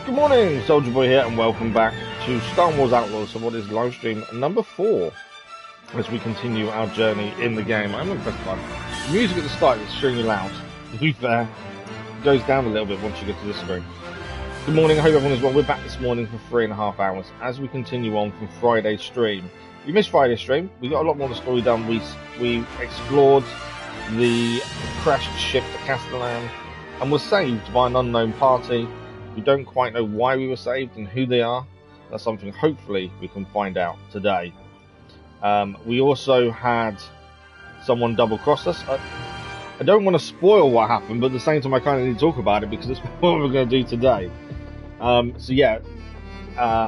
Good morning, Soldier Boy here, and welcome back to Star Wars Outlaws, so what is live stream number 4 as we continue our journey in the game. I'm impressed by the music at the start is extremely loud. To be fair, it goes down a little bit once you get to this screen. Good morning, I hope everyone is well. We're back this morning for 3.5 hours as we continue on from Friday's stream. We missed Friday's stream, we got a lot more of the story done. We explored the crashed ship at Castellan and were saved by an unknown party. We don't quite know why we were saved and who they are. That's something hopefully we can find out today. We also had someone double cross us. I don't want to spoil what happened, but at the same time I kind of need to talk about it because it's what we're going to do today. So yeah,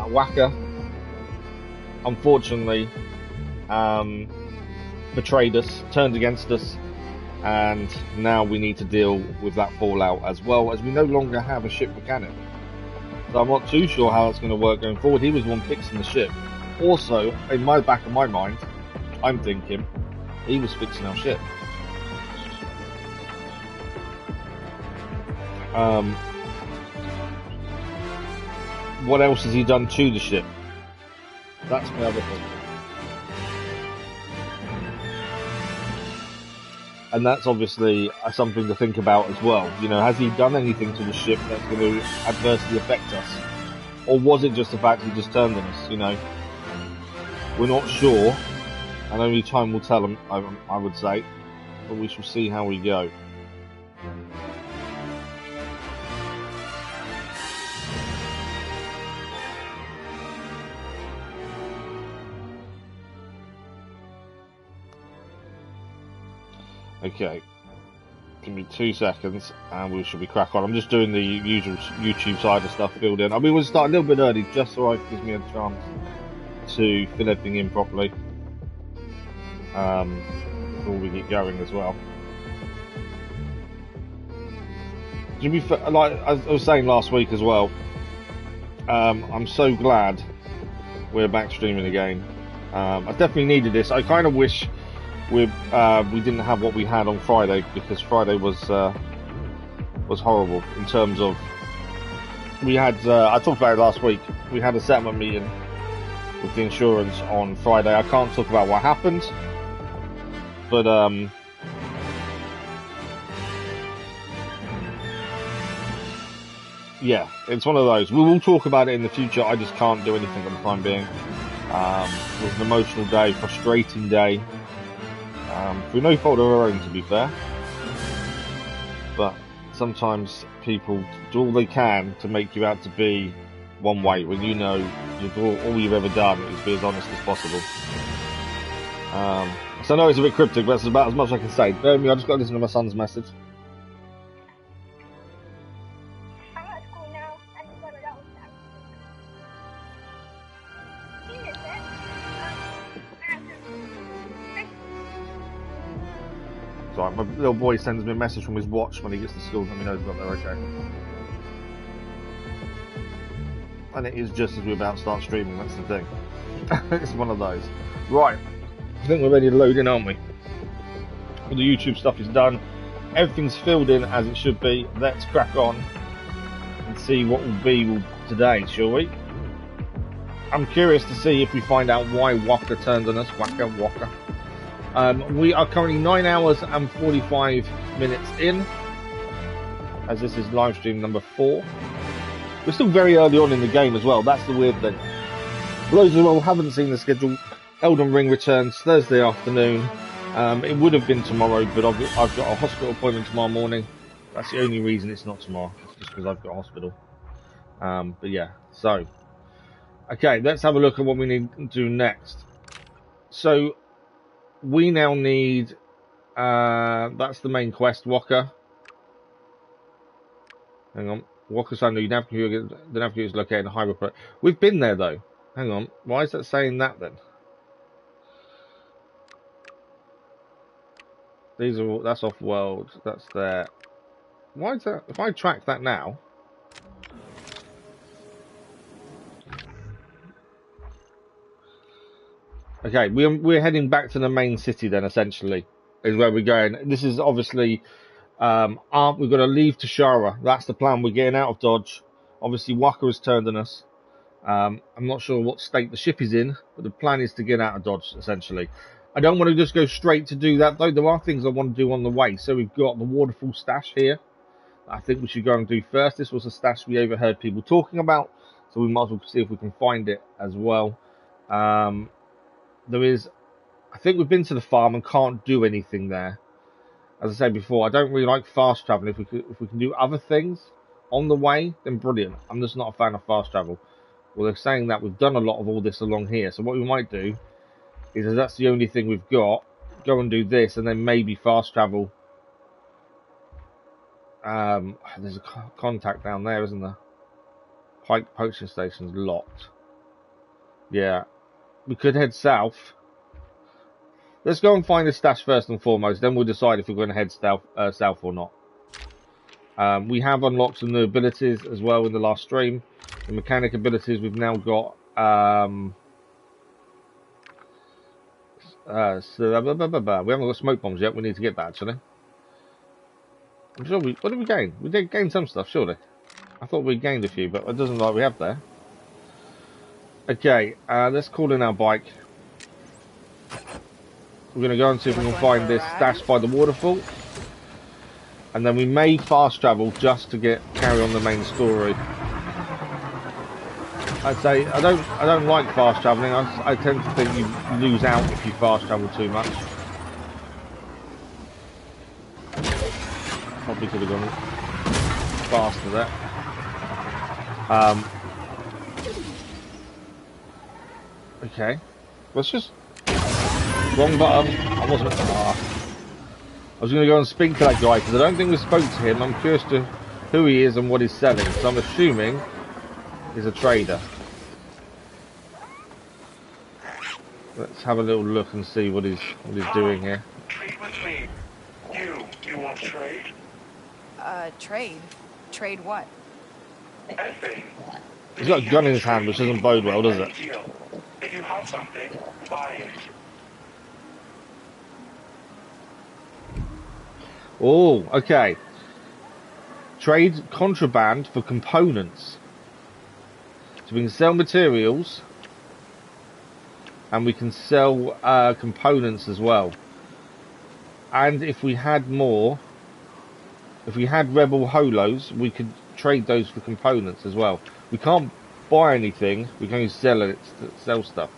Waka unfortunately betrayed us, turned against us, and now we need to deal with that fallout, as well as we no longer have a ship mechanic. So I'm not too sure how it's going to work going forward. He was the one fixing the ship. Also, in my back of my mind, I'm thinking he was fixing our ship. What else has he done to the ship? That's my other thing. And that's obviously something to think about as well. You know, has he done anything to the ship that's going to adversely affect us? Or was it just the fact he just turned on us, you know? We're not sure, and only time will tell him, I would say. But we shall see how we go. Okay, give me 2 seconds and we should be crack on. I'm just doing the usual YouTube side of stuff, filled in. I mean, we'll start a little bit early just so it gives me a chance to fill everything in properly before we get going as well. To be fair, like I was saying last week as well, I'm so glad we're back streaming again. I definitely needed this. I kind of wish we didn't have what we had on Friday, because Friday was horrible in terms of we had I talked about it last week. We had a settlement meeting with the insurance on Friday. I can't talk about what happened, but yeah, it's one of those. We will talk about it in the future. I just can't do anything for the time being. It was an emotional day, frustrating day. Through no fault of our own, to be fair, but sometimes people do all they can to make you out to be one way when you know all you've ever done is be as honest as possible. So I know it's a bit cryptic, but that's about as much as I can say. Bear with me, I just got to listen to my son's message. Sorry, my little boy sends me a message from his watch when he gets to school, let me know he's got there okay. And it is just as we're about to start streaming, that's the thing. It's one of those. Right, I think we're ready to load in, aren't we? All the YouTube stuff is done. Everything's filled in as it should be. Let's crack on and see what will be today, shall we? I'm curious to see if we find out why Waka turned on us. Waka. We are currently 9 hours and 45 minutes in, as this is live stream number 4. We're still very early on in the game as well, that's the weird thing. For those who haven't seen the schedule, Elden Ring returns Thursday afternoon. It would have been tomorrow, but I've got a hospital appointment tomorrow morning. That's the only reason it's not tomorrow, it's just because I've got a hospital. But yeah, so. Okay, let's have a look at what we need to do next. So, we now need, that's the main quest, Waka. Hang on, Waka's found the navigator is located in Hyperport. We've been there though. Hang on, why is that saying that then? These are all, that's off world, that's there. Why is that, if I track that now? Okay, we're heading back to the main city then, essentially, is where we're going. This is obviously, we've got to leave Toshara. That's the plan. We're getting out of Dodge. Obviously, Waka has turned on us. I'm not sure what state the ship is in, but the plan is to get out of Dodge, essentially. I don't want to just go straight to do that, though. There are things I want to do on the way. So we've got the waterfall stash here. I think we should go and do first. This was a stash we overheard people talking about, so we might as well see if we can find it as well. There is, I think we've been to the farm and can't do anything there. As I said before, I don't really like fast traveling. If we can do other things on the way, then brilliant. I'm just not a fan of fast travel. Well, they're saying that we've done a lot of all this along here. So what we might do is, if that's the only thing we've got, go and do this, and then maybe fast travel. There's a contact down there, isn't there? Pike poaching station's locked. Yeah, we could head south. Let's go and find the stash first and foremost. Then we'll decide if we're going to head south or not. We have unlocked some new abilities as well in the last stream. The mechanic abilities we've now got. We haven't got smoke bombs yet. We need to get that actually. I'm sure what did we gain? We did gain some stuff, surely. I thought we gained a few, but it doesn't look like we have there. Okay, let's call in our bike. We're going to go and see if we can find this stash by the waterfall. And then we may fast travel just to carry on the main story. I'd say I don't like fast travelling. I tend to think you lose out if you fast travel too much. Probably could have gone faster there. Okay, let's just wrong button. I wasn't. I was going to go and speak to that guy because I don't think we spoke to him. I'm curious to who he is and what he's selling. So I'm assuming he's a trader. Let's have a little look and see what he's doing here. Trade with me. You want to trade? Trade? Trade what? Anything. He's got a gun in his hand, which doesn't bode well, does it? If you have something, buy it. Oh, okay. Trade contraband for components. So we can sell materials. And we can sell components as well. And if we had more, if we had rebel holos, we could trade those for components as well. We can't buy anything, we can only sell stuff.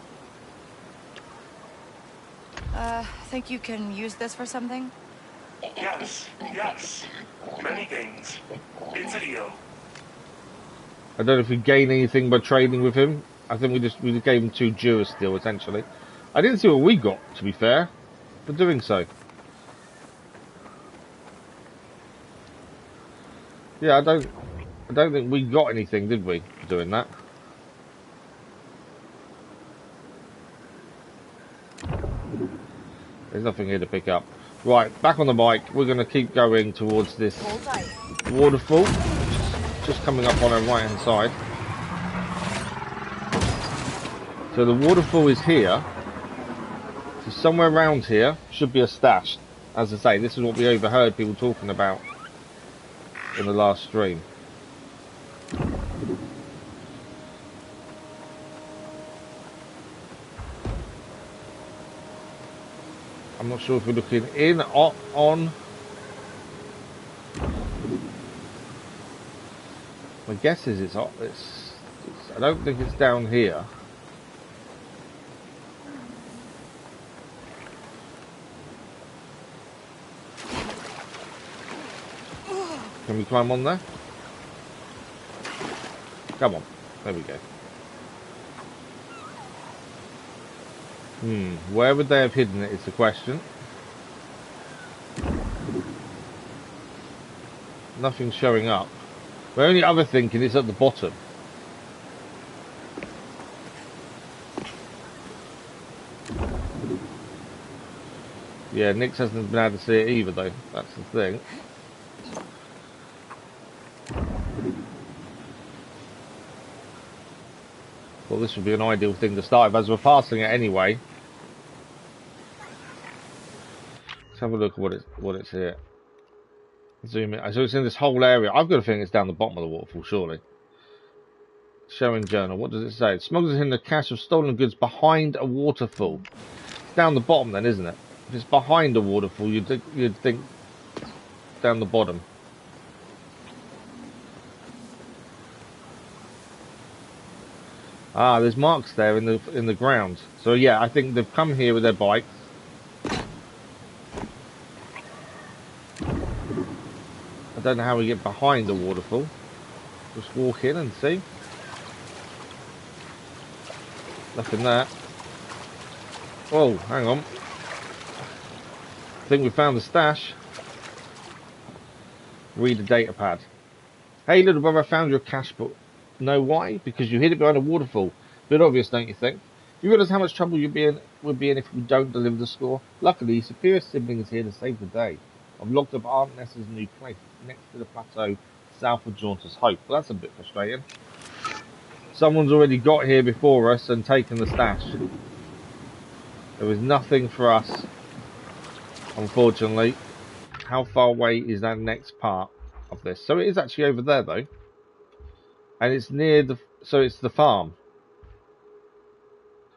Think you can use this for something? Yes. Many things. It's a deal. I don't know if we gain anything by trading with him. I think we just gave him 2 Durasteel essentially. I didn't see what we got, to be fair, for doing so. Yeah, I don't think we got anything, did we, for doing that? There's nothing here to pick up. Right, back on the bike. We're going to keep going towards this waterfall. Just coming up on our right hand side. So the waterfall is here. So somewhere around here should be a stash. As I say, this is what we overheard people talking about in the last stream. I'm not sure if we're looking in or on. My guess is it's I don't think it's down here. Can we climb on there? Come on. There we go. Where would they have hidden it is the question. Nothing's showing up. My only other thinking is at the bottom. Yeah, Nix hasn't been able to see it either though. That's the thing. Well, this would be an ideal thing to start with, as we're passing it anyway. Let's have a look at what it's here. Zoom in. So it's in this whole area. I've got a feeling it's down the bottom of the waterfall, surely. Showing journal. What does it say? Smugglers in the cache of stolen goods behind a waterfall. It's down the bottom then, isn't it? If it's behind a waterfall, you'd think down the bottom. Ah, there's marks there in the ground. So yeah, I think they've come here with their bikes. I don't know how we get behind the waterfall. Just walk in and see. Nothing there. Oh, hang on. I think we found the stash. Read the data pad. Hey little brother, I found your cache book. Know why? Because you hid it behind a waterfall. Bit obvious, don't you think? You realise how much trouble would be in if you don't deliver the score? Luckily, Superior Sibling is here to save the day. I've locked up Aunt Nessa's new place next to the plateau south of Jaunter's Hope. Well, that's a bit frustrating. Someone's already got here before us and taken the stash. There was nothing for us, unfortunately. How far away is that next part of this? So it is actually over there, though. And it's near the... So it's the farm.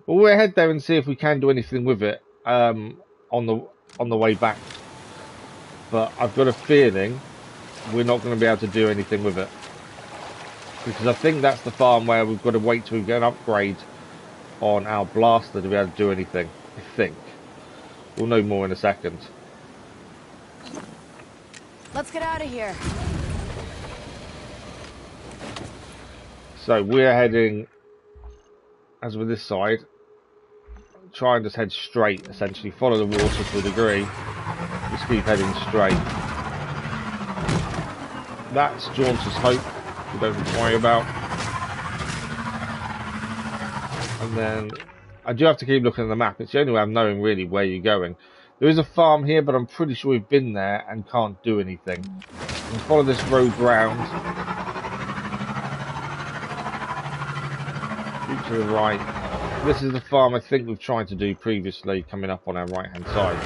Well, we'll head there and see if we can do anything with it on the way back. But I've got a feeling we're not going to be able to do anything with it. Because I think that's the farm where we've got to wait till we get an upgrade on our blaster to be able to do anything. I think. We'll know more in a second. Let's get out of here. So we're heading, as with this side, try and just head straight, essentially. Follow the water to a degree. Just keep heading straight. That's Jaunter's Hope. We don't need to worry about. And then I do have to keep looking at the map. It's the only way I'm knowing really where you're going. There is a farm here, but I'm pretty sure we've been there and can't do anything. And follow this road round. Keep to the right. This is the farm I think we've tried to do previously, coming up on our right hand side.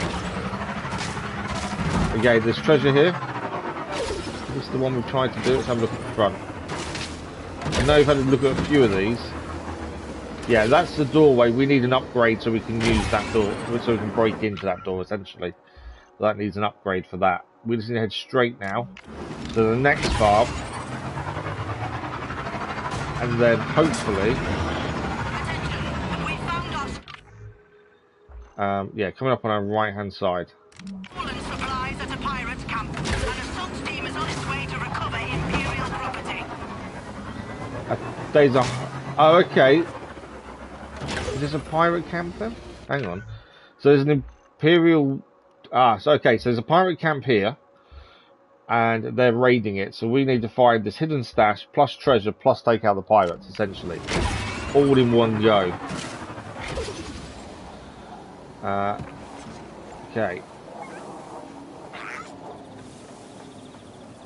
Okay, there's treasure here. This is the one we've tried to do. Let's have a look at the front. I know you've had a look at a few of these. Yeah, that's the doorway. We need an upgrade so we can use that door, so we can break into that door, essentially. So that needs an upgrade for that. We just need to head straight now to the next farm. And then, hopefully... yeah, coming up on our right-hand side. Stolen supplies at a pirate's camp. An assault team is on its way to recover Imperial property. There's a... Oh, okay. Is this a pirate camp then? Hang on. So there's an Imperial... Ah, so okay, so there's a pirate camp here. And they're raiding it. So we need to find this hidden stash, plus treasure, plus take out the pirates, essentially. All in one go. Okay.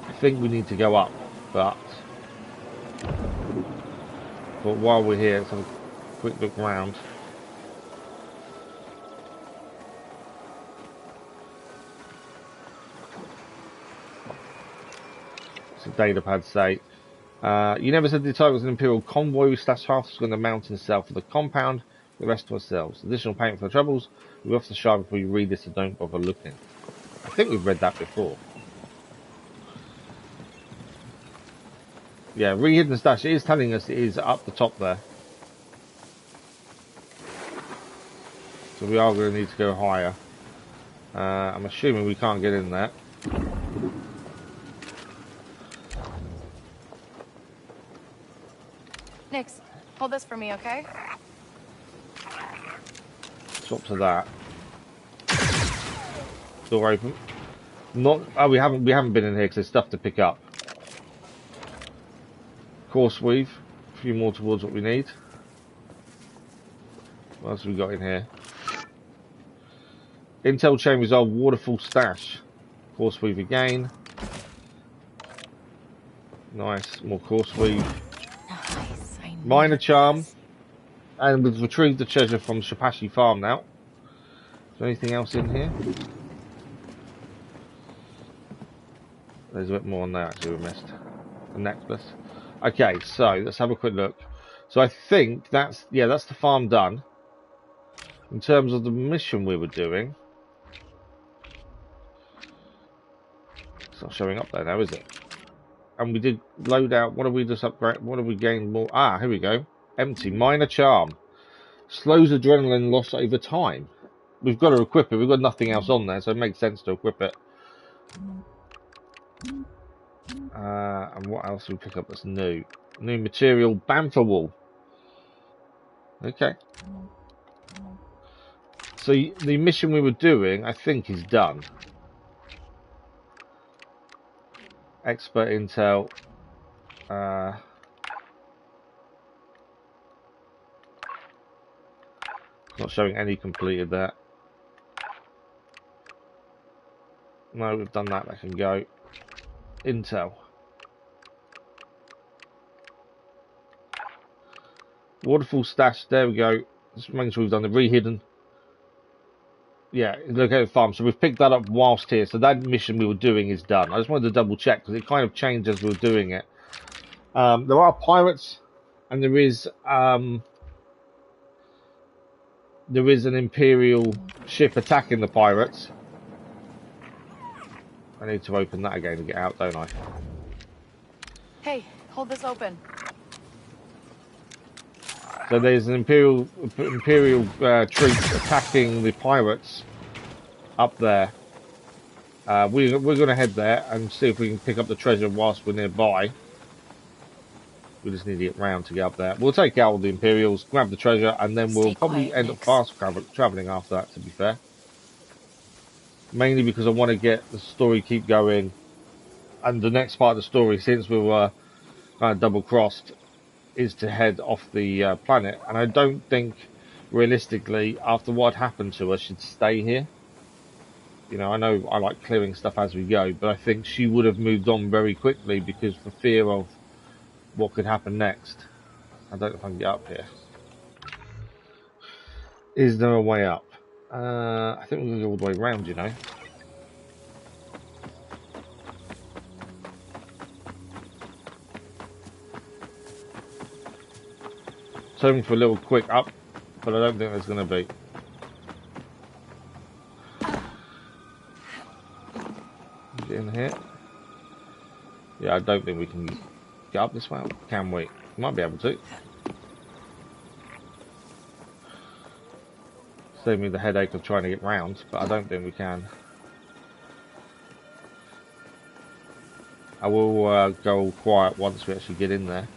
I think we need to go up, but while we're here, let's have a quick look round. What's the data pad say? You never said the target was an Imperial convoy. We stashed half on the mountain south of the compound. The rest to ourselves. Additional payment for the troubles. We're off the shard before you read this, so don't bother looking. I think we've read that before. Yeah, re-hidden stash. It is telling us it is up the top there. So we are going to need to go higher. I'm assuming we can't get in there. Nix, hold this for me, okay? Swap to that. Door open. Not. Oh, we haven't been in here because there's stuff to pick up. Course weave. A few more towards what we need. What else have we got in here? Intel chain resolve waterfall stash. Course weave again. Nice. More course weave. Nice. Minor charm. And we've retrieved the treasure from Shapashi Farm now. Is there anything else in here? There's a bit more on there actually we missed. The necklace. Okay, so let's have a quick look. So I think that's the farm done. In terms of the mission we were doing, it's not showing up there now, is it? And we did load out. What have we just upgrade? What have we gained more? Ah, here we go. Empty minor charm. Slows adrenaline loss over time. We've got to equip it. We've got nothing else on there, so it makes sense to equip it. And what else do we pick up that's new? New material, bantha wool. Okay. So the mission we were doing, I think, is done. Expert intel. Not showing any completed there. No, we've done that. That can go. Intel. Waterfall stash. There we go. Just making sure we've done the rehidden. Yeah, located farm. So we've picked that up whilst here. So that mission we were doing is done. I just wanted to double check because it kind of changed as we were doing it. There are pirates, and there is an Imperial ship attacking the pirates. I need to open that again to get out, don't I? Hey, hold this open. So there's an Imperial troops attacking the pirates up there. We're going to head there and see if we can pick up the treasure whilst we're nearby. We just need to get round to get up there. We'll take out all the Imperials, grab the treasure, and then we'll probably end up fast traveling after that, to be fair. Mainly because I want to get the story keep going. And the next part of the story, since we were kind of double-crossed, is to head off the planet. And I don't think, realistically, after what happened to us, should stay here. You know, I know I like clearing stuff as we go, but I think she would have moved on very quickly because for fear of what could happen next. I don't know if I can get up here. Is there a way up? I think we're going to go all the way around, you know. Hoping for a little quick up, but I don't think there's going to be. Get in here. Yeah, I don't think we can get up this way. Can we? Might be able to. Save me the headache of trying to get round, but I don't think we can. I will go all quiet once we actually get in there.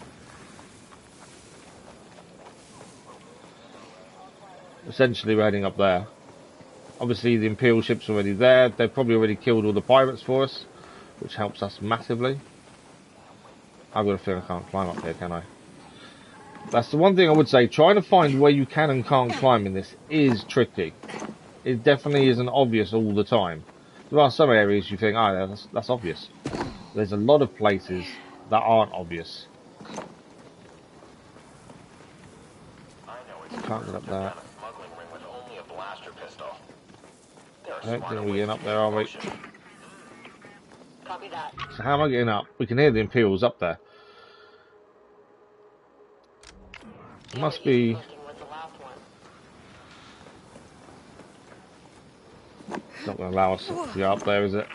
Essentially, we're heading up there. Obviously, the Imperial ship's already there. They've probably already killed all the pirates for us, which helps us massively. I've got a feeling I can't climb up here, can I? That's the one thing I would say. Trying to find where you can and can't climb in this is tricky. It definitely isn't obvious all the time. There are some areas you think, oh, that's obvious. There's a lot of places that aren't obvious. Can't get up there. I don't think we're getting up there, are we? Copy that. So how am I getting up? We can hear the Imperials up there. It must be... It's not going to allow us to get up there, is it?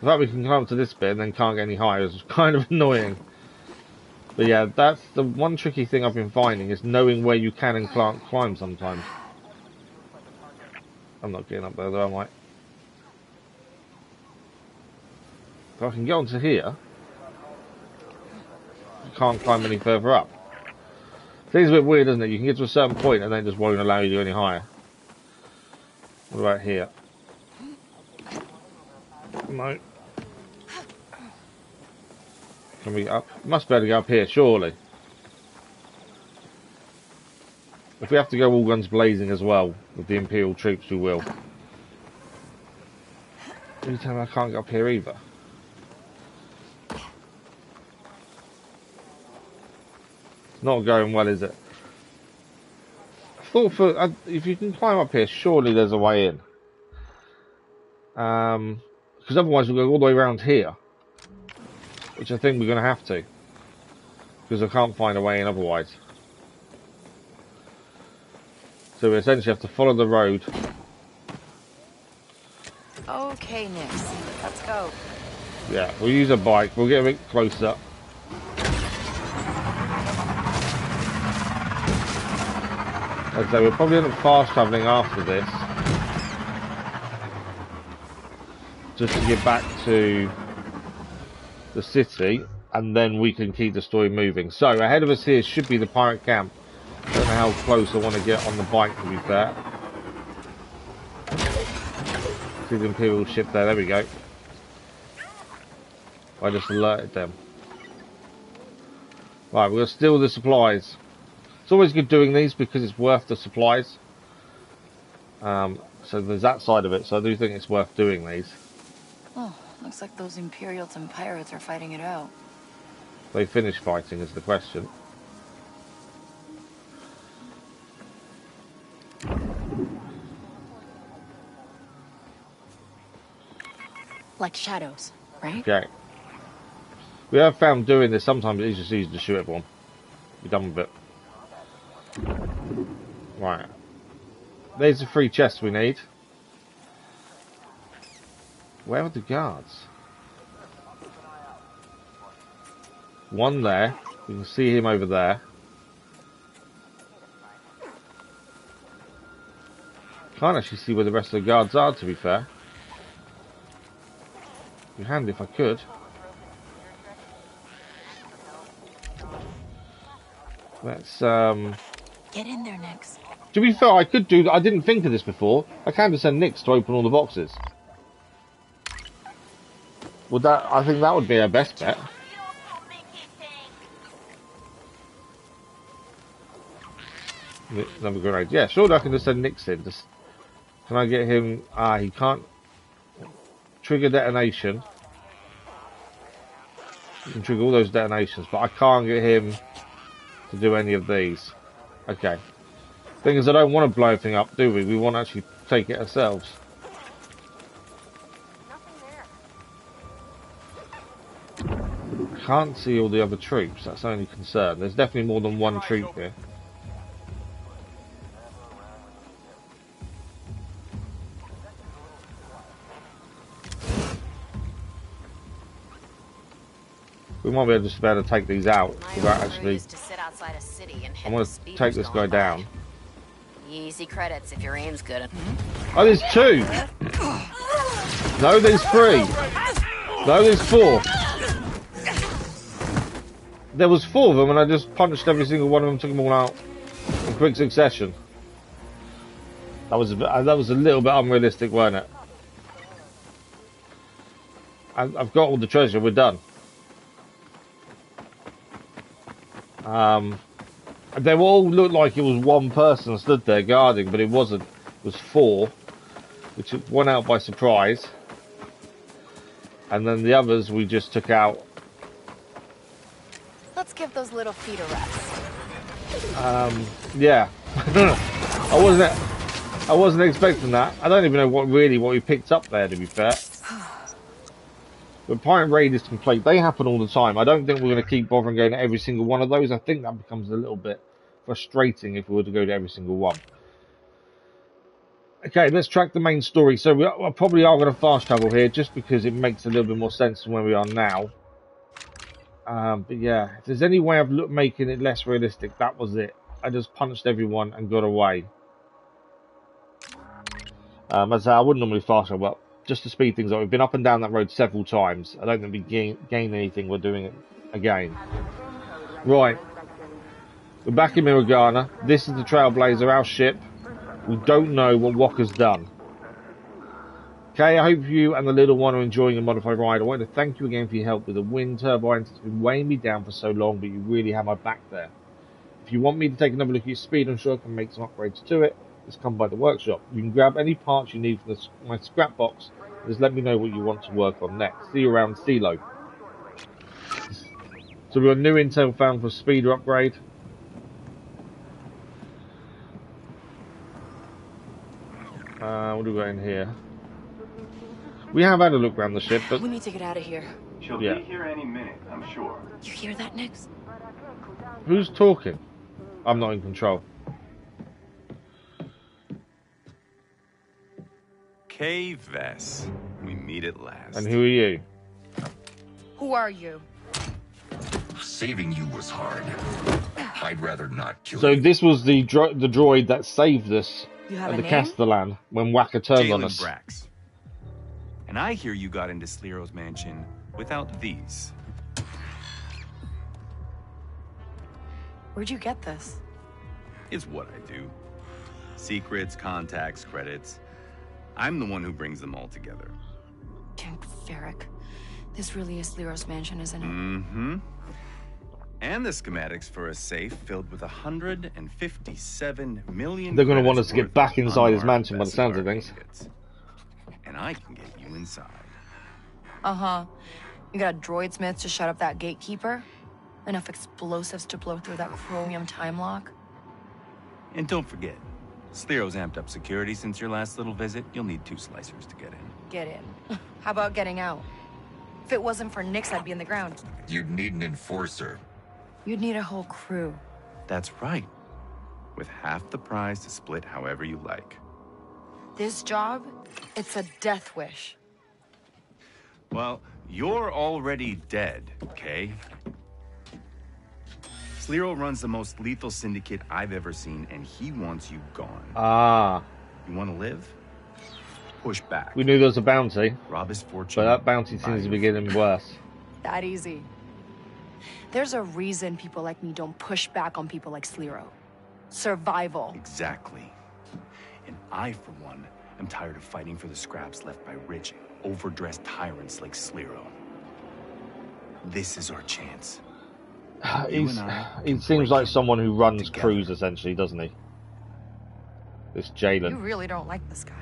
The fact we can climb to this bit and then can't get any higher is kind of annoying. But yeah, that's the one tricky thing I've been finding, is knowing where you can and can't climb sometimes. I'm not getting up there though, am I? If I can get onto here, I can't climb any further up. Seems a bit weird, doesn't it? You can get to a certain point and then it just won't allow you to go any higher. What about here? No. Can we get up? Must be able to go up here, surely. If we have to go all guns blazing as well with the Imperial troops, we will. You tell me I can't get up here either. It's not going well, is it? I thought if you can climb up here, surely there's a way in. Because otherwise we'll go all the way around here. which I think we're going to have to, because I can't find a way in otherwise. So we essentially have to follow the road. Okay, Nix, let's go. Yeah, we'll use a bike. We'll get a bit closer. I'd say we'll probably end up fast travelling after this, just to get back to the city, and then we can keep the story moving. So ahead of us here should be the pirate camp. I don't know how close I want to get on the bike, to be fair. See the Imperial ship there. There we go. I just alerted them. Right, we're going to steal the supplies. It's always good doing these because it's worth the supplies. So there's that side of it. So I do think it's worth doing these. Oh, looks like those Imperials and pirates are fighting it out. They finish fighting is the question. Like shadows, right? Okay. We have found doing this, sometimes it's just easy to shoot everyone. Be done with it. Right. There's the 3 chests we need. Where are the guards? One there. You can see him over there. Can't actually see where the rest of the guards are, to be fair. It'd be handy if I could. Let's Get in there, Nix. to be fair, I could do that. I didn't think of this before. I can just send Nix to open all the boxes. Would that? I think that would be our best bet. Another grenade. Yeah, sure. I can just send Nix in. Just, can I get him? He can't trigger detonation. You can trigger all those detonations, but I can't get him to do any of these. Okay. Thing is, I don't want to blow everything up, do we? We want to actually take it ourselves. Can't see all the other troops. That's the only concern. There's definitely more than one troop here. We might be able to take these out without actually. I'm going to take this guy down. Easy credits if your aim's good. Oh, there's 2. No, there's 3. No, there's 4. There was 4 of them, and I just punched every single one of them, took them all out in quick succession. That was a little bit unrealistic, weren't it? I've got all the treasure. We're done. They all looked like it was one person stood there guarding, but it wasn't. It was 4, which took one out by surprise, and then the others we just took out. Let's give those little feet a rest. Yeah. I wasn't expecting that. I don't even know what we picked up there, to be fair. But Pirate Raid is complete. They happen all the time. I don't think we're going to keep bothering going to every single one of those. I think that becomes a little bit frustrating if we were to go to every single one. Okay, let's track the main story. So we probably are going to fast travel here just because it makes a little bit more sense than where we are now. But yeah, if there's any way of making it less realistic, that was it. I just punched everyone and got away. As I say, I wouldn't normally fast travel, but just to speed things up, we've been up and down that road several times. I don't think we gain anything. We're doing it again. Right. We're back in Miragana. This is the Trailblazer, our ship. We don't know what Walker's done. Okay, I hope you and the little one are enjoying your modified ride. I want to thank you again for your help with the wind turbines. It's been weighing me down for so long, but you really have my back there. If you want me to take another look at your speed, I'm sure I can make some upgrades to it. Just come by the workshop. You can grab any parts you need from my scrap box. Just let me know what you want to work on next. See you around Silo. So we've got new intel found for speeder upgrade. What do we got in here? We have had a look around the ship, but We need to get out of here. She'll Yeah. be here any minute, I'm sure. You hear that, Nix? who's talking? I'm not in control. K. Vess. We meet at last. And who are you? Who are you? Saving you was hard. I'd rather not kill So you. this was the droid that saved us You have at a the name? Castellan when Waka turned on Jalen us. Brax. And I hear you got into Slero's mansion without these. Where'd you get this? It's what I do. Secrets, contacts, credits. I'm the one who brings them all together. Ferric. This really is Lero's mansion, isn't it? Mm-hmm. And the schematics for a safe filled with 157 million. They're going to want us credits to get worth back of inside his unmarked mansion by the sounds of Bessilar things. tickets. And I can get you inside. Uh-huh. You got a droid smith to shut up that gatekeeper? Enough explosives to blow through that chromium time lock? And don't forget, Slero's amped up security since your last little visit. You'll need 2 slicers to get in. Get in. How about getting out? If it wasn't for Nix, I'd be in the ground. You'd need an enforcer. You'd need a whole crew. That's right. With half the prize to split however you like. This job, it's a death wish. Well, you're already dead, okay? Slero runs the most lethal syndicate I've ever seen, and he wants you gone. Ah, You want to live? Push back. we knew there was a bounty, Rob his fortune. but that bounty buy seems to be your getting worse. That easy. There's a reason people like me don't push back on people like Slero. Survival. Exactly. And I, for one, am tired of fighting for the scraps left by rich, overdressed tyrants like Slero. This is our chance. You and I He can seems break like him someone who runs together. crews, essentially, doesn't he? This You Jalen. really don't like this guy.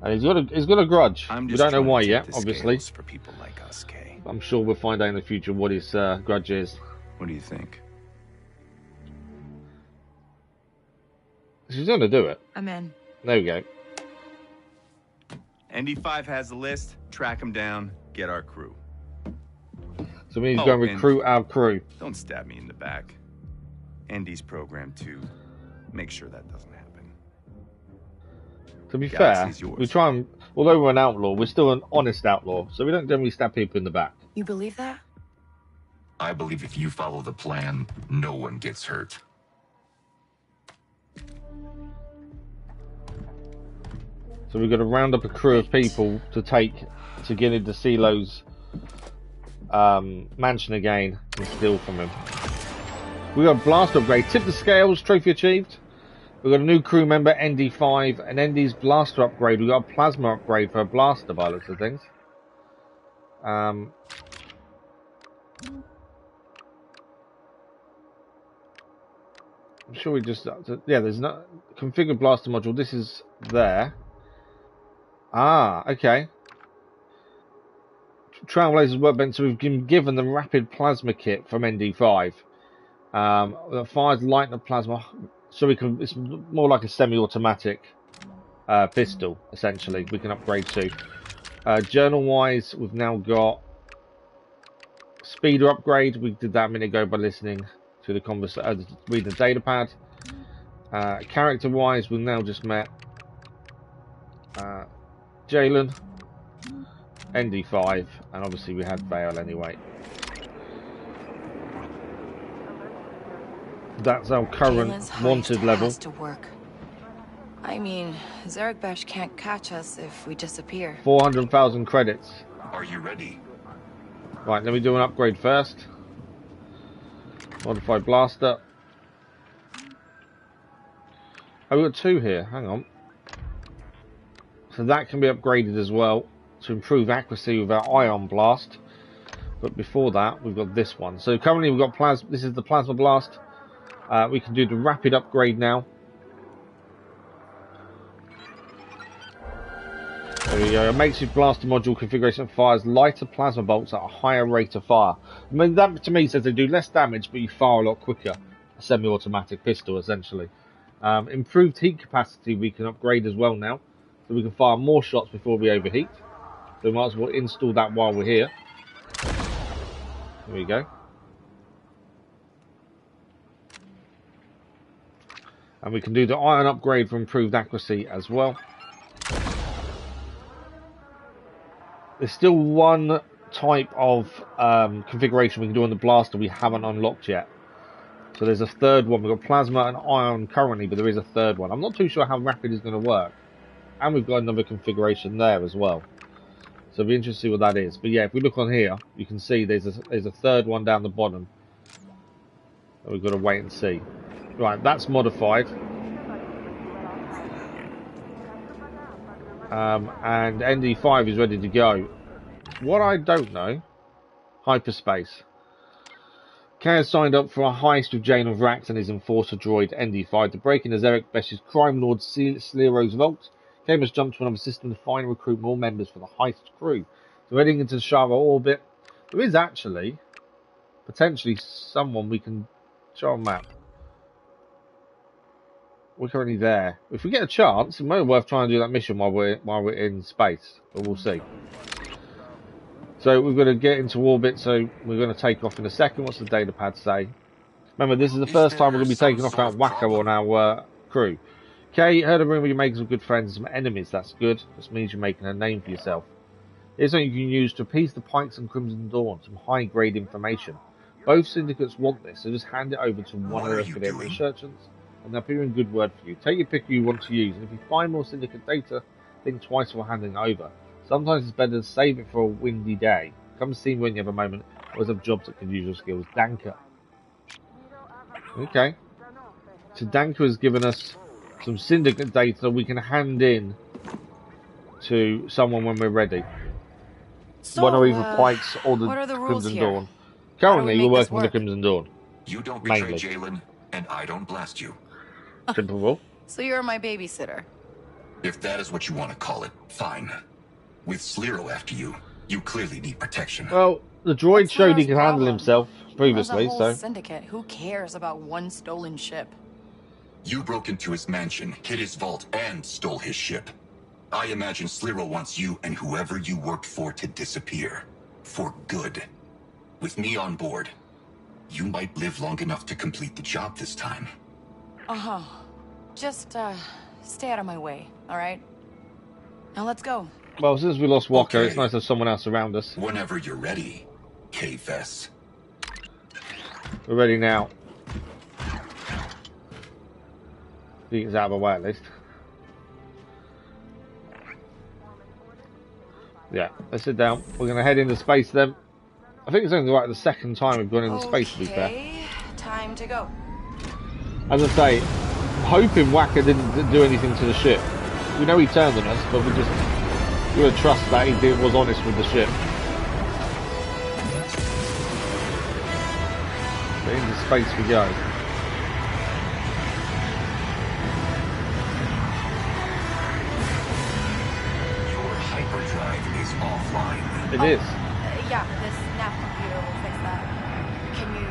And he's got a grudge. I'm We just don't know trying to why tip yet, the obviously. scales for people like us, Kay. I'm sure we'll find out in the future what his grudge is. What do you think? She's going to do it. I'm in. There we go. ND5 has the list. Track him down. Get our crew. So we need to Oh, go and and- recruit our crew. Don't stab me in the back. ND's program to make sure that doesn't happen. To be fair, Galaxy's yours. we try and, although we're an outlaw, we're still an honest outlaw, so we don't generally stab people in the back. You believe that? I believe if you follow the plan, no one gets hurt. So we've got to round up a crew of people to get into Silo's mansion again and steal from him. We got a blast upgrade. Tip the scales, trophy achieved. We've got a new crew member, ND5, and ND's blaster upgrade. We've got a plasma upgrade for a blaster by the looks of things. I'm sure we just... yeah, there's no... Configure blaster module. This is there. Ah, okay. Trailblazers workbench. So we've been given the rapid plasma kit from ND5. That fires light and plasma, so we can. It's more like a semi-automatic pistol, essentially. We can upgrade to. Journal-wise, we've now got speeder upgrade. We did that a minute ago by listening to the reading the data pad. Character-wise, we've now just met Jalen, ND5, and obviously we had Vale anyway. That's our current Galen's wanted heist level. has to work. I mean, Zarek Besh can't catch us if we disappear. 400,000 credits. Are you ready? Right, let me do an upgrade first. Modified blaster. Oh, we've got 2 here. Hang on. So that can be upgraded as well to improve accuracy with our ion blast. But before that, we've got this one. So currently we've got plasma. This is the plasma blast. We can do the rapid upgrade now. There we go. It makes your blaster module configuration fires lighter plasma bolts at a higher rate of fire. I mean, that to me says they do less damage, but you fire a lot quicker. A semi-automatic pistol, essentially. Improved heat capacity we can upgrade as well now. So we can fire more shots before we overheat. So we might as well install that while we're here. There we go. And we can do the iron upgrade for improved accuracy as well. There's still one type of configuration we can do on the blaster we haven't unlocked yet. So there's a third one. We've got plasma and ion currently, but there is a third one. I'm not too sure how rapid is going to work. And we've got another configuration there as well. So it'll be interesting to see what that is. But yeah, if we look on here, you can see there's a third one down the bottom. That we've got to wait and see. Right, that's modified. And ND5 is ready to go. What I don't know, hyperspace. Kay has signed up for a heist with Jane of Vrax and his enforcer droid ND5 to break into Zarek Besh's crime lord Slero's vault. Kay must jump to another system to find and recruit more members for the heist crew. So heading into Toshara Orbit, there is actually potentially someone we can show on map. We're currently there. If we get a chance, it might be worth trying to do that mission while we're in space, but we'll see. So we're going to get into orbit, so we're going to take off in a second. What's the data pad say? Remember, this is the first time we're going to be taking off our Wacko on our crew. Okay, heard a rumour you're making some good friends and some enemies. That's good. This means you're making a name for yourself. Here's something you can use to appease the Pikes and Crimson Dawn, some high-grade information. Both syndicates want this, so just hand it over to one of their affiliate researchers, and they'll put in good word for you. Take your pick who you want to use, and if you find more syndicate data, think twice before handing it over. Sometimes it's better to save it for a windy day. Come see me when you have a moment. I always have jobs that can use your skills. Danker. Okay. So Danker has given us some syndicate data that we can hand in to someone when we're ready. So, one of either Pikes or the Crimson Dawn. Currently, we're working with the Crimson Dawn. You don't betray Jalen, and I don't blast you. Simple rule. So you're my babysitter. If that is what you want to call it, fine. With Slero after you, you clearly need protection. Well, the droid showed he could handle himself previously, so... syndicate. Who cares about one stolen ship? You broke into his mansion, hid his vault, and stole his ship. I imagine Slero wants you and whoever you worked for to disappear. For good. With me on board, you might live long enough to complete the job this time. Uh-huh. Just, stay out of my way, alright? Now let's go. Well, since we lost Walker, it's nice to have someone else around us. Whenever you're ready, K-Fess. We're ready now. He's out of the way at least. Yeah, let's sit down. We're going to head into space then. I think it's only like the second time we've gone into space, to be fair. Time to go. As I say, I'm hoping Wacker didn't do anything to the ship. We know he turned on us, but we're going to trust that he was honest with the ship. So into space we go. Offline. It is. Yeah, this nav computer will fix that. Can you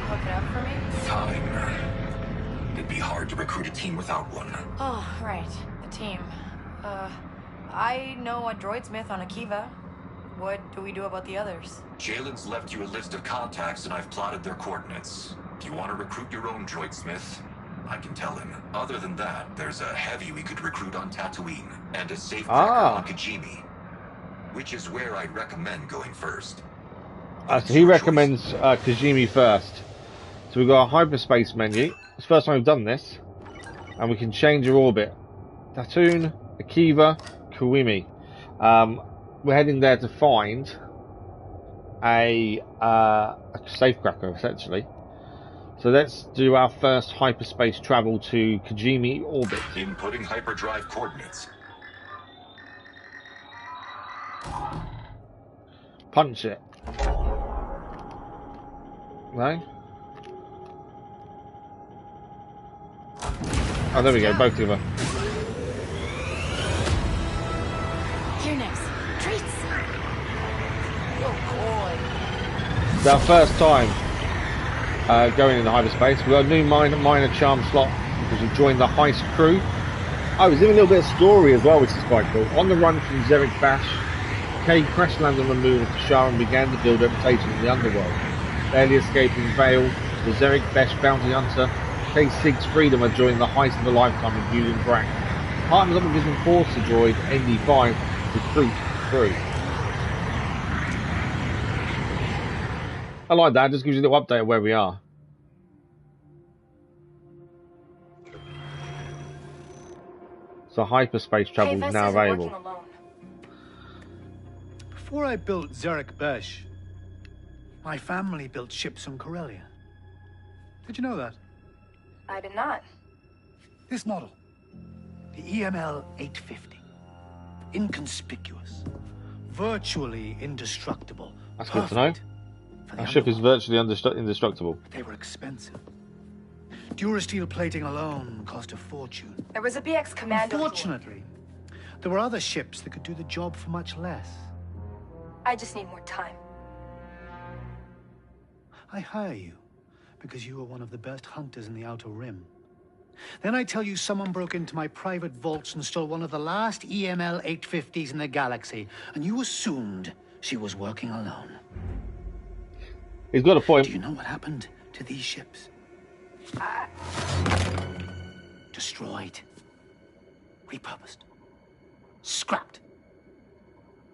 hook it up for me? Fine. It'd be hard to recruit a team without one. Oh, right. The team. I know a droidsmith on Akiva. What do we do about the others? Jalen's left you a list of contacts and I've plotted their coordinates. If you want to recruit your own droidsmith, I can tell him. Other than that, there's a heavy we could recruit on Tatooine and a safe on Kijimi. Which is where I'd recommend going first. So he recommends Kijimi first. So we've got a hyperspace menu. It's the first time we've done this. And we can change your orbit. Tatooine, Akiva, Kijimi. We're heading there to find a safecracker, essentially. So let's do our first hyperspace travel to Kijimi Orbit. Inputting hyperdrive coordinates. Punch it. No? Oh, there we go, both together. Here next. Treats. Oh boy. It's our first time going into hyperspace. We've got a new minor charm slot because we've joined the heist crew. Oh, there's even a little bit of story as well, which is quite cool. On the run from Zarek Bash, Kay crash landed on the moon of Toshara and began to build a reputation in the underworld. Barely escaping Vale, the Zerek Besh bounty hunter, Kay seeks freedom and joining the heist of a lifetime of Yulin Brack. Partners up with his enforcer droid, ND5, to recruit through. I like that, just gives you a little update of where we are. So hyperspace travel is now available. Before I built Zerek Besh, my family built ships on Corellia. Did you know that? I did not. This model, the EML 850, inconspicuous, virtually indestructible. That's good to know. Our ship is virtually indestructible. They were expensive. Durasteel plating alone cost a fortune. There was a BX Commando. Unfortunately, there were other ships that could do the job for much less. I just need more time. I hire you because you are one of the best hunters in the Outer Rim. Then I tell you someone broke into my private vaults and stole one of the last EML 850s in the galaxy, and you assumed she was working alone. He's got a point. Do you know what happened to these ships? Destroyed. Repurposed. Scrapped.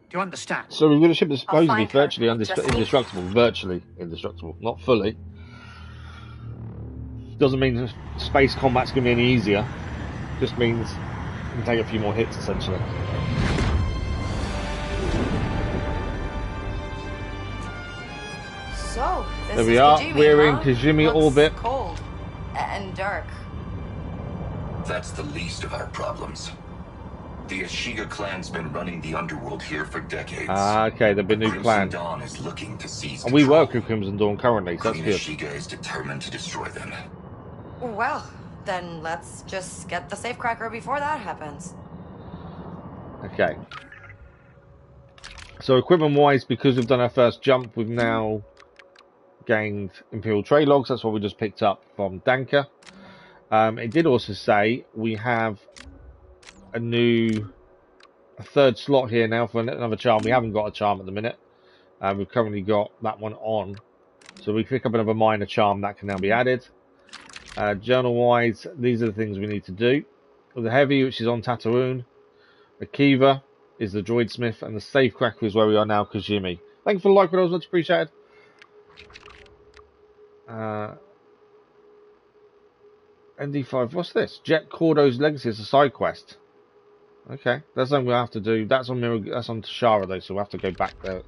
Do you understand? So we've got a ship that's supposedly virtually indestructible. Virtually indestructible. Not fully. Doesn't mean space combat's going to be any easier. Just means you can take a few more hits, essentially. So, this there we is are. Kijimi, We're in huh? Kijimi Looks Orbit. Cold and dark. That's the least of our problems. The Ashiga Clan's been running the underworld here for decades. Ah, okay, there've been new clan. Dawn is looking to seize And we control. work with Crimson Dawn currently, so that's Queen good. Ashiga is determined to destroy them. Well, then let's just get the safecracker before that happens. Okay. So equipment-wise, because we've done our first jump, we've now gained Imperial trade logs. That's what we just picked up from Danka. It did also say we have a third slot here now for another charm. We haven't got a charm at the minute. We've currently got that one on. So we pick up another minor charm that can now be added. Journal-wise, these are the things we need to do. The heavy, which is on Tatooine. The Kiva is the droid smith, and the safecracker is where we are now, Kijimi. Thank you for the like, but much appreciated. ND5, what's this? Jet Cordo's Legacy is a side quest. Okay, that's something we'll have to do. That's on Toshara though, so we'll have to go back there,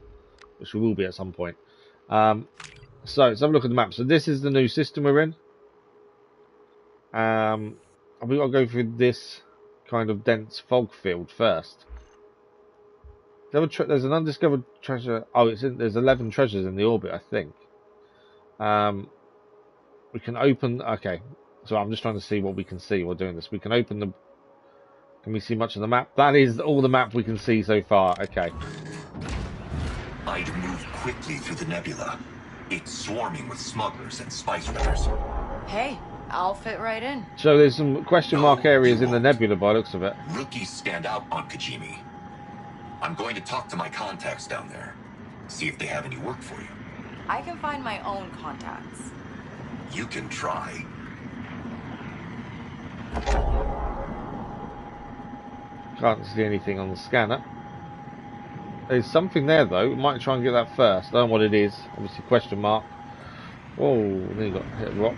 which we will be at some point. So let's have a look at the map. So this is the new system we're in. We've got to go through this kind of dense fog field first. There's an undiscovered treasure. Oh, there's 11 treasures in the orbit, I think. We can open. Okay, so I'm just trying to see what we can see while doing this. We can open the. Can we see much of the map? That is all the map we can see so far. Okay. I'd move quickly through the Nebula. It's swarming with smugglers and spice runners. Hey, I'll fit right in. So there's some question mark areas in the Nebula by the looks of it. Rookies stand out on Kijimi. I'm going to talk to my contacts down there. See if they have any work for you. I can find my own contacts. You can try. Can't see anything on the scanner. There's something there though. We might try and get that first. I don't know what it is. Obviously question mark. Whoa, then you got hit a rock.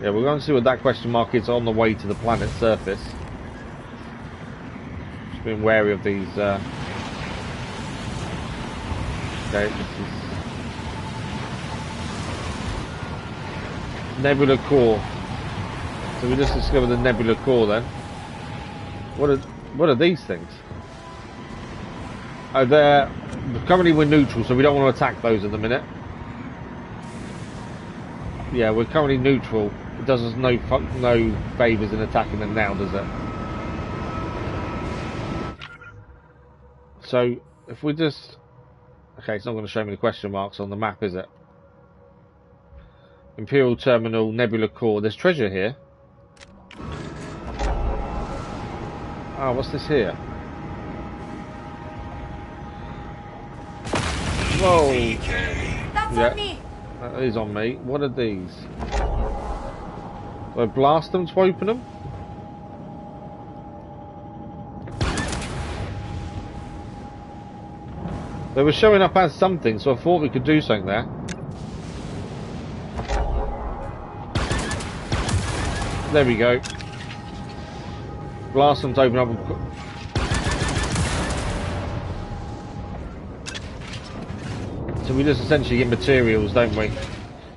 Yeah, we're going to see what that question mark is on the way to the planet's surface. Just being wary of these. Okay, this is Nebula core. So we just discovered the Nebula core then. What are these things? Oh, they're currently we're neutral, so we don't want to attack those at the minute. Yeah, we're currently neutral. It does us no favours in attacking them now, does it? So if we just okay, it's not going to show me the question marks on the map, is it? Imperial Terminal, Nebula Core. There's treasure here. Oh, what's this here? Whoa. That's Yeah. on me. That is on me. What are these? Do I blast them to open them? They were showing up as something, so I thought we could do something there. There we go. Blast them to open up. So we just essentially get materials, don't we?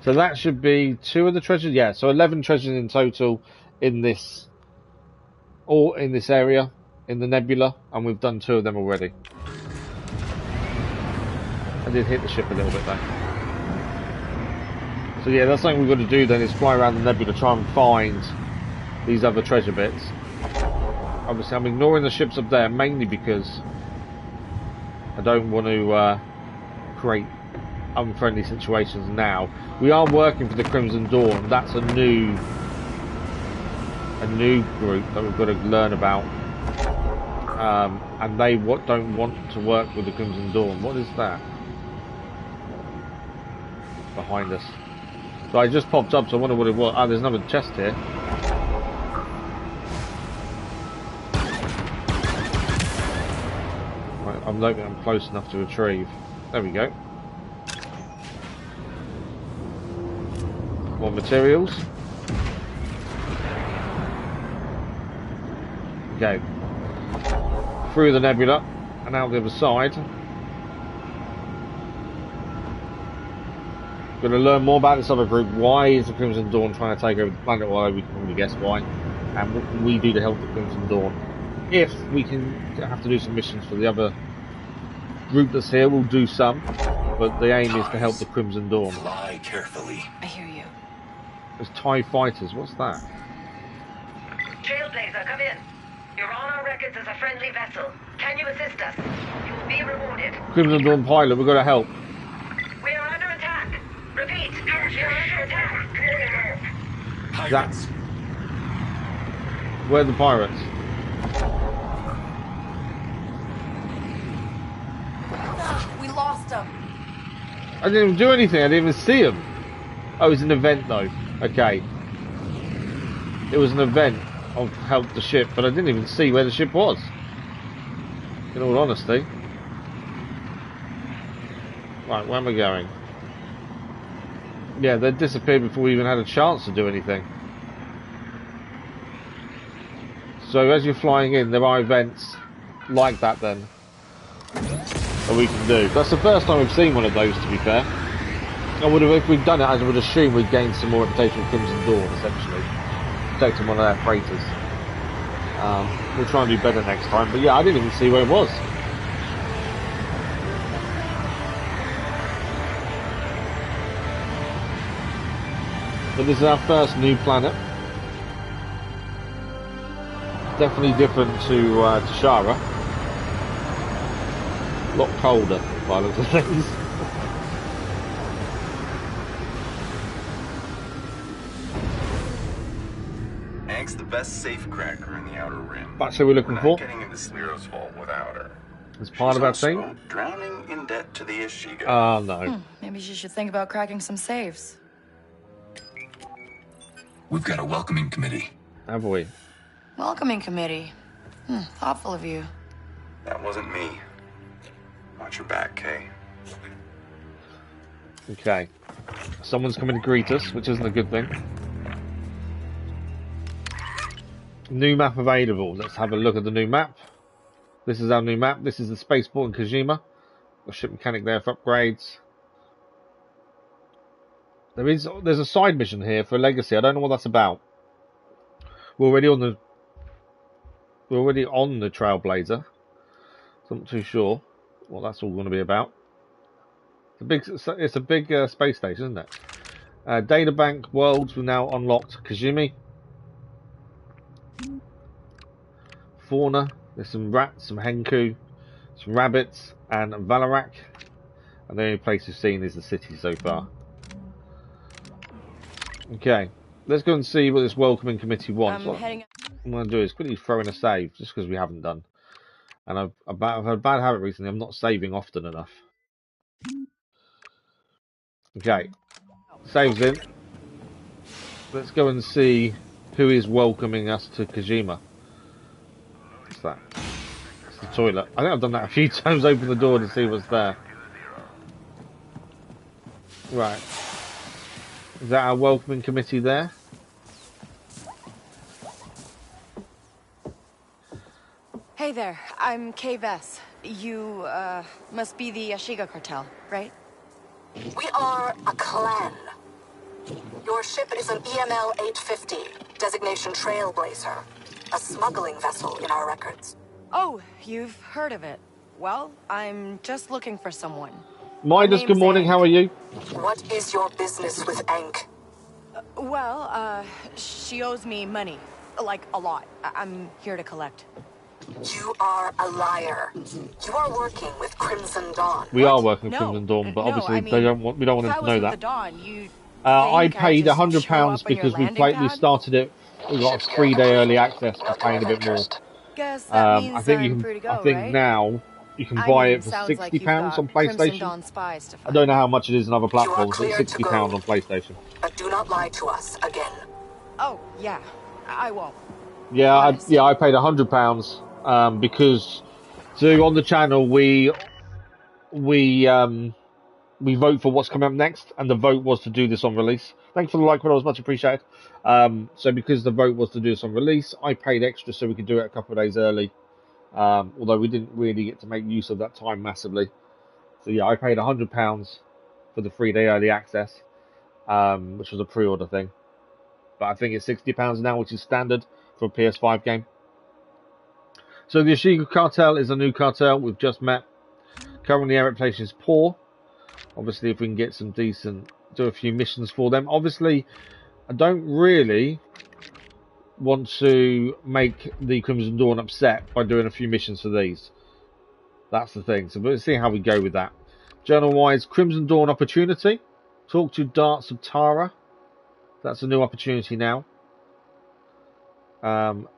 So that should be 2 of the treasures. Yeah, so 11 treasures in total in this, all in this area, in the Nebula, and we've done 2 of them already. I did hit the ship a little bit though. So yeah, that's something we've got to do then, is fly around the Nebula, try and find these other treasure bits. Obviously I'm ignoring the ships up there mainly because I don't want to create unfriendly situations now. We are working for the Crimson Dawn. That's a new group that we've got to learn about. And they don't want to work with the Crimson Dawn. What is that? Behind us. So I just popped up, so I wonder what it was. Ah, there's another chest here. Right, I'm hoping I'm close enough to retrieve. There we go. More materials. Okay. Through the Nebula and out the other side. Going to learn more about this other group. Why is the Crimson Dawn trying to take over the planet? Well, we can probably guess why. And what can we do to help the Crimson Dawn? If we can have to do some missions for the other group that's here, we'll do some. But the aim is to help the Crimson Dawn. Fly carefully. I hear you. There's TIE fighters. What's that? Trailblazer, come in. You're on our records as a friendly vessel. Can you assist us? You will be rewarded. Crimson Dawn pilot, we've got to help. We are under attack. Repeat, we are under attack. Pirates. Where are the pirates? We lost him. I didn't even do anything. I didn't even see them. Oh, it was an event though. Okay. It was an event of help the ship, but I didn't even see where the ship was. In all honesty. Right, where am I going? Yeah, they disappeared before we even had a chance to do anything. So as you're flying in, there are events like that then that we can do. That's the first time we've seen one of those, to be fair. I would have, if we'd done it, I would assume we'd gained some more reputation with Crimson Dawn, essentially. Protecting one of their freighters. We'll try and do better next time, but yeah, I didn't even see where it was. But this is our first new planet. Definitely different to Toshara. A lot colder by the looks of things. Hank's the best safecracker in the Outer Rim. That's what we're looking for. Getting into Sliro's vault without her. It's part of that thing. Drowning in debt to the Ashiga. Oh no. Maybe she should think about cracking some safes. We've got a welcoming committee. Have we? Welcoming committee. Thoughtful of you. That wasn't me. Watch your back, Kay. Okay. Someone's coming to greet us, which isn't a good thing. New map available. Let's have a look at the new map. This is our new map. This is the spaceport in Kijimi. The ship mechanic there for upgrades. There's a side mission here for Legacy. I don't know what that's about. We're already on the Trailblazer. So I'm not too sure what that's all going to be about. It's a big space station, isn't it? Databank worlds, we've now unlocked Kijimi. Fauna, there's some rats, some henku, some rabbits, and Valarak. And the only place we've seen is the city so far. Okay, let's go and see what this welcoming committee wants. What I'm going to do is quickly throw in a save, just because we haven't done. And I've had a bad habit recently, I'm not saving often enough. Okay. Saves in. Let's go and see who is welcoming us to Kijimi. What's that? It's the toilet. I think I've done that a few times, open the door to see what's there. Right. Is that our welcoming committee there? Hey there, I'm Kay Vess. You, must be the Ashiga cartel, right? We are a clan. Your ship is an EML 850, designation Trailblazer, a smuggling vessel in our records. Oh, you've heard of it. Well, I'm just looking for someone. Midas, good morning, how are you? What is your business with Ankh? She owes me money. Like, a lot. I'm here to collect. You are a liar. You are working with Crimson Dawn. We are working with Crimson Dawn, but obviously we don't want them to know that. I paid £100 because we started it. We got a 3-day early access for paying a bit more. Guess that means I think now you can buy it for £60 on PlayStation. I don't know how much it is on other platforms, but it's £60 on PlayStation. But do not lie to us again. Oh yeah, I won't. Yeah, I paid £100 because on the channel we vote for what's coming up next, and the vote was to do this on release. Thanks for the like, but it was much appreciated. So because the vote was to do this on release, I paid extra so we could do it a couple of days early. Although we didn't really get to make use of that time massively. So yeah, I paid £100 for the 3-day early access, which was a pre-order thing. But I think it's £60 now, which is standard for a PS5 game. So the Ashiga cartel is a new cartel we've just met. Currently our reputation is poor. Obviously if we can get some decent, do a few missions for them. Obviously I don't really want to make the Crimson Dawn upset by doing a few missions for these. That's the thing. So we'll see how we go with that. Journal wise, Crimson Dawn opportunity. Talk to Darts of Tara. That's a new opportunity now.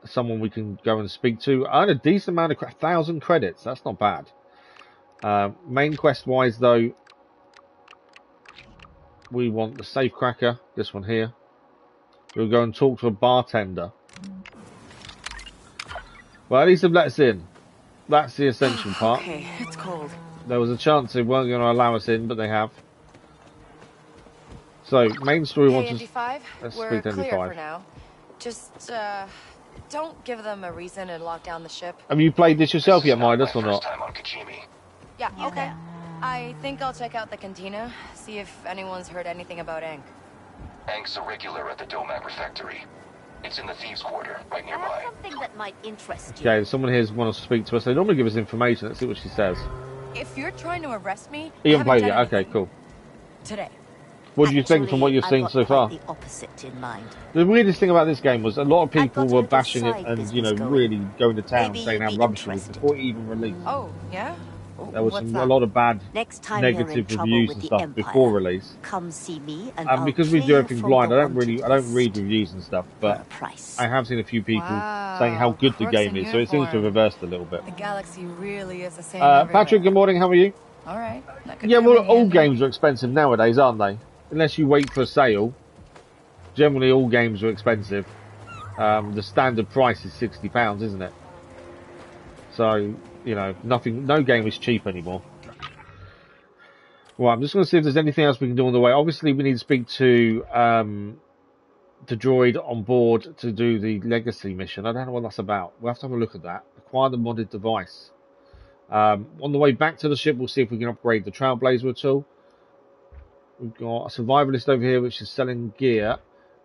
Someone we can go and speak to. Earn a decent amount of 1,000 credits. That's not bad. Main quest wise though, we want the safecracker. This one here. We'll go and talk to a bartender. Well, at least they've let us in. That's the essential part. Okay, it's cold. There was a chance they weren't going to allow us in, but they have. So, main story wants us... Let's We're speak to clear ND5. for now. Just, don't give them a reason and lock down the ship. Have you played this yourself yet, Midas, or not? Time on Kijimi. Yeah, okay. I think I'll check out the cantina, see if anyone's heard anything about Ankh. Ankh's a regular at the Domac refectory. It's in the Thieves' Quarter, right nearby. Something that might interest you. Okay, someone here wants to speak to us. They normally give us information. Let's see what she says. If you're trying to arrest me, You haven't played it yet? Okay, cool. Today. What do you think from what you've seen so far? The opposite in mind. The weirdest thing about this game was a lot of people were bashing it and, you know, really going to town saying how rubbish it was before it even released. Oh, yeah? There was a lot of bad negative reviews and stuff before release. Come see me and because we do everything blind, I don't read reviews and stuff, but I have seen a few people saying how good the game is, so it seems to have reversed a little bit. The galaxy really is the same. Patrick, good morning, how are you? Alright. Yeah, well, all games are expensive nowadays, aren't they? Unless you wait for a sale, generally all games are expensive. The standard price is £60, isn't it? So, you know, no game is cheap anymore. Well, I'm just going to see if there's anything else we can do on the way. Obviously, we need to speak to the droid on board to do the legacy mission. I don't know what that's about. We'll have to have a look at that. Acquire the modded device. On the way back to the ship, we'll see if we can upgrade the Trailblazer at all. We've got a survivalist over here, which is selling gear.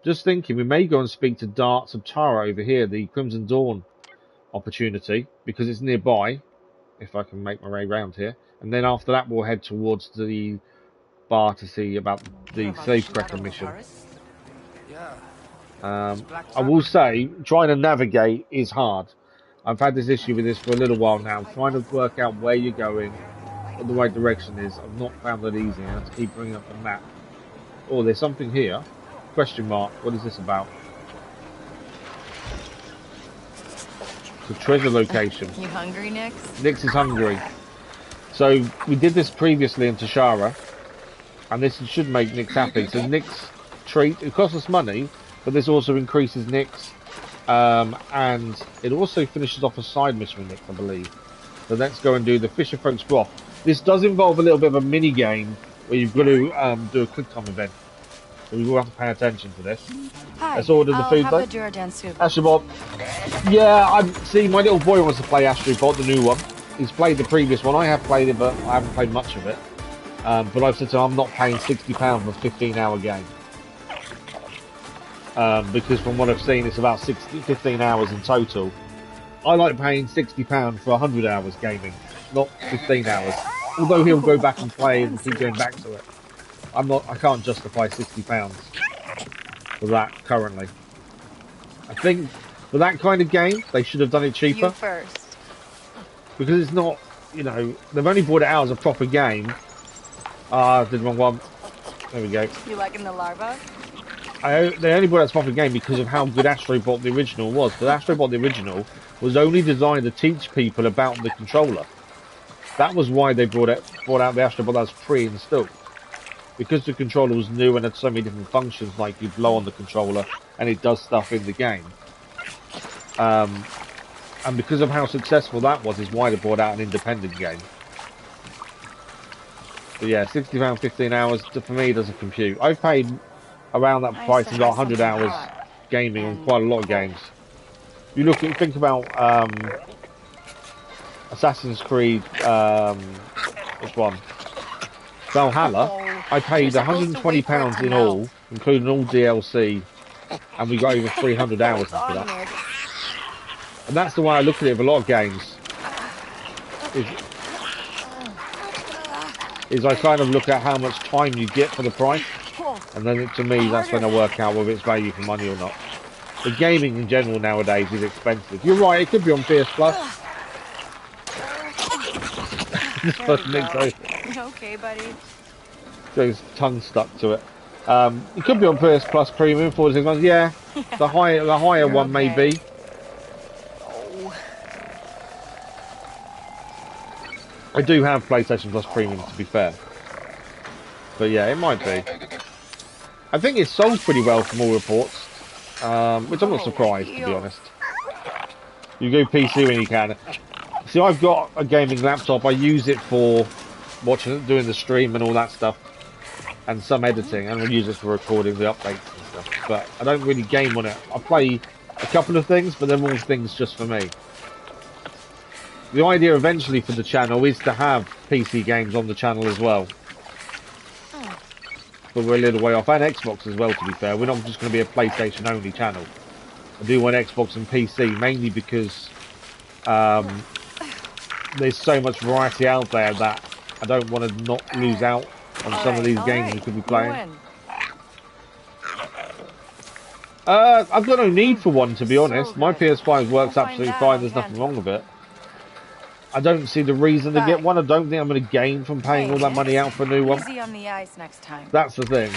Just thinking, we may go and speak to Darts of Tara over here, the Crimson Dawn opportunity, because it's nearby. If I can make my way around here. And then after that, we'll head towards the bar to see about the safecracker mission. I will say, trying to navigate is hard. I've had this issue with this for a little while now. Trying to work out where you're going, what the right direction is. I've not found that easy. I have to keep bringing up the map. Oh, there's something here. Question mark. What is this about? It's a treasure location. You hungry, Nix? Nix is hungry. So we did this previously in Toshara. And this should make Nick's happy. So Nick's treat, it costs us money, but this also increases Nick's, and it also finishes off a side mission with Nick, I believe. So let's go and do the Fisher Folks broth. This does involve a little bit of a mini game where you've got to do a quick time event. So we will have to pay attention to this. Hi, let's order the food though. The Duradan soup. Astrobot. Yeah, see, my little boy wants to play Astrobot, the new one. He's played the previous one. I have played it, but I haven't played much of it. But I've said to him, I'm not paying £60 for a 15-hour game. Because from what I've seen, it's about 15 hours in total. I like paying £60 for 100 hours gaming, not 15 hours. Although he'll go back and play and keep going back to it. I can't justify £60 for that currently. I think for that kind of game, they should have done it cheaper. You first. Because it's not, you know, they've only brought it out as a proper game. I did the wrong one. There we go. You liking the larva? They only brought out as a proper game because of how good Astrobot the original was. But Astrobot the original was only designed to teach people about the controller. That was why they brought out the Astrobot that was pre-installed. Because the controller was new and had so many different functions, like you blow on the controller and it does stuff in the game. And because of how successful that was, is why they brought out an independent game. But yeah, £60, 15 hours, for me, doesn't compute. I've paid around that price and got 100 hours gaming on quite a lot of games. You think about Assassin's Creed, which one? Valhalla. I paid £120 in all, including all DLC, and we got over 300 hours into that. And that's the way I look at it with a lot of games. Is I kind of look at how much time you get for the price, and then to me that's when I work out whether it's value for money or not. The gaming in general nowadays is expensive. You're right, it could be on PS Plus. Okay, buddy. So his tongue stuck to it. It could be on PS Plus Premium for 6 months. Yeah, the higher one may be. I do have PlayStation Plus Premium, to be fair. But yeah, it might be. I think it's sold pretty well from all reports, which I'm not surprised, to be honest. You go PC when you can. See, I've got a gaming laptop. I use it for watching, doing the stream and all that stuff, and some editing, and I use it for recording the updates and stuff. But I don't really game on it. I play a couple of things, but they're all things just for me. The idea eventually for the channel is to have PC games on the channel as well. But we're a little way off. And Xbox as well, to be fair. We're not just going to be a PlayStation only channel. I do want Xbox and PC, mainly because there's so much variety out there that I don't want to not lose out on some of these games we could be playing. I've got no need for one, to be honest. My PS5 works absolutely fine. There's nothing wrong with it. I don't see the reason to get one. I don't think I'm going to gain from paying all that money out for a new one. Easy on the ice next time. That's the thing.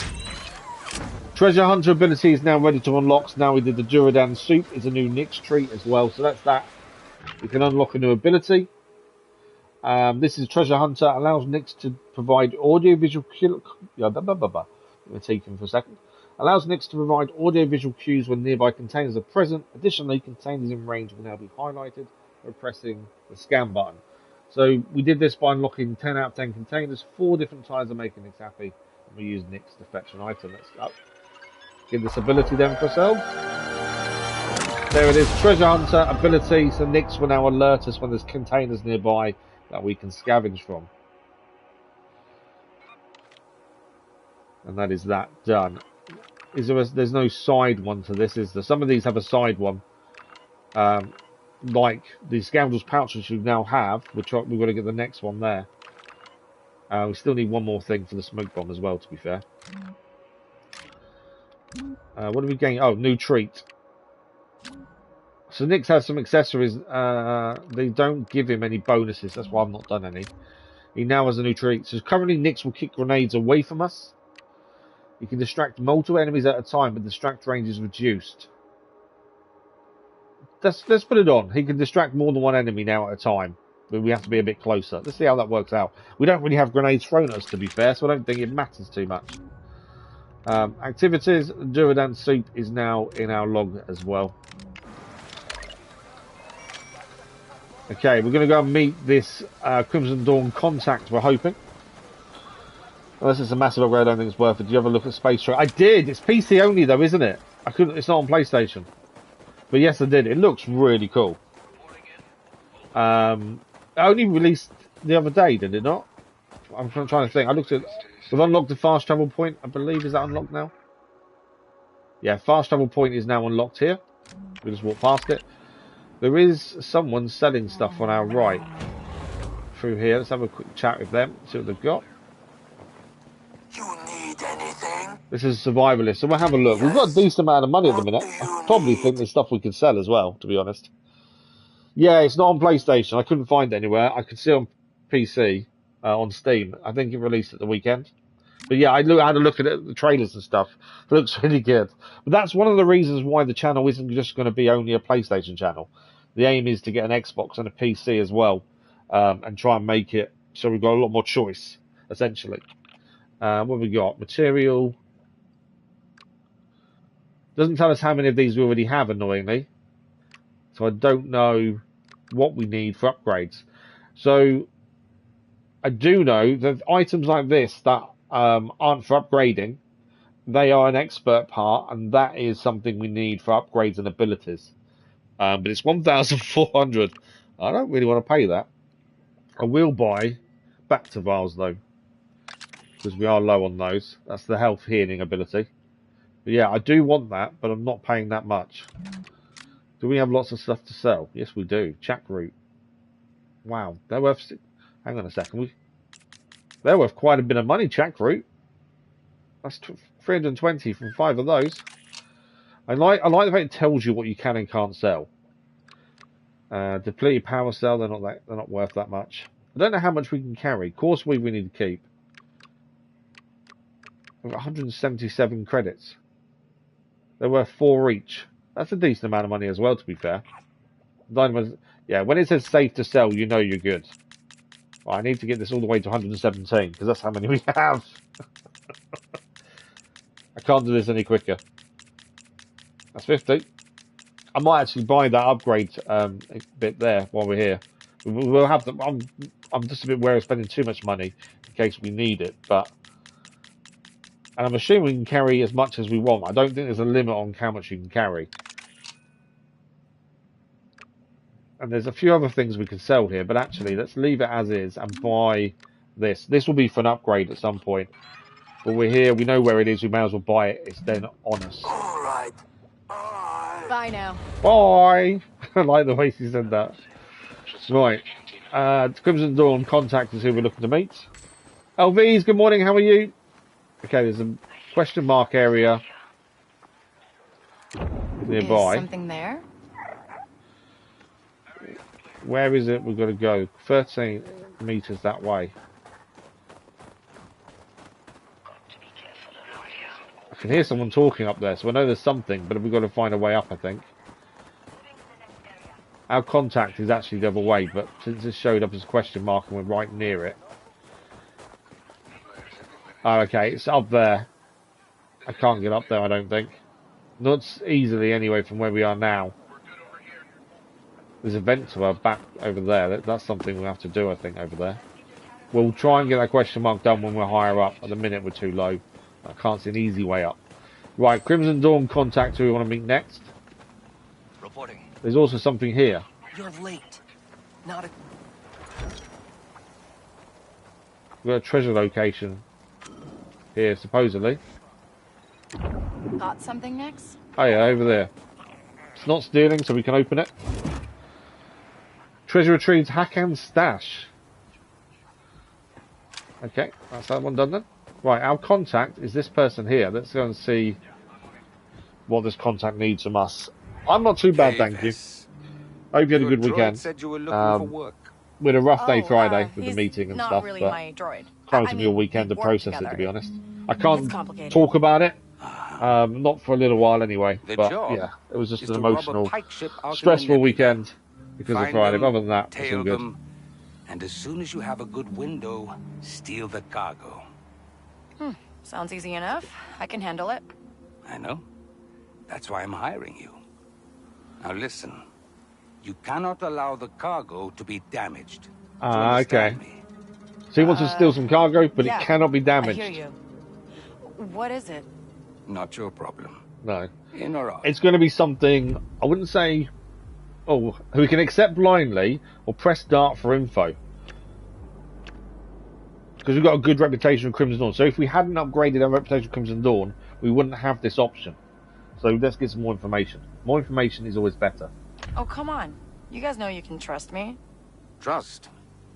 Treasure Hunter ability is now ready to unlock. So now we did the Duradan soup. It's a new Nick's treat as well. So that's that. You can unlock a new ability. This is Treasure Hunter. Allows Nick's to provide audio-visual... Let me take him for a second. Allows Nick's to provide audio-visual cues when nearby containers are present. Additionally, containers in range will now be highlighted by pressing the scan button. So we did this by unlocking 10 out of 10 containers, 4 different times of making Nick's happy, and we use Nick's to fetch an item. Let's go. Give this ability then for ourselves. There it is, Treasure Hunter ability. So Nick's will now alert us when there's containers nearby that we can scavenge from. And that is that done. There's no side one to this, is there? Some of these have a side one. Like the Scoundrel's Pouch, which we now have, we've got to get the next one there. We still need one more thing for the smoke bomb as well, to be fair. What do we gain? Oh, new treat. So Nick's has some accessories. They don't give him any bonuses. That's why I've not done any. He now has a new treat. So currently Nick's will kick grenades away from us. You can distract multiple enemies at a time, but distract range is reduced. Let's put it on. He can distract more than one enemy now at a time. but we have to be a bit closer. Let's see how that works out. We don't really have grenades thrown at us, to be fair, so I don't think it matters too much. Activities, Duradan Soup is now in our log as well. Okay, we're going to go and meet this Crimson Dawn contact, we're hoping. Unless it's a massive upgrade, I don't think it's worth it. Do you have a look at Space Trail? I did! It's PC only though, isn't it? I couldn't. It's not on PlayStation. But yes, I did. It looks really cool. It only released the other day, did it not? I'm trying to think. I looked at... We've unlocked the fast travel point, I believe. Is that unlocked now? Yeah, fast travel point is now unlocked here. We just walk past it. There is someone selling stuff on our right. Through here. Let's have a quick chat with them. See what they've got. You need anything? This is survivalist, so we'll have a look. We've got a decent amount of money at the minute. I probably think there's stuff we could sell as well, to be honest. Yeah, it's not on PlayStation. I couldn't find it anywhere. I could see it on PC, on Steam. I think it released at the weekend. But yeah, I had a look at it, the trailers and stuff. It looks really good. But that's one of the reasons why the channel isn't just going to be only a PlayStation channel. The aim is to get an Xbox and a PC as well, and try and make it so we've got a lot more choice, essentially. What have we got? Material. Doesn't tell us how many of these we already have, annoyingly. So I don't know what we need for upgrades. So I do know that items like this that aren't for upgrading, they are an expert part, and that is something we need for upgrades and abilities. But it's 1,400. I don't really want to pay that. I will buy back to vials though, because we are low on those. That's the health healing ability. But yeah, I do want that, but I'm not paying that much. Do we have lots of stuff to sell? Yes, we do. Chak root. Wow, they're worth... Hang on a second. They're worth quite a bit of money, Chak root. That's 320 from 5 of those. I like the fact it tells you what you can and can't sell. Depleted power cell, they're not worth that much. I don't know how much we can carry. Course weave we need to keep. We've got 177 credits. They're worth 4 each. That's a decent amount of money as well, to be fair. Dynamos, yeah, when it says safe to sell, you know you're good. Well, I need to get this all the way to 117, because that's how many we have. I can't do this any quicker. That's 50. I might actually buy that upgrade bit there while we're here. We'll have them. I'm just a bit wary of spending too much money in case we need it, but... And I'm assuming we can carry as much as we want. I don't think there's a limit on how much you can carry. And there's a few other things we can sell here, but actually, let's leave it as is and buy this. This will be for an upgrade at some point. But we're here, we know where it is, we may as well buy it. It's then on us. All right. Bye. Bye now. Bye! I like the way she said that. Right. Crimson Dawn contact is who we're looking to meet. LVs, good morning, how are you? Okay, there's a question mark area nearby. Is something there? Where is it? We've got to go 13 meters that way. I can hear someone talking up there, so I know there's something, but we've got to find a way up, I think. Our contact is actually the other way, but since it showed up as a question mark and we're right near it. Oh, okay, it's up there. I can't get up there, I don't think. Not easily, anyway, from where we are now. There's a vent to our back over there. That's something we'll have to do, I think, over there. We'll try and get that question mark done when we're higher up. At the minute, we're too low. I can't see an easy way up. Right, Crimson Dawn contact who we want to meet next. Reporting. There's also something here. You're late. Not a... We've got a treasure location here, supposedly. Got something next? Oh yeah, over there. It's not stealing, so we can open it. Treasure retrieves Hakan's stash. Okay, that's that one done then. Right, our contact is this person here. Let's go and see what this contact needs from us. I'm not too bad, thank you. Hope you had a good weekend. Said you were looking for work. We had a rough day Friday with the meeting and not stuff, really but my droid. trying to be a weekend to we work process it, together. to be honest. I can't complicated. talk about it, not for a little while anyway, The but job yeah, it was just is an to rob a emotional, pike ship out in the stressful Nebula. weekend because of Find Friday, them, but other than that, it's all tail good. them, And as soon as you have a good window, steal the cargo. Sounds easy enough. I can handle it. I know. That's why I'm hiring you. Now listen. You cannot allow the cargo to be damaged. Okay. So he wants to steal some cargo, but yeah, it cannot be damaged. I hear you. What is it? Not your problem. No. In or out? It's going to be something, I wouldn't say, we can accept blindly or press dart for info. Because we've got a good reputation with Crimson Dawn. So if we hadn't upgraded our reputation with Crimson Dawn, we wouldn't have this option. So let's get some more information. More information is always better. Oh, come on. You guys know you can trust me. Trust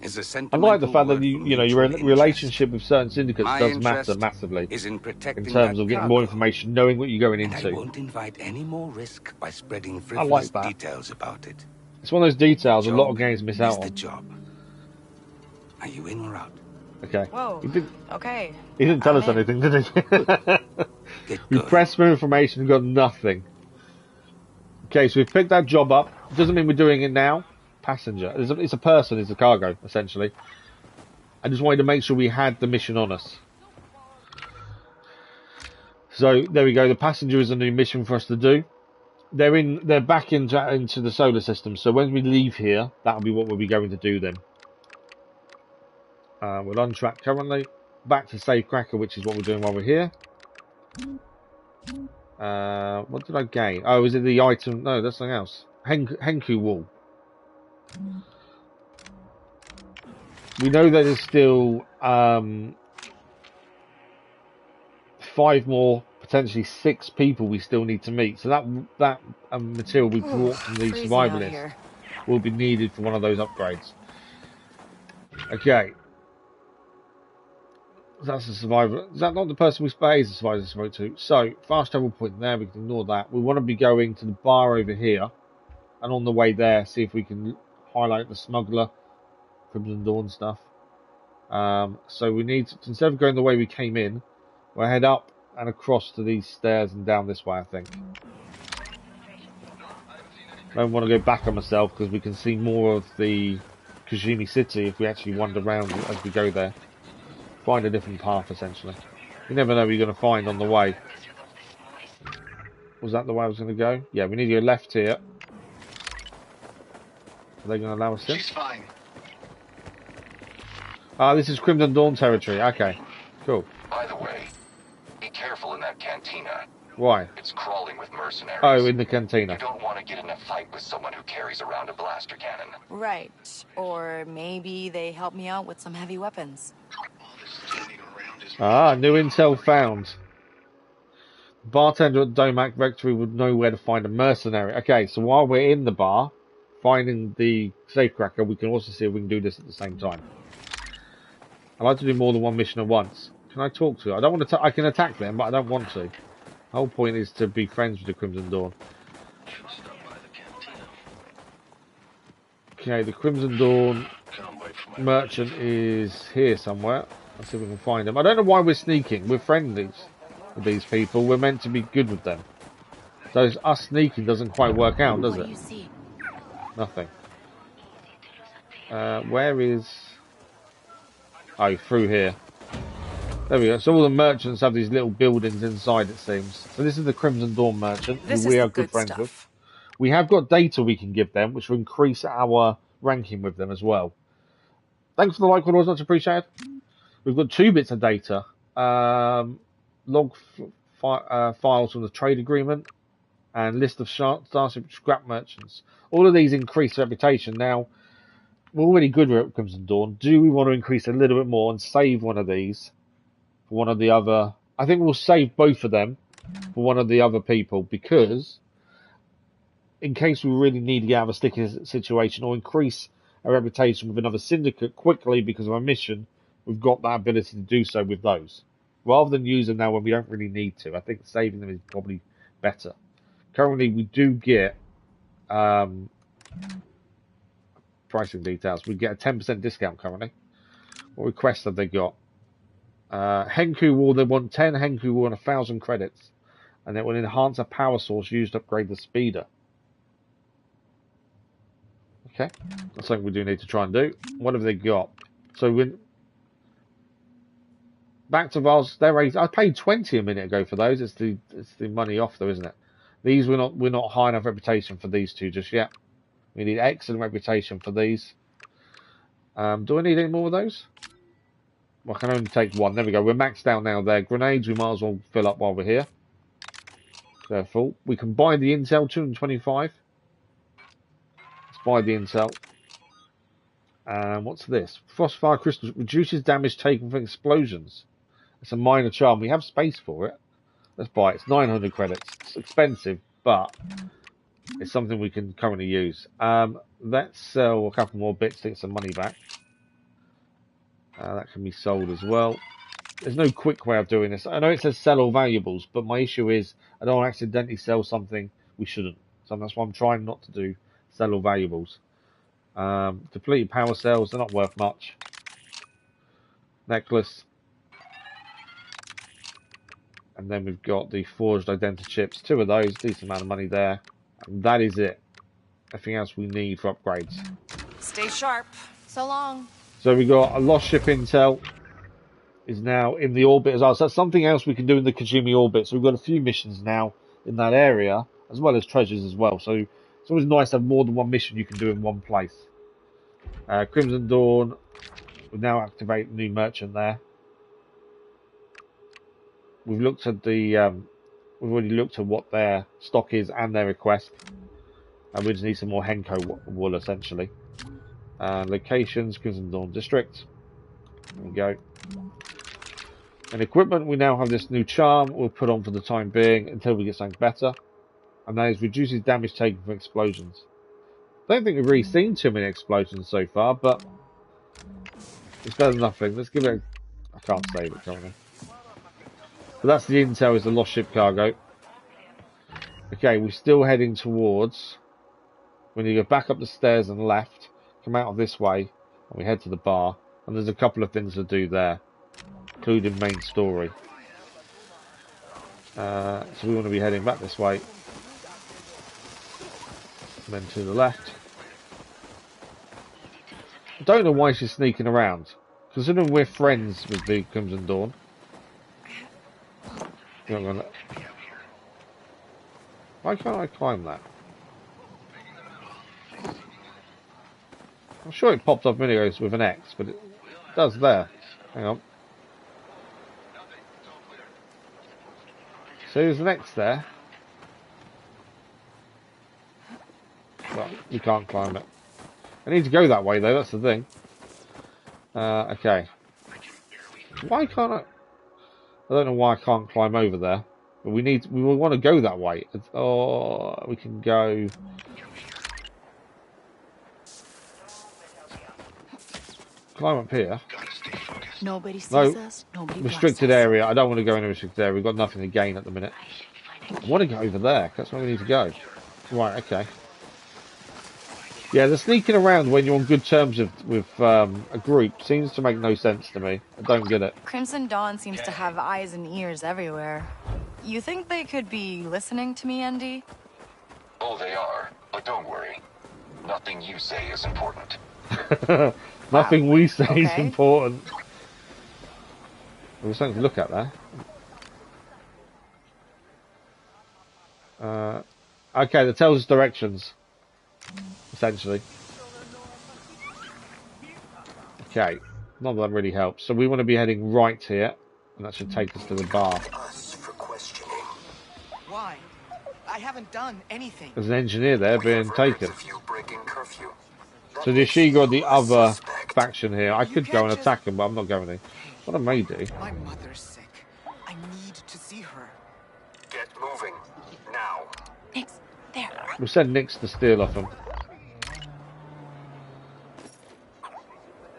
is a I sentimental like the fact that word for your mutual relationship with certain syndicates My does matter interest massively is in in protecting terms that of getting cargo. more information, knowing what you're going And I into. won't invite any more risk by spreading I frivolous like that. details about it. It's one of those details a lot of Job games miss is out the on. job. Are you in or out? Okay. Whoa. Okay. He didn't tell us I'm in. anything, did he? Get We going. pressed for information and got nothing. Okay, so we've picked that job up. Doesn't mean we're doing it now. Passenger. It's a person, it's a cargo, essentially. I just wanted to make sure we had the mission on us. So, there we go. The passenger is a new mission for us to do. They're back into the solar system, so when we leave here, that'll be what we'll be going to do then. We're on track currently. Back to Safecracker, which is what we're doing while we're here. What did I gain? Oh, is it the item? No, that's something else. Henku Wall. We know that there's still 5 more, potentially 6 people we still need to meet. So that material we brought from the freezing out survivalists here. will be needed for one of those upgrades. Okay. That's the survivor. Is that not the person we spoke? Is the survivor we spoke to? So, fast travel point there. We can ignore that. We want to be going to the bar over here, and on the way there, see if we can highlight the smuggler, Crimson Dawn stuff. So we need to, instead of going the way we came in, we'll head up and across to these stairs and down this way. I think. I don't want to go back on myself because we can see more of the Kijimi city if we actually wander around as we go there. Find a different path, essentially. You never know what you're going to find on the way. Was that the way I was going to go? Yeah, we need to go left here. Are they going to allow us in? She's fine. This is Crimson Dawn territory. Okay, cool. By the way, be careful in that cantina. Why? It's crawling with mercenaries. Oh, in the cantina. You don't want to get in a fight with someone who carries around a blaster cannon. Right. Or maybe they help me out with some heavy weapons. New intel found. Bartender at Domac Rectory would know where to find a mercenary. Okay, so while we're in the bar, finding the safecracker, we can also see if we can do this at the same time. I like to do more than one mission at once. Can I talk to her? I don't want to. I can attack them, but I don't want to. The whole point is to be friends with the Crimson Dawn. Okay, the Crimson Dawn merchant is here somewhere. Let's see if we can find them. I don't know why we're sneaking. We're friendlies with these people. We're meant to be good with them. So us sneaking doesn't quite work out, does it? Nothing. Where is... Oh, through here. There we go. So all the merchants have these little buildings inside, it seems. So this is the Crimson Dawn merchant, who we are good friends with. We have got data we can give them, which will increase our ranking with them as well. Thanks for the like, always much appreciated. We've got 2 bits of data. Log files from the trade agreement and list of Starship scrap merchants. All of these increase reputation. Now, we're already good with Crimson Dawn. Do we want to increase a little bit more and save one of these for one of the other? I think we'll save both of them for one of the other people, because in case we really need to get out of a sticky situation or increase our reputation with another syndicate quickly because of our mission, we've got that ability to do so with those. Rather than use them now when we don't really need to, I think saving them is probably better. Currently, we do get pricing details. We get a 10% discount currently. What requests have they got? Henku Wall, they want 10 Henku Wall and 1,000 credits. And it will enhance a power source used to upgrade the speeder. Okay, that's something we do need to try and do. What have they got? So we're back to Vals. They're I paid 20 a minute ago for those. It's the money off though, isn't it? These we're not high enough reputation for these two just yet. We need excellent reputation for these. Do I need any more of those? Well, I can only take one. There we go. We're maxed out now there. Grenades we might as well fill up while we're here. They're full. We can buy the intel, 225. Let's buy the intel. What's this? Frostfire crystals reduces damage taken from explosions. It's a minor charm. We have space for it. Let's buy it. It's 900 credits. It's expensive, but it's something we can currently use. Let's sell a couple more bits to get some money back. That can be sold as well. There's no quick way of doing this. I know it says sell all valuables, but my issue is I don't accidentally sell something we shouldn't. So that's why I'm trying not to do sell all valuables. Depleted power cells, they're not worth much. Necklace. And then we've got the forged identity chips. 2 of those, decent amount of money there. And that is it. Everything else we need for upgrades. Stay sharp. So long. So we got a lost ship intel is now in the orbit as well. So that's something else we can do in the Kijimi Orbit. So we've got a few missions now in that area, as well as treasures as well. So it's always nice to have more than one mission you can do in one place. Crimson Dawn, we now activate the new merchant there. We've looked at the, we've already looked at what their stock is and their request. And we just need some more Henko wool essentially. Locations, Crimson Dawn District. There we go. And equipment, we now have this new charm we'll put on for the time being until we get something better. And that is reduces damage taken from explosions. I don't think we've really seen too many explosions so far, but it's better than nothing. Let's give it I can't save it, can't I? But that's the intel, is the lost ship cargo. Okay, we're still heading towards, we need to go back up the stairs and left, come out of this way, and we head to the bar. And there's a couple of things to do there, including main story. So we want to be heading back this way. And then to the left. I don't know why she's sneaking around. Considering we're friends with the Crimson Dawn. Why can't I climb that? I'm sure it popped up videos with an X, but it does there. Hang on. So there's an X there. Well, you can't climb it. I need to go that way though, that's the thing. Okay. Why can't I don't know why I can't climb over there. But we want to go that way. We can go. Climb up here. Nobody sees us. Nobody restricted area. I don't want to go in a restricted area. We've got nothing to gain at the minute. I want to go over there. That's where we need to go. Right. Okay. Yeah, the sneaking around when you're on good terms with a group seems to make no sense to me. I don't get it. Crimson Dawn seems to have eyes and ears everywhere. You think they could be listening to me, Andy? Oh, they are. But don't worry. Nothing you say is important. Nothing we say is important. There's something to look at there. Okay, that tells us directions. Essentially. Okay, none of that really helps. So we want to be heading right here, and that should take us to the bar. Why? I haven't done anything. There's an engineer there being taken. So the Ashiga are the other faction here. I could go and attack them, but I'm not going to. What I may do. My mother's sick. I need to see her. Get moving now. Nix, there. We'll send Nix to steal off them.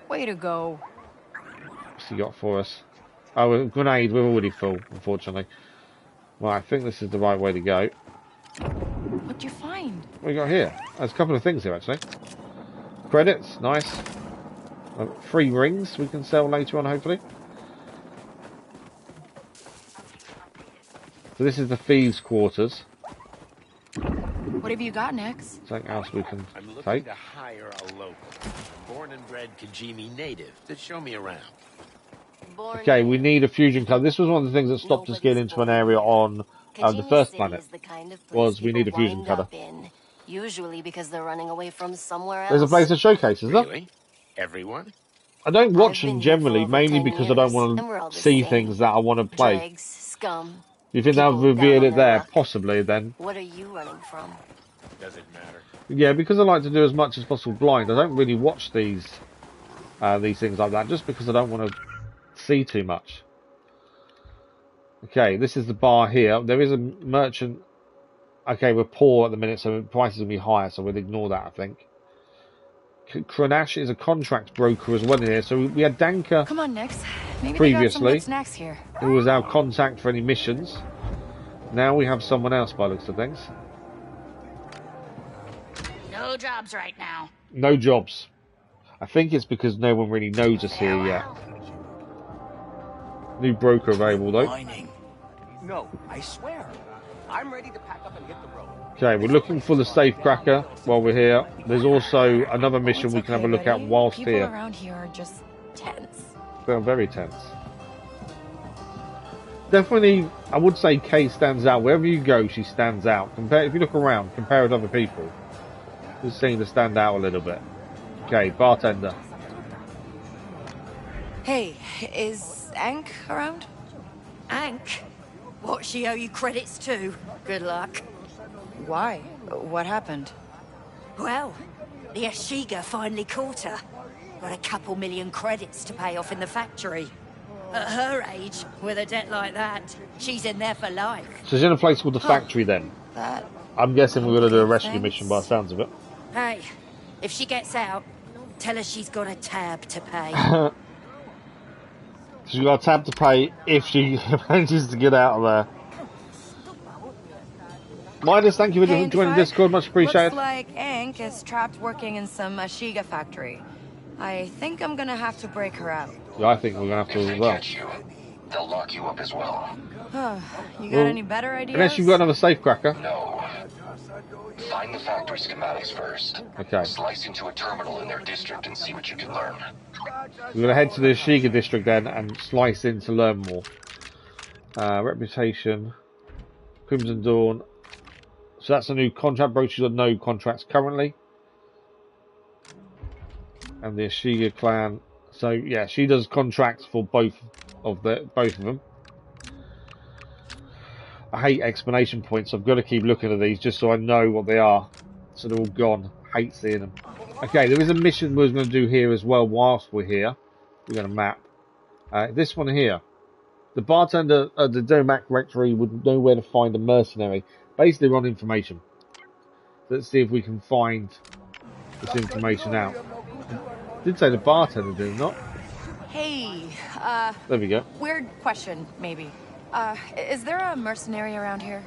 Way to go. What's he got for us? Oh, a grenade. We're already full, unfortunately. Right, I think this is the right way to go. What'd you find? What we got here? There's a couple of things here, actually. Credits, nice. 3 rings we can sell later on, hopefully. So this is the thieves' quarters. What What have you got, Nix? Something else we can I'm looking take. to hire a local, born and bred Kijimi native, to show me around. Okay, we need a fusion card. This was one of the things that stopped us getting into an area on the first planet. Was we need a fusion cutter. Usually because they're running away from somewhere else. There's a place to showcase, is there? Really? Everyone? I don't watch them generally, mainly because I don't want to see things that I want to play. Dregs, scum. You think they'll reveal it there? Possibly, then. What are you running from? Doesn't matter. Yeah, because I like to do as much as possible blind. I don't really watch these things like that, just because I don't want to see too much. Okay, this is the bar here. There is a merchant. Okay, we're poor at the minute, so prices will be higher, so we'll ignore that, I think. Kranash is a contract broker as well in here. So we had Danka. Come on, Nix. Maybe previously, they got some good snacks here. Who was our contact for any missions. Now we have someone else by the looks of things. No jobs right now. No jobs. I think it's because no one really knows us here yet. New broker available though. No, I swear. I'm ready to pack up and hit the road. Okay, we're looking for the safe cracker while we're here. There's also another mission we can have a look at whilst People here. around here are just tense. They're very tense. Definitely, I would say Kay stands out. Wherever you go, she stands out. If you look around, compare with other people, you seem to stand out a little bit. Okay, bartender. Hey, is Ank around? Ank? What she owe you credits to? Good luck. Why? What happened? Well, the Ashiga finally caught her. Got a couple million credits to pay off in the factory. At her age, with a debt like that, she's in there for life. So she's in a place called the factory then. I'm guessing we're going to do a rescue mission by the sounds of it. Hey, if she gets out, tell her she's got a tab to pay. She's got a tab to pay if she manages to get out of there. Midas, thank you for joining Discord, much appreciated. Looks like Ank is trapped working in some Ashiga factory. I think I'm gonna have to break her out. Yeah, I think we're gonna have to as well. Catch you, they'll lock you up as well. You got any better ideas? Unless you've got another safe cracker. No. Find the factory schematics first. Okay. Slice into a terminal in their district and see what you can learn. We're gonna head to the Ashiga district then and slice in to learn more. Reputation, Crimson Dawn. So that's a new contract. Brochu's got no contracts currently. And the Ashiga Clan. So yeah, she does contracts for both of them. I hate explanation points. I've got to keep looking at these just so I know what they are. So they're all gone. Hate seeing them. Okay, there is a mission we're going to do here as well whilst we're here. We're going to map. This one here. The bartender at the Domac Rectory would know where to find a mercenary. Basically, we're on information. Let's see if we can find this information out. Did say the bartender, did it not? Hey, there we go. Weird question, maybe. Is there a mercenary around here?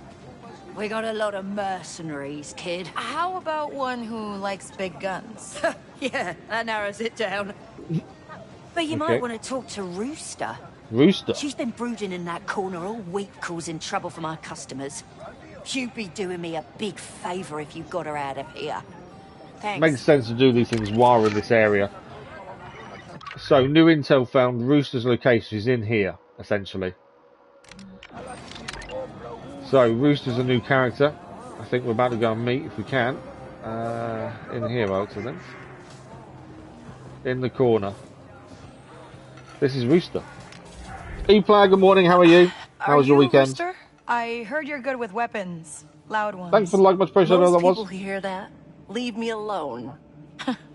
We got a lot of mercenaries, kid. How about one who likes big guns? Yeah, that narrows it down. But you might want to talk to Rooster. Rooster? She's been brooding in that corner all week, causing trouble for my customers. You'd be doing me a big favour if you got her out of here. Thanks. Makes sense to do these things while we're in this area. So, new intel found. Rooster's location is in here, essentially. So, Rooster's a new character. I think we're about to go and meet, if we can. In here, excellent. In the corner. This is Rooster. E-Player, good morning, how are you? How was your weekend? Rooster? I heard you're good with weapons. Loud ones. Thanks for the like, much appreciated. Most people hear that. Leave me alone.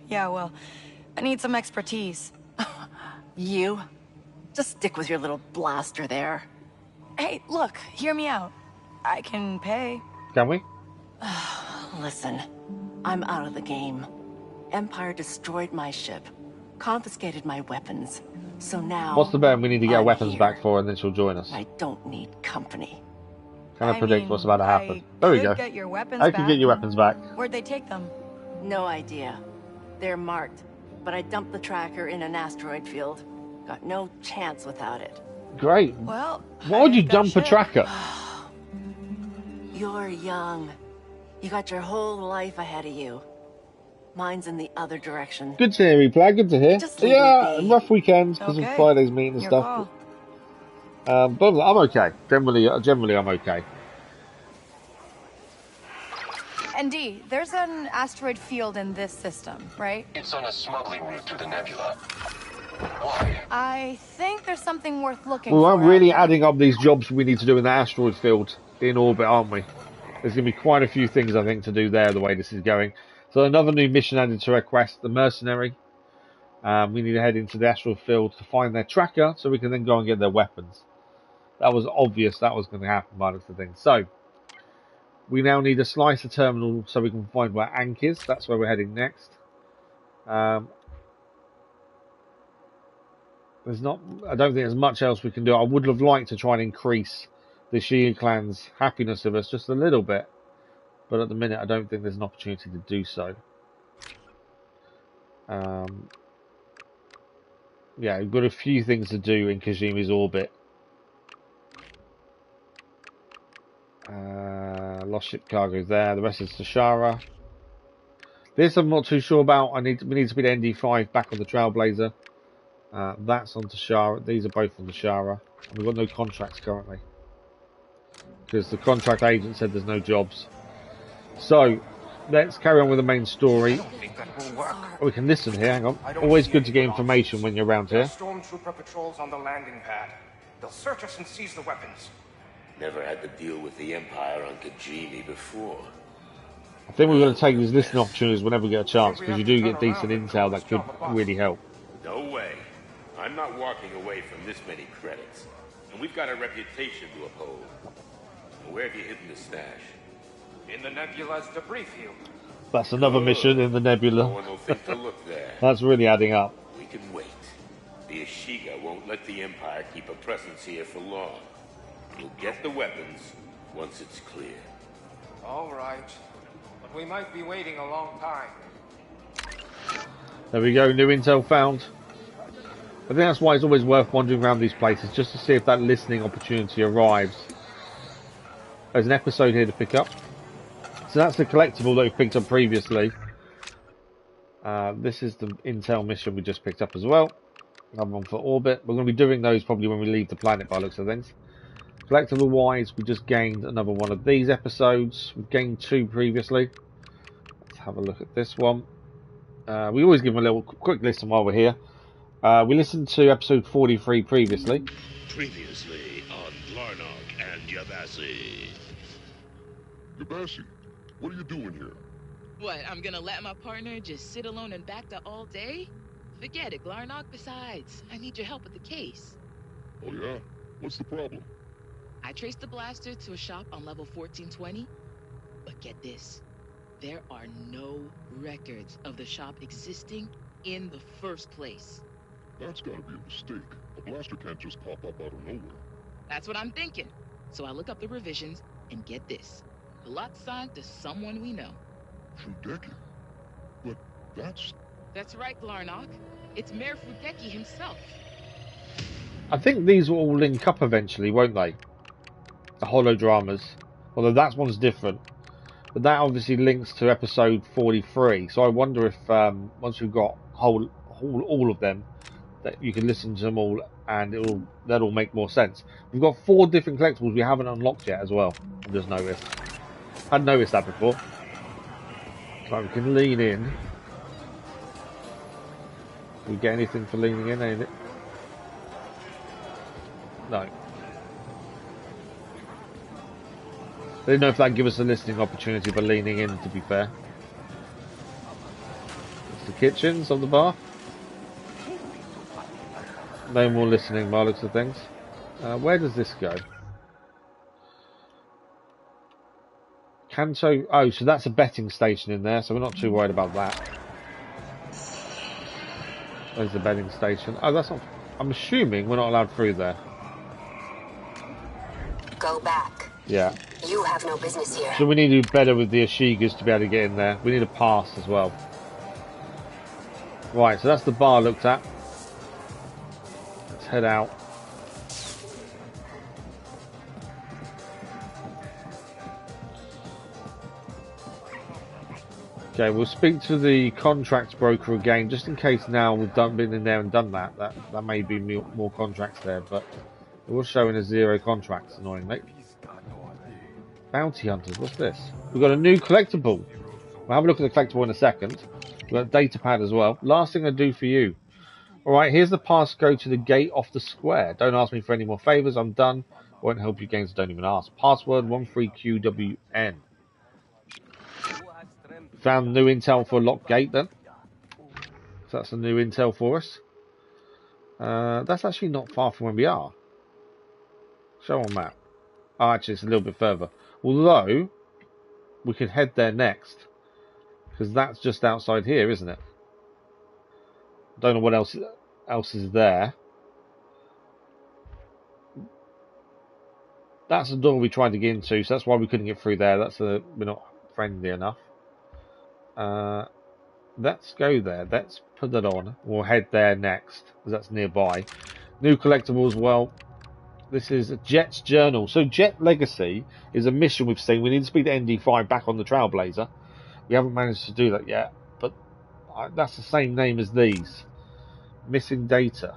Yeah, well, I need some expertise. You? Just stick with your little blaster there. Hey, look, hear me out. I can pay. Can we? Listen, I'm out of the game. Empire destroyed my ship, confiscated my weapons. So now... What's the bet we need to get our weapons back for, and then she'll join us? I don't need company. Can I predict what's about to happen? There we go. Get your weapons I can get your weapons back. Where'd they take them? No idea. They're marked, but I dumped the tracker in an asteroid field. Got no chance without it. Great. Well, why would you dump a tracker? You're young. You got your whole life ahead of you. Mine's in the other direction. Good to hear, Replay. Good to hear. Just leave Yeah, me be. rough weekends because of Friday's meeting and Your stuff. call. But I'm okay. Generally, I'm okay. ND, there's an asteroid field in this system, right? It's on a smuggling route through the Nebula. Why? I think there's something worth looking Well, for. I'm really adding up these jobs we need to do in the asteroid field in orbit, aren't we? There's going to be quite a few things, I think, to do there, the way this is going. So another new mission added to request, the Mercenary. We need to head into the asteroid field to find their tracker, so we can then go and get their weapons. That was obvious that was going to happen by the looks of things. So, we now need a slicer terminal so we can find where Ankh is. That's where we're heading next. There's not. I don't think there's much else we can do. I would have liked to try and increase the Ashiga Clan's happiness of us just a little bit, but at the minute I don't think there's an opportunity to do so. Yeah, we've got a few things to do in Kijimi's Orbit. Lost ship cargo there. The rest is Toshara. This I'm not too sure about. We need to be the ND5 back on the Trailblazer. That's on Toshara. These are both on Toshara. And we've got no contracts currently, because the contract agent said there's no jobs. So let's carry on with the main story. Oh, we can listen here. Hang on. Always good to get information when you're around here. Stormtrooper patrols on the landing pad. They'll search us and seize the weapons. Never had to deal with the Empire on Kijimi before. I think we're going to take these listening opportunities whenever we get a chance, because you do get decent intel that could really help. No way. I'm not walking away from this many credits. And we've got a reputation to uphold. Where have you hidden the stash? In the Nebula's debris field. That's another mission in the Nebula. No one will think to look there. That's really adding up. We can wait. The Ashiga won't let the Empire keep a presence here for long. We'll get the weapons once it's clear. All right. But we might be waiting a long time. There we go, new intel found. I think that's why it's always worth wandering around these places, just to see if that listening opportunity arrives. There's an episode here to pick up. So that's the collectible that we picked up previously. This is the intel mission we just picked up as well. Another one for Orbit. We're going to be doing those probably when we leave the planet by the looks of things. Collectible wise, we just gained another one of these episodes. We've gained 2 previously. Let's have a look at this one. We always give them a little quick listen while we're here. We listened to episode 43 previously. Previously on Glarnock and Yabassi. Yabassi, what are you doing here? What, I'm gonna let my partner just sit alone in Bacta all day? Forget it, Glarnock. Besides, I need your help with the case. Oh yeah? What's the problem? I traced the blaster to a shop on level 1420, but get this. There are no records of the shop existing in the first place. That's gotta be a mistake. A blaster can't just pop up out of nowhere. That's what I'm thinking. So I look up the revisions, and get this. The lot's signed to someone we know. Frudecki? But that's... That's right, Glarnock. It's Mayor Frudecki himself. I think these will all link up eventually, won't they? The holodramas. Although that one's different. But that obviously links to episode 43. So I wonder if once we've got all of them, that you can listen to them all and that'll make more sense. We've got 4 different collectibles we haven't unlocked yet as well. I've just noticed. I hadn't noticed that before. So we can lean in. Do we get anything for leaning in? Ain't it? No. I didn't know if that'd give us a listening opportunity by leaning in, to be fair. It's the kitchens of the bar. No more listening by looks of things. Where does this go? Kanto. Oh, so that's a betting station in there, so we're not too worried about that. There's the betting station. Oh, that's not... I'm assuming we're not allowed through there. Go back. Yeah. You have no business here. So we need to do better with the Ashigas to be able to get in there. We need a pass as well. Right, so that's the bar looked at. Let's head out. Okay, we'll speak to the contracts broker again, just in case now we've been in there and done that. That may be more contracts there, but it was showing as 0 contracts, annoyingly. Bounty hunters, what's this? We've got a new collectible. We'll have a look at the collectible in a second. We've got a data pad as well. Last thing I do for you. Alright, here's the passcode to the gate off the square. Don't ask me for any more favours, I'm done. Won't help you games, don't even ask. Password 13QWN. Found new intel for a locked gate then. So that's a new intel for us. That's actually not far from where we are. Show on map. Oh, actually it's a little bit further. Although, we could head there next. Because that's just outside here, isn't it? Don't know what else is there. That's the door we tried to get into, so that's why we couldn't get through there. We're not friendly enough. Let's go there. Let's put that on. We'll head there next, because that's nearby. New collectibles, well, this is Jet's Journal. So Jet Legacy is a mission we've seen. We need to speak to ND5 back on the Trailblazer. We haven't managed to do that yet, but that's the same name as these. Missing data.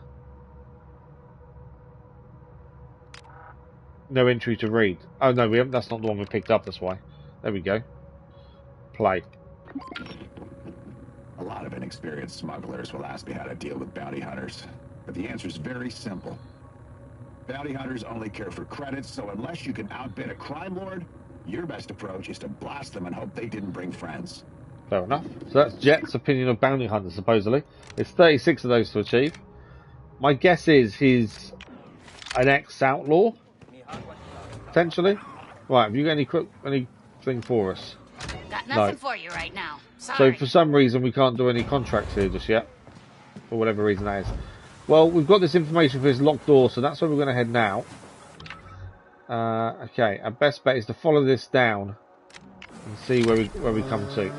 No entry to read. Oh no, we haven't. That's not the one we picked up. That's why. There we go. Play. A lot of inexperienced smugglers will ask me how to deal with bounty hunters, but the answer is very simple. Bounty hunters only care for credits, so unless you can outbid a crime lord, your best approach is to blast them and hope they didn't bring friends. Fair enough. So that's Jet's opinion of bounty hunters, supposedly. There's 36 of those to achieve. My guess is he's an ex-outlaw, potentially. Right, have you got anything for us? Got nothing for you right now. So Sorry. for some reason we can't do any contracts here just yet. For whatever reason that is. Well, we've got this information for this locked door, so that's where we're going to head now. Okay, our best bet is to follow this down and see where we come to.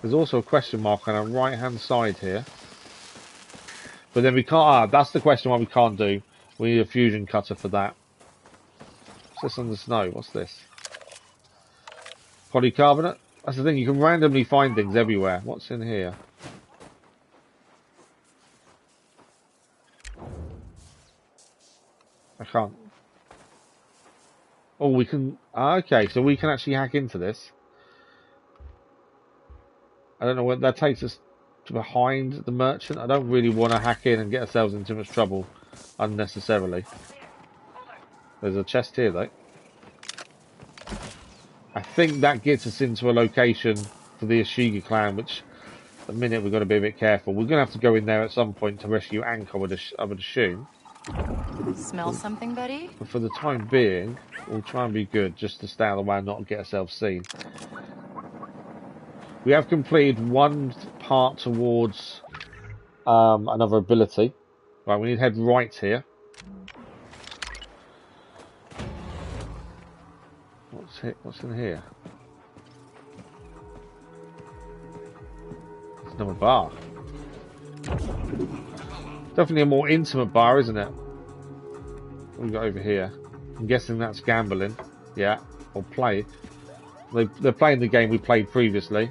There's also a question mark on our right hand side here. But then we can't, that's the question why we can't do. We need a fusion cutter for that. What's this on the snow? What's this? Polycarbonate? That's the thing, you can randomly find things everywhere. What's in here? I can't. Oh, we can. Okay, so we can actually hack into this. I don't know what that takes us to behind the merchant. I don't really want to hack in and get ourselves into too much trouble unnecessarily. There's a chest here, though. I think that gets us into a location for the Ashiga Clan, which at the minute we've got to be a bit careful. We're going to have to go in there at some point to rescue Ank, I would assume. Smell something, buddy? But for the time being, we'll try and be good, just to stay out of the way and not get ourselves seen. We have completed one part towards another ability. Right, we need to head right here. What's in here? It's another bar. Definitely a more intimate bar, isn't it? What have we got over here? I'm guessing that's gambling. Yeah, or play. They're playing the game we played previously.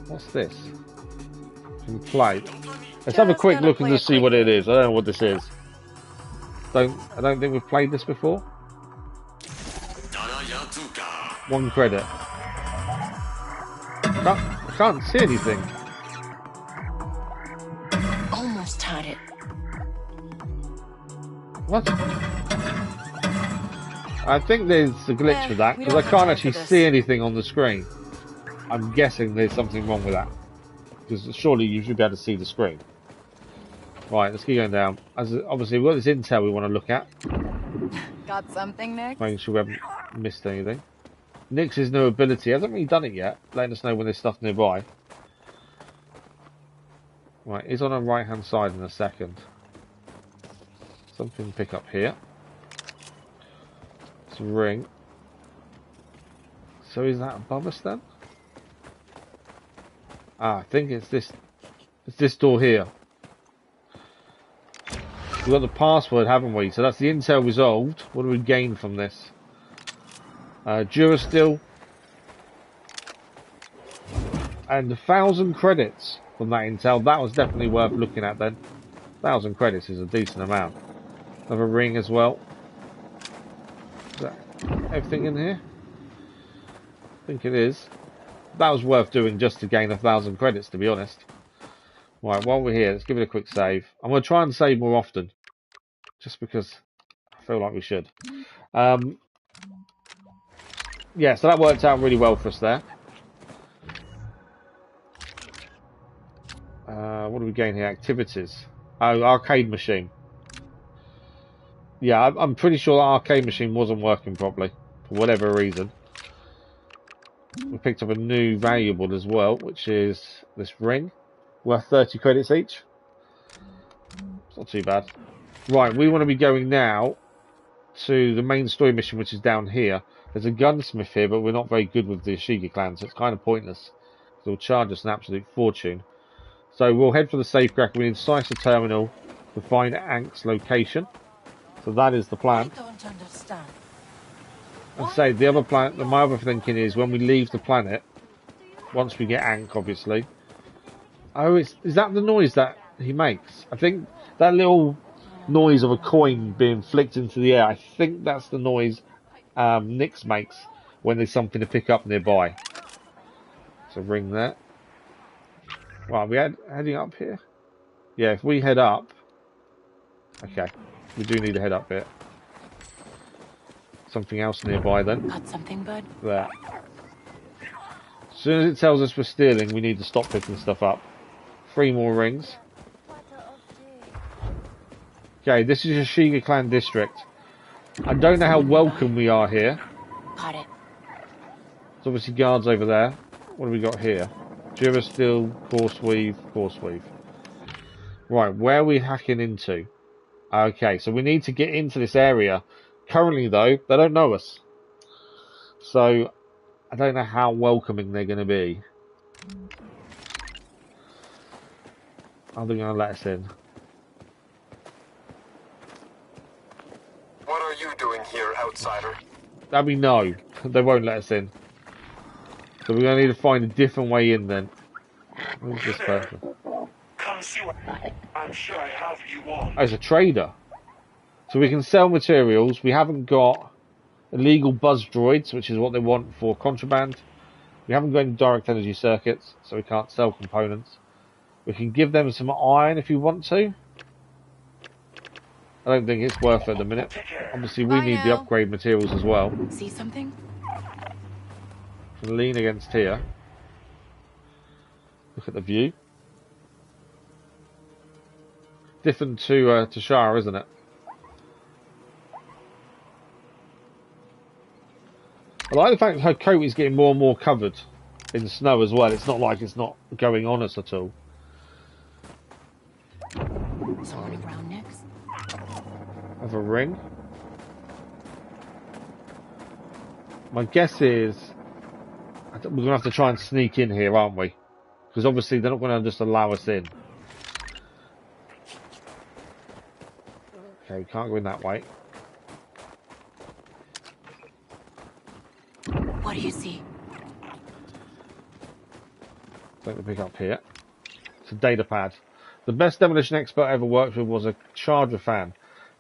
What's this? Can we play? Let's have a quick look and just see what it is. I don't know what this is. I don't think we've played this before. 1 credit. I can't see anything. Almost had it. What? I think there's a glitch with that, because I can't actually see anything on the screen. I'm guessing there's something wrong with that. Because surely you should be able to see the screen. Right, let's keep going down. Obviously, we've got this intel we want to look at. Got something, Nick? Making sure we haven't missed anything. Nick's new ability. Hasn't really done it yet. Letting us know when there's stuff nearby. Right, he's on our right hand side in a second. Something to pick up here. It's a ring. So is that above us then? Ah, I think it's this door here. We've got the password, haven't we? So that's the intel resolved. What do we gain from this? Durasteel. And 1,000 credits from that intel. That was definitely worth looking at then. 1,000 credits is a decent amount. Another ring as well. Is that everything in here? I think it is. That was worth doing just to gain 1,000 credits, to be honest. Right, while we're here, let's give it a quick save. I'm going to try and save more often. Just because I feel like we should. Yeah, so that worked out really well for us there. What do we gain here? Activities. Oh, arcade machine. Yeah, I'm pretty sure the arcade machine wasn't working properly. For whatever reason. We picked up a new valuable as well, which is this ring. Worth 30 credits each. It's not too bad. Right, we want to be going now to the main story mission, which is down here. There's a gunsmith here, but we're not very good with the Ashiga Clan, so it's kind of pointless. It'll charge us an absolute fortune. So we'll head for the safecracker. We need to slice the terminal to find Ank's location. So that is the plan. I don't understand. And say the other plan. My other thinking is when we leave the planet, once we get Ank, obviously. Oh, is that the noise that he makes? I think that little noise of a coin being flicked into the air. I think that's the noise Nyx makes when there's something to pick up nearby. So ring that. Right, we heading up here? Yeah, if we head up... Okay, we do need to head up here. Something else nearby then. Got something, bud? There. As soon as it tells us we're stealing, we need to stop picking stuff up. 3 more rings. Okay, this is Ashiga Clan district. I don't know how welcome we are here. Got it. There's obviously guards over there. What do we got here? Durasteel, course weave. Right, where are we hacking into? Okay, so we need to get into this area. Currently, though, they don't know us. So, I don't know how welcoming they're going to be. Are they going to let us in? What are you doing here, outsider? I mean, no. They won't let us in. So we're going to need to find a different way in then. Who's this person? Come see what I'm sure I have you on. Oh, it's a trader. So we can sell materials. We haven't got illegal buzz droids, which is what they want for contraband. We haven't got any direct energy circuits, so we can't sell components. We can give them some iron if you want to. I don't think it's worth it at the minute. Obviously, we need the upgrade materials as well. See something? Can lean against here. Look at the view. Different to Toshara, isn't it? I like the fact that her coat is getting more and more covered in snow as well. It's not like it's not going on us at all. Someone around next. Have a ring. My guess is we're going to have to try and sneak in here, aren't we? Because obviously they're not going to just allow us in. Okay, we can't go in that way. What do you see? Something to pick up here. It's a data pad. The best demolition expert I ever worked with was a charger fan.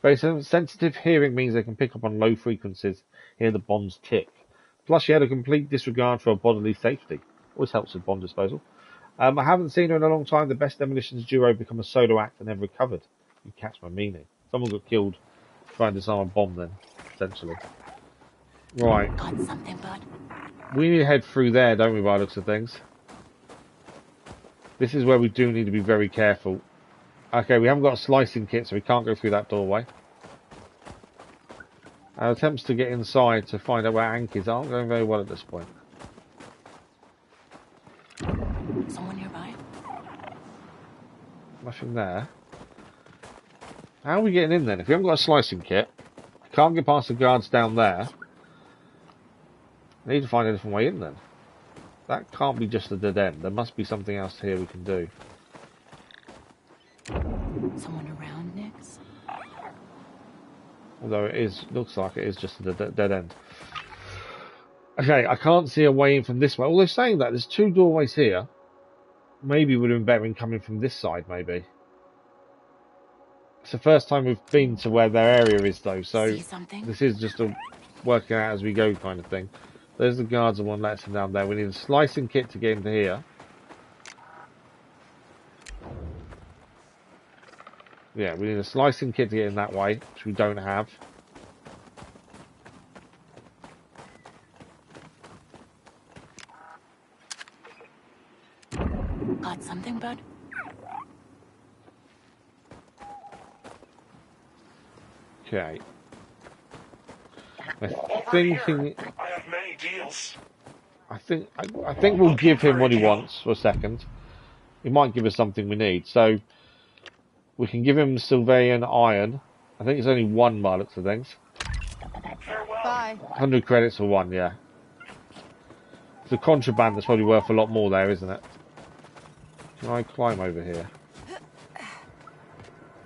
Very sensitive hearing means they can pick up on low frequencies, hear the bombs tick. Plus she had a complete disregard for bodily safety. Always helps with bomb disposal. I haven't seen her in a long time. The best demolitions duo become a solo act and never recovered. You catch my meaning. Someone got killed trying to disarm a bomb then, essentially. Right. Got something, bud? We need to head through there, don't we, by the looks of things? This is where we do need to be very careful. Okay, we haven't got a slicing kit, so we can't go through that doorway. Our attempts to get inside to find out where Ank is aren't going very well at this point. Someone nearby? Nothing there. How are we getting in then? If we haven't got a slicing kit, we can't get past the guards down there. We need to find a different way in then. That can't be just a dead end. There must be something else here we can do. Someone around, Nyx? Although it looks like it is just a dead end. Okay, I can't see a way in from this way. Although saying that, there's 2 doorways here. Maybe it would have been better in coming from this side, maybe. It's the first time we've been to where their area is, though, so this is just a working out as we go kind of thing. There's the guards and one lesson down there. We need a slicing kit to get into here. Yeah, we need a slicing kit to get in that way, which we don't have. Got something, bud? Okay. I'm thinking. I have many deals. I think we'll give him what he wants for a second. He might give us something we need. So we can give him Sylvain Iron. I think it's only 1 by looks of things. Bye. 100 credits for 1, yeah. It's a contraband that's probably worth a lot more there, isn't it? Can I climb over here?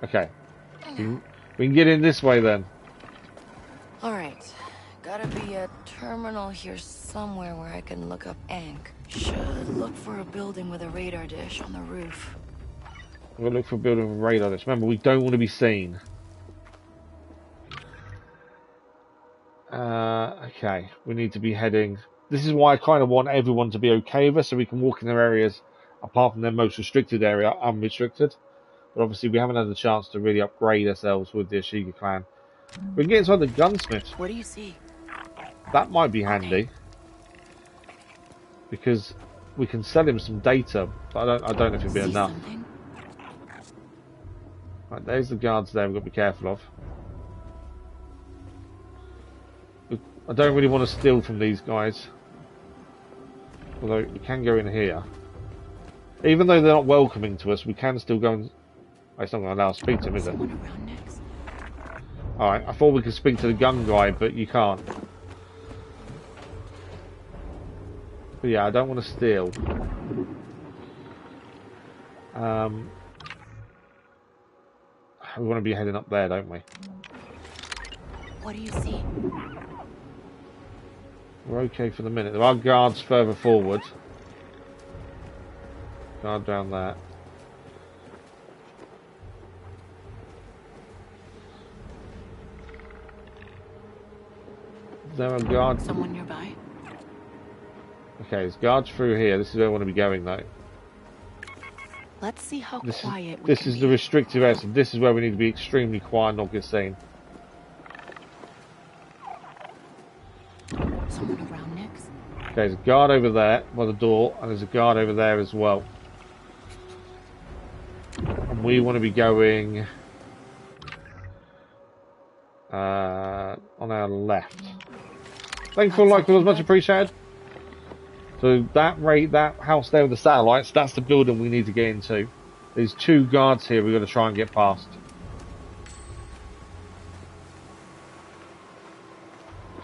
Okay. We can get in this way then. Alright. Gotta be a terminal here somewhere where I can look up Ankh. Should look for a building with a radar dish on the roof. We'll look for a building with a radar dish. Remember, we don't want to be seen. Okay. We need to be heading... This is why I kind of want everyone to be okay with us, so we can walk in their areas, apart from their most restricted area, unrestricted. But obviously we haven't had the chance to really upgrade ourselves with the Ashiga Clan. We can get inside the gunsmith. What do you see? That might be handy. Because we can sell him some data, but I don't know if it'll be enough. Right, there's the guards there we've got to be careful of. I don't really want to steal from these guys. Although we can go in here. Even though they're not welcoming to us, we can still go and... Oh, it's not going to allow us to speak to him, is it? Alright, I thought we could speak to the gun guy, but you can't. But yeah, I don't want to steal. We want to be heading up there, don't we? What do you see? We're okay for the minute. There are guards further forward. Guard down there. There are guards. Someone nearby? Okay, there's guards through here. This is where I want to be going, though. Let's see how quiet we This can is the restrictive area, so this is where we need to be extremely quiet and not get seen. Someone around next? Okay, there's a guard over there by the door, and there's a guard over there as well. And we want to be going on our left. Thanks for the like, it was much appreciated. So that house there with the satellites, that's the building we need to get into. There's 2 guards here we've got to try and get past.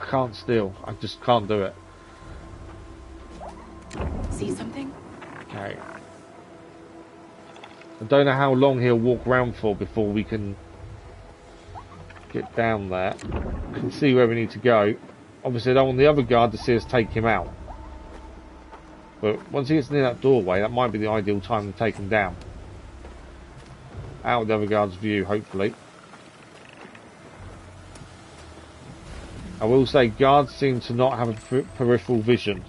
I can't steal. I just can't do it. See something? Okay. I don't know how long he'll walk around for before we can get down there. We can see where we need to go. Obviously I don't want the other guard to see us take him out. But once he gets near that doorway, that might be the ideal time to take him down. Out of the other guard's view, hopefully. I will say guards seem to not have a peripheral vision,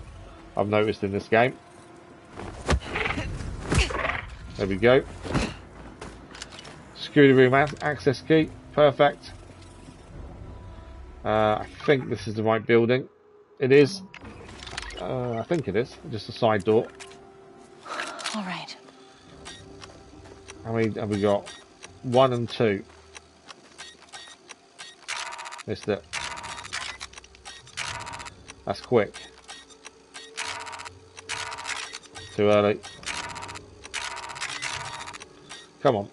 I've noticed in this game. There we go. Security room access key, perfect. I think this is the right building. It is. I think it is. Just a side door. All right. How many have we got? 1 and 2. Missed it. That's quick. Too early. Come on.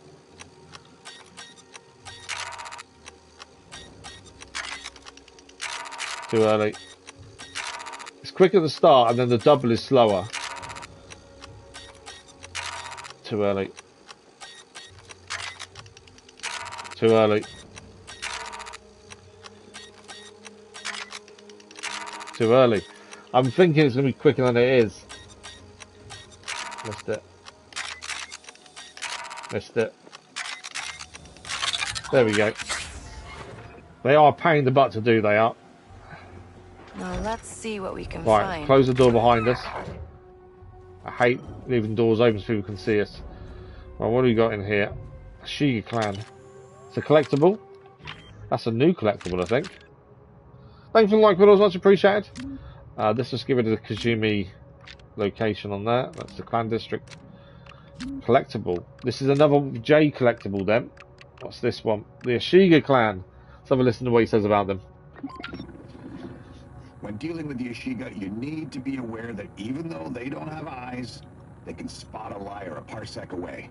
Too early. It's quick at the start and then the double is slower. Too early. Too early. Too early. I'm thinking it's going to be quicker than it is. Missed it. Missed it. There we go. They are a pain in the butt to do, they are. Now let's see what we can Right, find. close the door behind us. I hate leaving doors open so people can see us. Right, what do we got in here? Ashiga Clan. It's a collectible. That's a new collectible, I think. Thanks for the like, videos, much appreciated. Let's just give it a Kijimi location on there. That's the clan district. Collectible. This is another J collectible then. What's this one? The Ashiga Clan. Let's have a listen to what he says about them. When dealing with the Ashiga, you need to be aware that even though they don't have eyes, they can spot a liar a parsec away.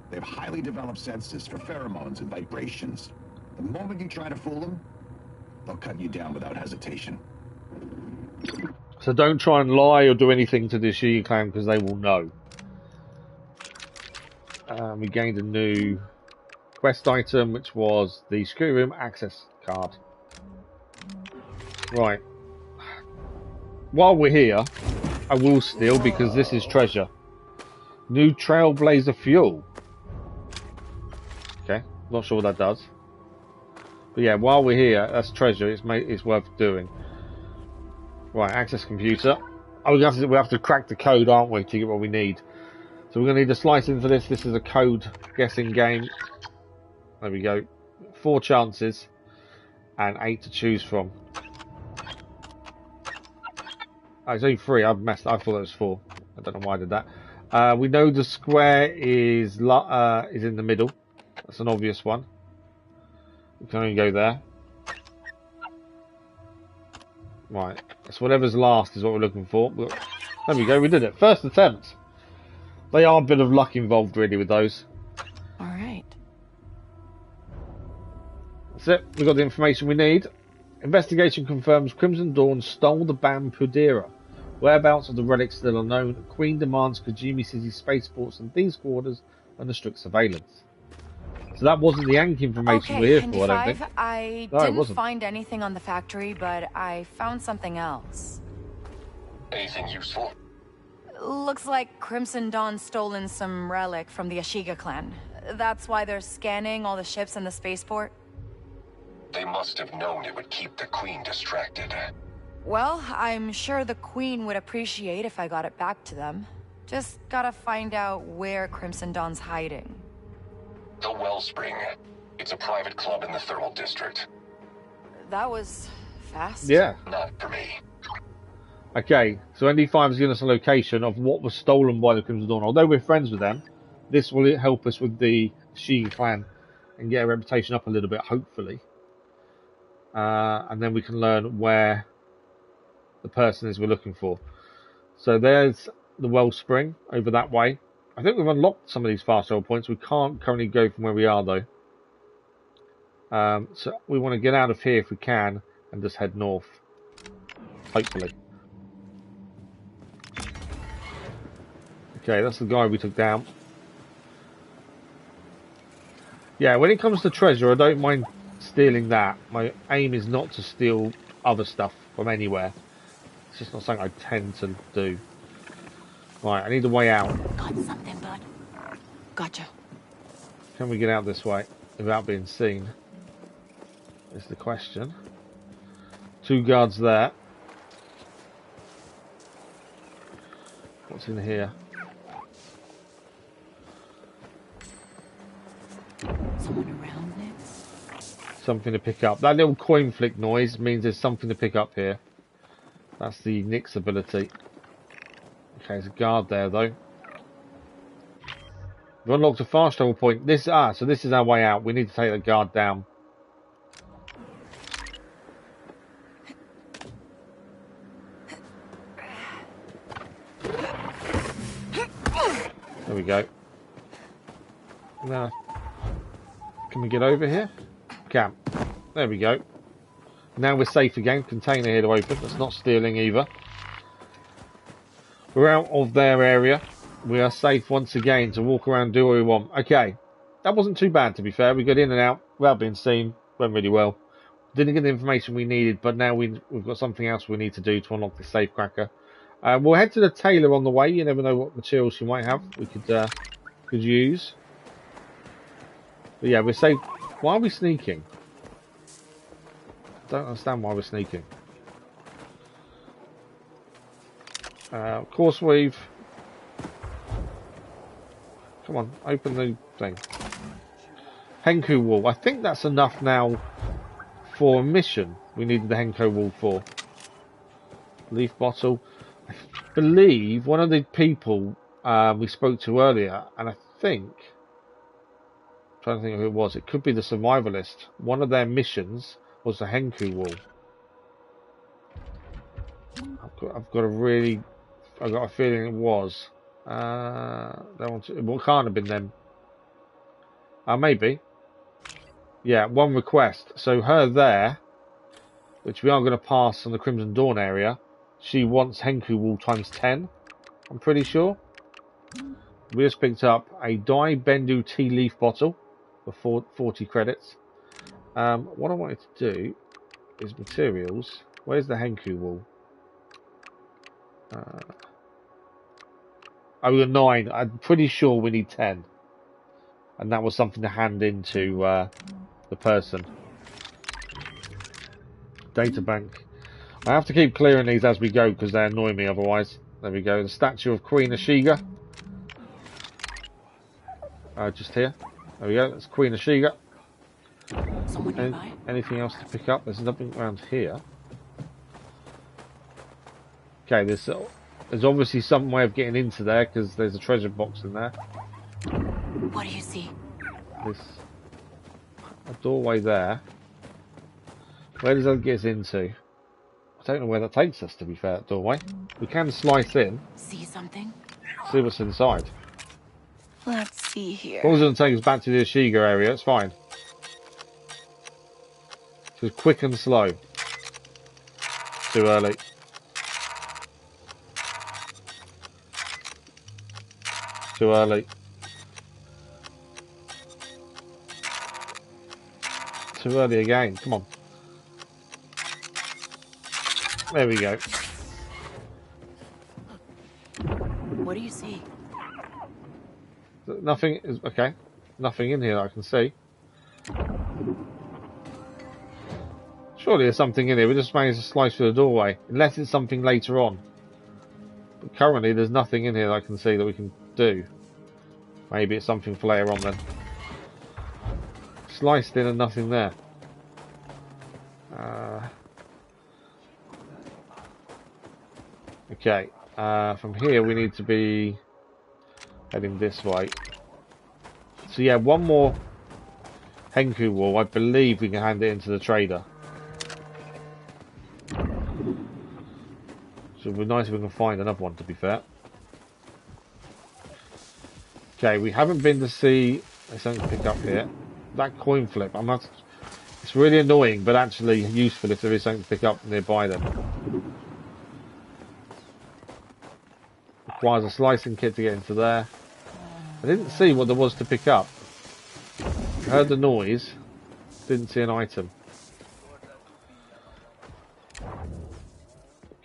They have highly developed senses for pheromones and vibrations. The moment you try to fool them, they'll cut you down without hesitation. So don't try and lie or do anything to the Ashiga Clan because they will know. We gained a new quest item, which was the Security Room access card. Right. While we're here, I will steal because this is treasure. New Trailblazer fuel. Okay, not sure what that does. But yeah, while we're here, that's treasure. It's worth doing. Right, access computer. Oh, we have to crack the code, aren't we, to get what we need? So we're going to need a slice in for this. This is a code guessing game. There we go. 4 chances and 8 to choose from. Oh, it's only 3. I've messed. I thought it was 4. I don't know why I did that. We know the square is in the middle. That's an obvious one. We can only go there. Right. So whatever's last is what we're looking for. Look, there we go. We did it. First attempt. They are a bit of luck involved, really, with those. All right. That's it. We got the information we need. Investigation confirms Crimson Dawn stole the Bampudera. Whereabouts of the relics still unknown. Queen demands Kijimi City spaceports and thieves' quarters under strict surveillance. So that wasn't the Yank information we're here for, I don't think. I didn't find anything on the factory, but I found something else. Anything useful? Looks like Crimson Dawn's stolen some relic from the Ashiga Clan. That's why they're scanning all the ships in the spaceport. They must have known it would keep the Queen distracted. Well, I'm sure the Queen would appreciate if I got it back to them. Just gotta find out where Crimson Dawn's hiding. The Wellspring. It's a private club in the Thermal District. That was fast. Yeah. Not for me. Okay, so ND5 has given us a location of what was stolen by the Crimson Dawn. Although we're friends with them, this will help us with the Ashiga Clan and get a reputation up a little bit, hopefully. And then we can learn where the person is we're looking for. So there's the Wellspring over that way. I think we've unlocked some of these fast travel points. We can't currently go from where we are, though. So we want to get out of here if we can and just head north. Hopefully. Okay, that's the guy we took down. Yeah, when it comes to treasure, I don't mind stealing that. My aim is not to steal other stuff from anywhere. It's just not something I tend to do. Right, I need a way out. Got something, bud. Gotcha. Can we get out this way without being seen? Is the question. 2 guards there. What's in here? Someone around next? Something to pick up. That little coin flick noise means there's something to pick up here. That's the Nyx ability. Okay, there's a guard there though. We've unlocked a fast travel point. So this is our way out. We need to take the guard down. There we go. Now, can we get over here? Can. There we go. Now we're safe again. Container here to open. That's not stealing either. We're out of their area. We are safe once again to walk around and do what we want. Okay. That wasn't too bad, to be fair. We got in and out without being seen. Went really well. Didn't get the information we needed, but now we've got something else we need to do to unlock the safe cracker. We'll head to the tailor on the way. You never know what materials she might have. We could use. But yeah, we're safe. Why are we sneaking? I don't understand why we're sneaking. Of course we've... Come on, open the thing. Henku wall. I think that's enough now for a mission. We needed the Henko wall for. Leaf bottle. I believe one of the people we spoke to earlier, and I think... I'm trying to think of who it was. It could be the survivalist. One of their missions was the Henku wall. I've got a feeling it was. It can't have been them. Maybe. Yeah, one request. So her there, which we are going to pass on the Crimson Dawn area, she wants Henku wall times 10. I'm pretty sure. We just picked up a Dai Bendu tea leaf bottle for 40 credits. What I wanted to do is materials. Where's the Henku wall? Oh, we're 9. I'm pretty sure we need 10. And that was something to hand into the person. Data bank. I have to keep clearing these as we go because they annoy me otherwise. There we go. The statue of Queen Ashiga. Just here. There we go. That's Queen Ashiga. Anything else to pick up? There's nothing around here. Okay, there's obviously some way of getting into there because there's a treasure box in there. What do you see? There's a doorway there. Where does that get us into? I don't know where that takes us, to be fair, that doorway. We can slice in. See something? See what's inside. Let's see here. As long as it doesn't take us back to the Ashiga area, it's fine. Just quick and slow. Too early. Too early. Too early again. Come on. There we go. What do you see? Nothing is okay. Nothing in here that I can see. Surely there's something in here. We just managed to slice through the doorway. Unless it's something later on. But currently there's nothing in here that I can see that we can do. Maybe it's something for later on then. Sliced in and nothing there. Okay. From here we need to be heading this way. So yeah, one more Henku wall. I believe we can hand it into the trader. So it'd be nice if we can find another one, to be fair. Okay, we haven't been to see... There's something to pick up here. That coin flip. It's really annoying, but actually useful if there is something to pick up nearby them. Requires a slicing kit to get into there. I didn't see what there was to pick up. I heard the noise. Didn't see an item.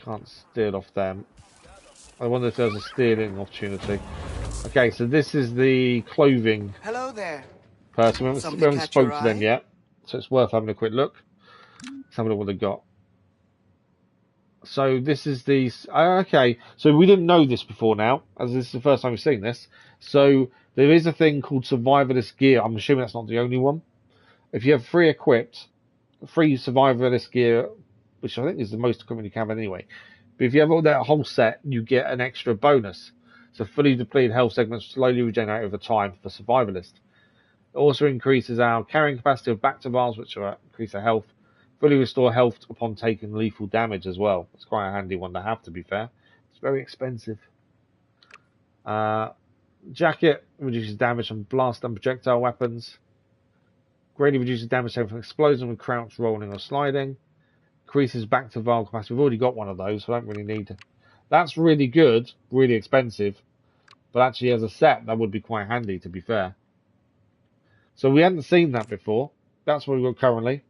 Can't steal off them. I wonder if there's a stealing opportunity. Okay, so this is the clothing Hello there. person. We haven't spoken to them yet, so it's worth having a quick look. Let's have a look what they've got. So this is the... okay, so we didn't know this before now, as this is the first time we've seen this. So there is a thing called survivalist gear. I'm assuming that's not the only one. If you have free survivalist gear, which I think is the most equipment you can have anyway. But if you have all that whole set, you get an extra bonus. So fully depleted health segments slowly regenerate over time for survivalist. It also increases our carrying capacity of Bacta vials, which will increase our health. Fully restore health upon taking lethal damage as well. It's quite a handy one to have, to be fair. It's very expensive. Jacket reduces damage from blast and projectile weapons. Greatly reduces damage taken from explosion with crouch, rolling or sliding. Increases Bacta vial capacity. We've already got one of those, so I don't really need it. That's really good, really expensive. But actually as a set, that would be quite handy, to be fair. So we hadn't seen that before. That's what we've got currently.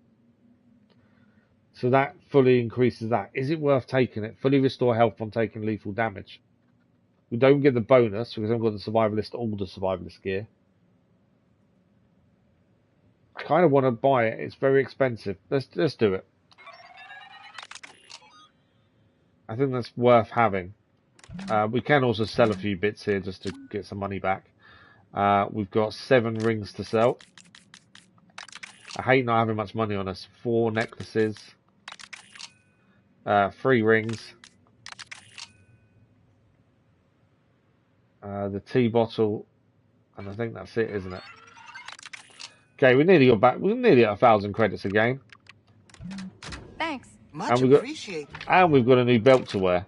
So that fully increases that. Is it worth taking it? Fully restore health on taking lethal damage. We don't get the bonus because I've got the survivalist, all the survivalist gear. I kind of want to buy it. It's very expensive. Let's do it. I think that's worth having. We can also sell a few bits here just to get some money back. We've got 7 rings to sell. I hate not having much money on us. 4 necklaces. 3 rings. The tea bottle. And I think that's it, isn't it? Okay, we nearly got back. We're nearly at 1,000 credits a game. Thanks. Much appreciated. And we've got a new belt to wear.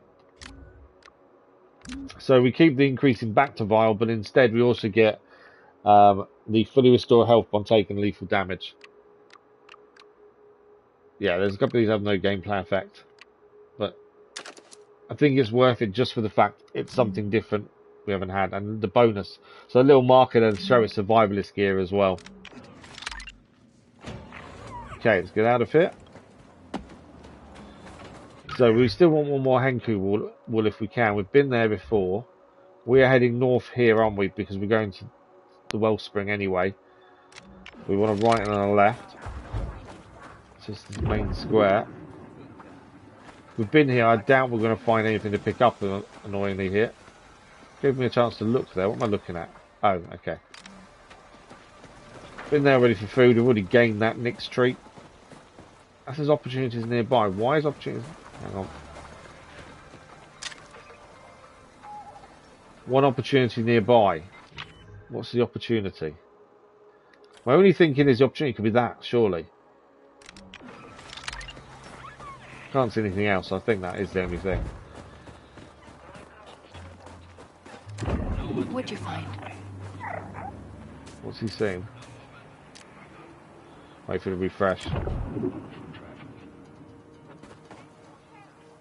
So we keep the increasing back to vial, but instead we also get the fully restore health on taking lethal damage. Yeah, there's a couple of these have no gameplay effect, but I think it's worth it just for the fact it's something different we haven't had, and the bonus. So a little marker there to show it's survivalist gear as well. Okay, let's get out of here. So we still want one more Henku wool if we can. We've been there before. We are heading north here, aren't we? Because we're going to the wellspring anyway. We want a right and a left. Just the main square. We've been here. I doubt we're going to find anything to pick up annoyingly here. Give me a chance to look there. What am I looking at? Oh, okay. Been there ready for food. We've already gained that Nick's treat. That says opportunities nearby. Why is opportunities... Hang on. One opportunity nearby. What's the opportunity? My only thinking is the opportunity could be that, surely. Can't see anything else. I think that is the only thing. What'd you find? What's he saying? Wait for it to refresh.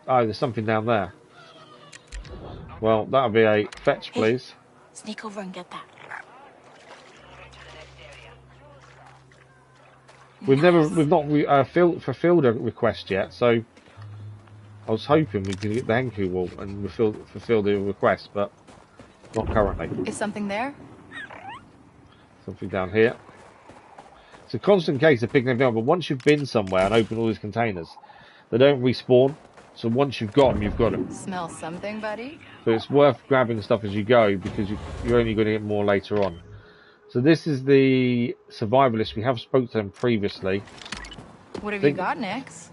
Oh, there's something down there. Well, that'll be a fetch, please. Sneak over and get that. We've not fulfilled a request yet, so I was hoping we could get the Henku wool and fulfill the request, but not currently. Is something there? Something down here. It's a constant case of picking everything up, but once you've been somewhere and opened all these containers, they don't respawn. So once you've got them, you've got them. Smell something, buddy? But it's worth grabbing stuff as you go because you're only going to get more later on. So this is the survivalist. We have spoke to them previously. What have you got, Nix?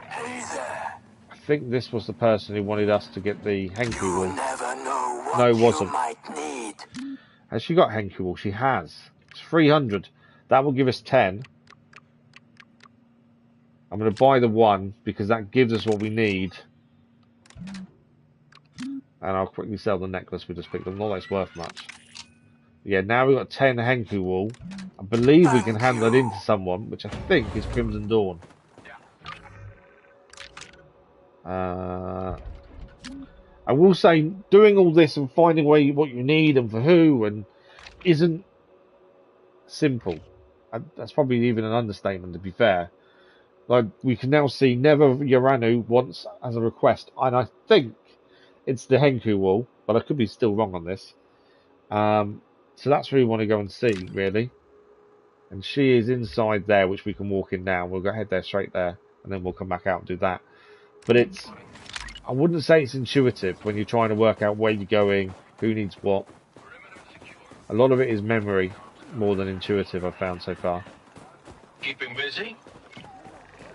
I think this was the person who wanted us to get the Henku wool. Never know what No, it wasn't. you might need. Has she got Henku wool? She has. It's 300. That will give us 10. I'm going to buy the 1 because that gives us what we need. And I'll quickly sell the necklace we just picked up. Not that it's worth much. Yeah, now we've got 10 Henku wool. I believe we can hand that into someone, which I think is Crimson Dawn. I will say, doing all this and finding what you need and for who and isn't simple. That's probably even an understatement, to be fair. Like, we can now see Never Yoranu wants as a request, and I think it's the Henku wool, but I could be still wrong on this. So that's where we want to go and see, really. And she is inside there, which we can walk in now. We'll go ahead there, straight there, and then we'll come back out and do that. But it's, I wouldn't say it's intuitive when you're trying to work out where you're going, who needs what. A lot of it is memory more than intuitive, I've found so far. Keeping busy?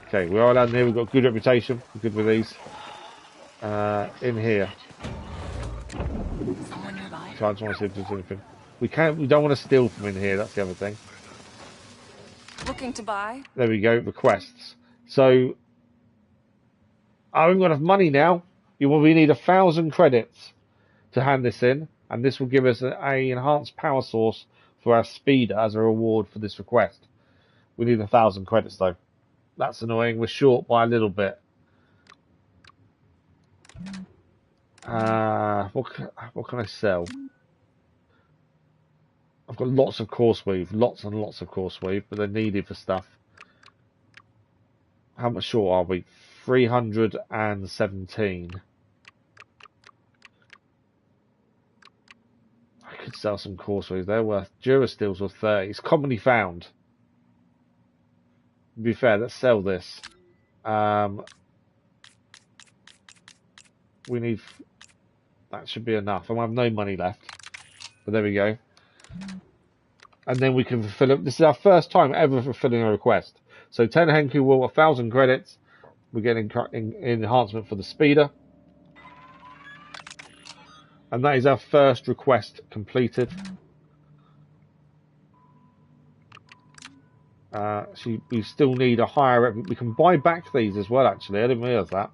Okay, we are allowed in here. We've got a good reputation. We're good with these. In here. So I just want to see if there's anything. We don't want to steal from in here. That's the other thing. Looking to buy? There we go. Requests. So I haven't got enough money now. We need 1,000 credits to hand this in, and this will give us an enhanced power source for our speeder as a reward for this request. We need 1,000 credits though. That's annoying. We're short by a little bit. What can I sell? I've got lots of course weave, lots and lots of course weave, but they're needed for stuff. How much short are we? 317. I could sell some Corsaries. They're worth... Durasteel's worth 30. It's commonly found. To be fair, let's sell this. We need... That should be enough. I have no money left. But there we go. And then we can fulfill it. This is our first time ever fulfilling a request. So 10 Henku will 1,000 credits. We're getting enhancement for the speeder. And that is our first request completed. We still need a higher... We can buy back these as well, actually. I didn't realise that.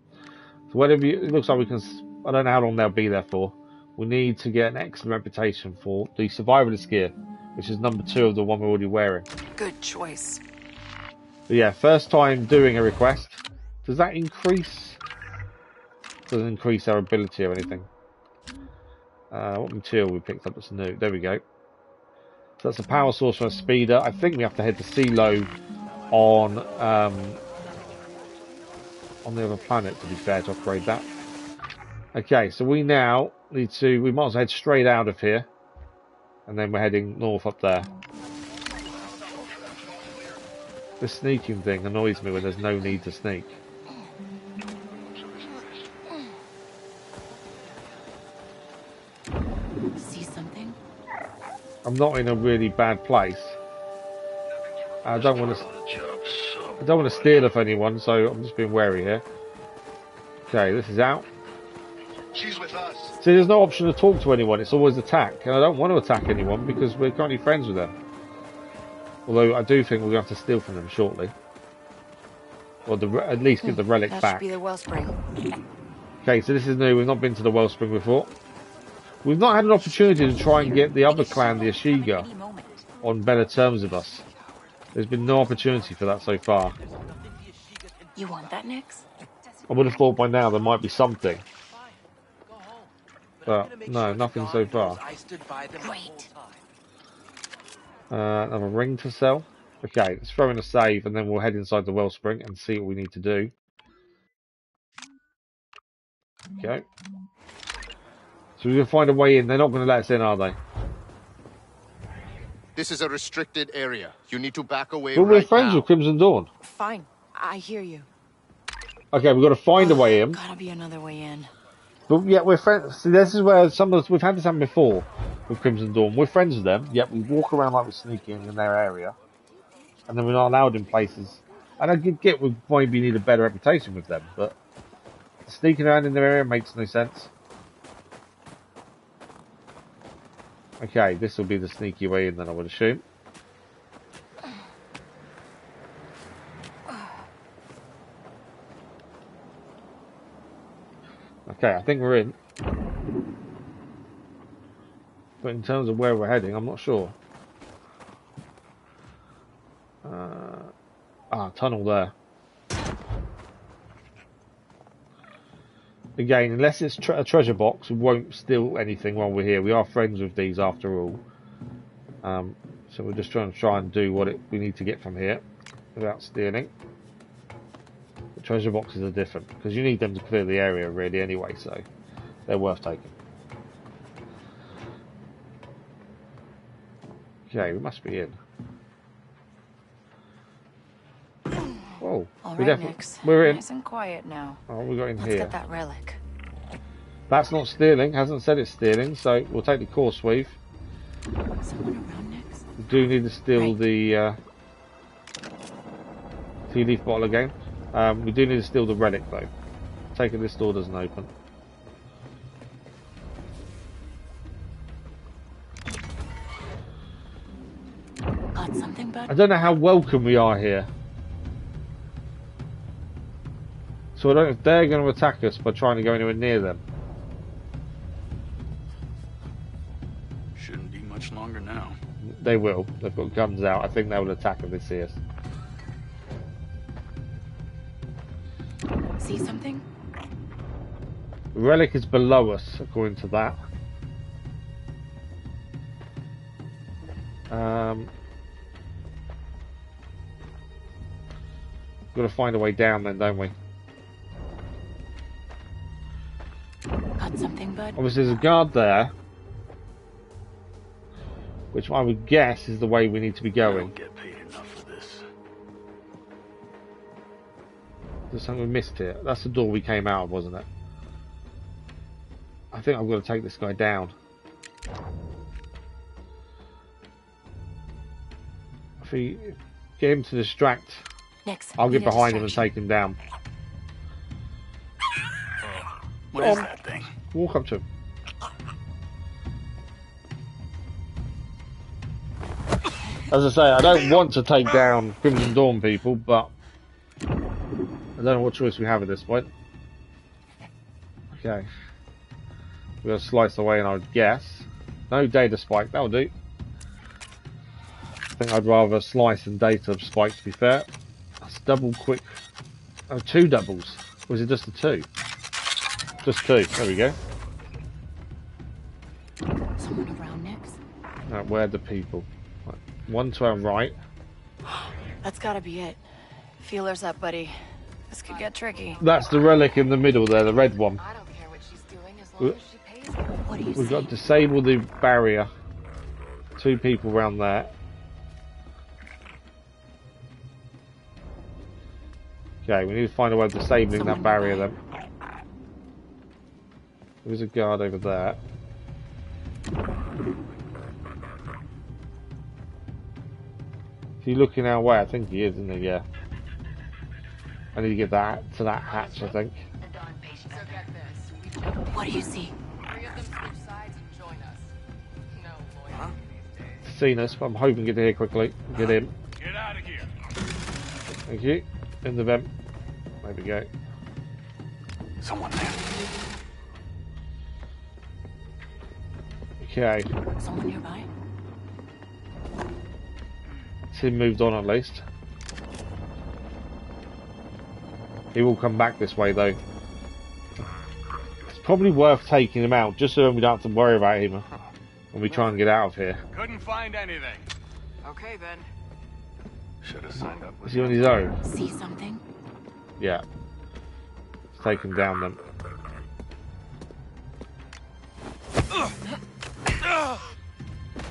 So whatever it looks like we can... I don't know how long they'll be there for. We need to get an excellent reputation for the survivalist gear, which is number 2 of the one we're already wearing. Good choice. But yeah, first time doing a request. Does that increase? Doesn't increase our ability or anything. What material we picked up that's new? There we go. So that's a power source for a speeder. I think we have to head to Silo on the other planet, to be fair, to upgrade that. Okay, so we now need to... We might as well head straight out of here. And then we're heading north up there. This sneaking thing annoys me when there's no need to sneak. See something? I'm not in a really bad place. I don't want to steal off anyone, so I'm just being wary here. Okay, this is out. She's with us. See, there's no option to talk to anyone. It's always attack, and I don't want to attack anyone because we're currently friends with them. Although I do think we're going to have to steal from them shortly, or at least get the relic that back. Should be the wellspring. Okay, so this is new. We've not been to the wellspring before. We've not had an opportunity to try and get the other clan, the Ashiga, on better terms with us. There's been no opportunity for that so far. You want that, Nix? I would have thought by now there might be something. But no, nothing so far. Wait. Another ring to sell. Okay, let's throw in a save and then we'll head inside the wellspring and see what we need to do. Okay. So we're going to find a way in. They're not going to let us in, are they? This is a restricted area. You need to back away But we're friends with Crimson Dawn. Fine. I hear you. Okay, we've got to find a way in. Gotta be another way in. But yeah, we're friends. See, this is where some of us, we've had this happen before with Crimson Dawn. We're friends with them, yet we walk around like we're sneaking in their area. And then we're not allowed in places. And I get we maybe need a better reputation with them, but sneaking around in their area makes no sense. Okay, this will be the sneaky way in then, I would assume. Okay, I think we're in. But in terms of where we're heading, I'm not sure. Tunnel there. Again, unless it's a treasure box, we won't steal anything while we're here. We are friends with these after all. So we're just trying and do what we need to get from here without stealing. The treasure boxes are different because you need them to clear the area really anyway, so they're worth taking. Okay, we must be in. Whoa, all right, Nix. We're in. Nice and quiet now. Oh, we got in Let's here. get that relic. That's not stealing. Hasn't said it's stealing, so we'll take the core sweep. Someone around Nix? We do need to steal the tea leaf bottle again. We do need to steal the relic though. Taking this door doesn't open. Got something, bud? I don't know how welcome we are here. So I don't know if they're going to attack us by trying to go anywhere near them. Shouldn't be much longer now. They will. They've got guns out. I think they will attack if they see us. See something? The relic is below us, according to that. Got to find a way down then, don't we? Got something, bud? Obviously, there's a guard there, which I would guess is the way we need to be going. I don't get paid enough for this. There's something we missed here. That's the door we came out of, wasn't it? I think I've got to take this guy down. If we get him to distract, I'll get behind him and take him down. What is that thing? Walk up to him. As I say, I don't want to take down Crimson Dawn people, but I don't know what choice we have at this point. Okay. We're going to slice away, and I would guess. No data spike, that'll do. I think I'd rather slice than data spike, to be fair. That's double quick. Oh, 2 doubles. Or is it just the 2? Just 2. There we go. Someone around next? Right, where are the people? Right, 1 to our right. That's gotta be it. Feelers up, buddy. This could get tricky. That's the relic in the middle there, the red one. I don't care what she's doing as long as she pays me. What do you We've got to disable the barrier. 2 people around there. Okay, we need to find a way of disabling that barrier then. There's a guard over there. Is he looking our way? I think he is, isn't he? Yeah. I need to get that to that hatch, I think. What do you see? Seen us, but I'm hoping to get here quickly. Get in. Get out of here. Thank you. In the vent. There we go. Someone there. Okay. Someone nearby? Tim moved on at least. He will come back this way though. It's probably worth taking him out just so we don't have to worry about him when we try and get out of here. Couldn't find anything. Okay then. Should have signed up. Is he on his own? See something? Yeah. Let's take him down then.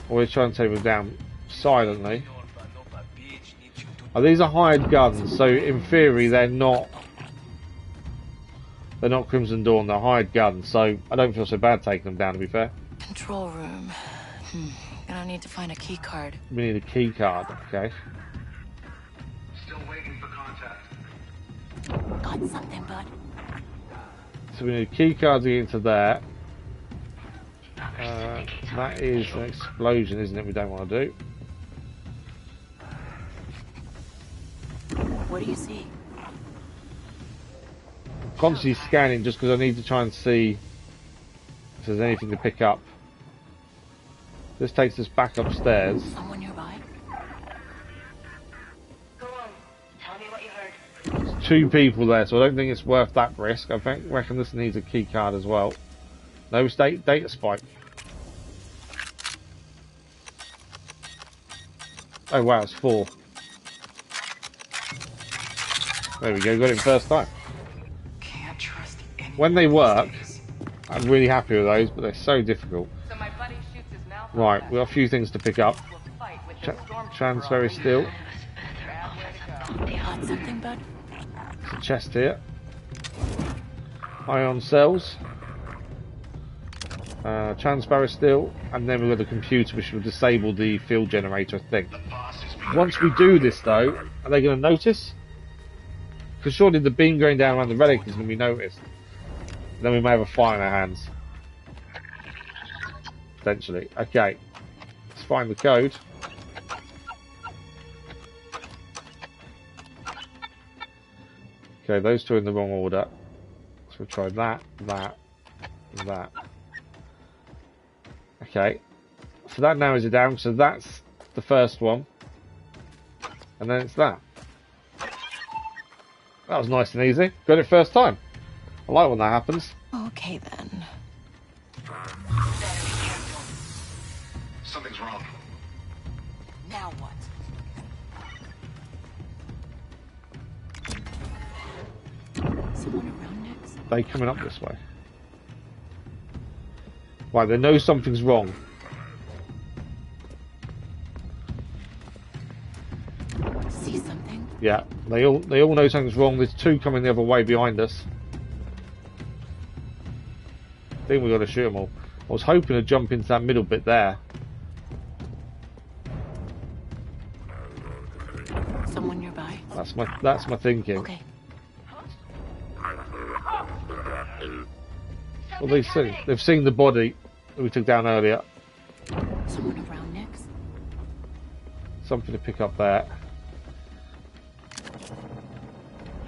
Always try and take him down silently. Oh, these are hired guns, so in theory they're not Crimson Dawn, they're hired guns, so I don't feel so bad taking them down, to be fair. Control room. Gonna need to find a key card. We need a key card, okay. Still waiting for contact. Got something, bud? So we need a key card to get into there. That is an explosion, isn't it? We don't want to do. What do you see? I'm constantly scanning just because I need to try and see if there's anything to pick up. This takes us back upstairs. Someone nearby? Go on. Tell me what you heard. There's 2 people there, so I don't think it's worth that risk. I reckon this needs a key card as well. No data spike. Oh wow, it's 4. There we go, got it first time. Can't trust anyone. When they work, I'm really happy with those, but they're so difficult. So my buddy shoots his mouth. Right, we've got a few things to pick up. Transfer still. Got something, bud? There's a chest here. Ion cells. Transparent steel, and then we've got the computer which will disable the field generator, I think. Once we do this though, are they going to notice? Because surely the beam going down around the relic is going to be noticed. Then we may have a fire in our hands. Potentially. Okay. Let's find the code. Okay, those 2 in the wrong order. So we'll try that, that, and that. Okay, so that narrows it down, so that's the first one. And then it's that. That was nice and easy. Got it first time. I like when that happens. Okay then. Something's wrong. Now what? Someone around next? They coming up this way. Right, they know something's wrong. See something? Yeah, they all know something's wrong. There's two coming the other way behind us. I think we got to shoot them all. I was hoping to jump into that middle bit there. Someone nearby? That's my thinking. Okay. Well, they've seen the body that we took down earlier. Someone around next? Something to pick up there.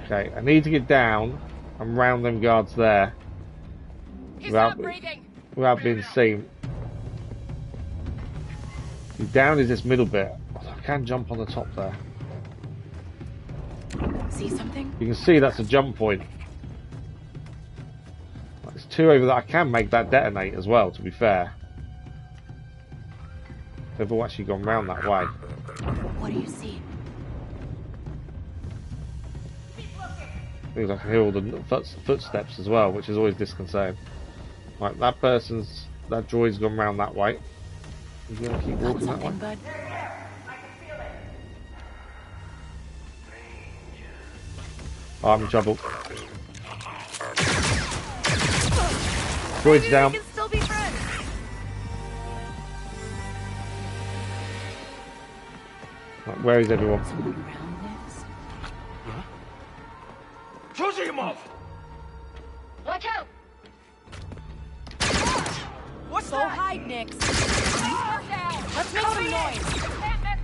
Okay, I need to get down and round them guards there without being seen. Down is this middle bit. I can jump on the top there. See something? You can see that's a jump point. There's two over there. I can make that detonate as well, to be fair. They've all actually gone round that way. What do you see? I think I can hear all the footsteps as well, which is always disconcerting. Right, that droid's gone round that way. You gonna keep walking that way? Bud? Oh, I'm in trouble. Droid's down. Right, where is everyone? Watch out! What's so hide, Nix? Let's make some noise.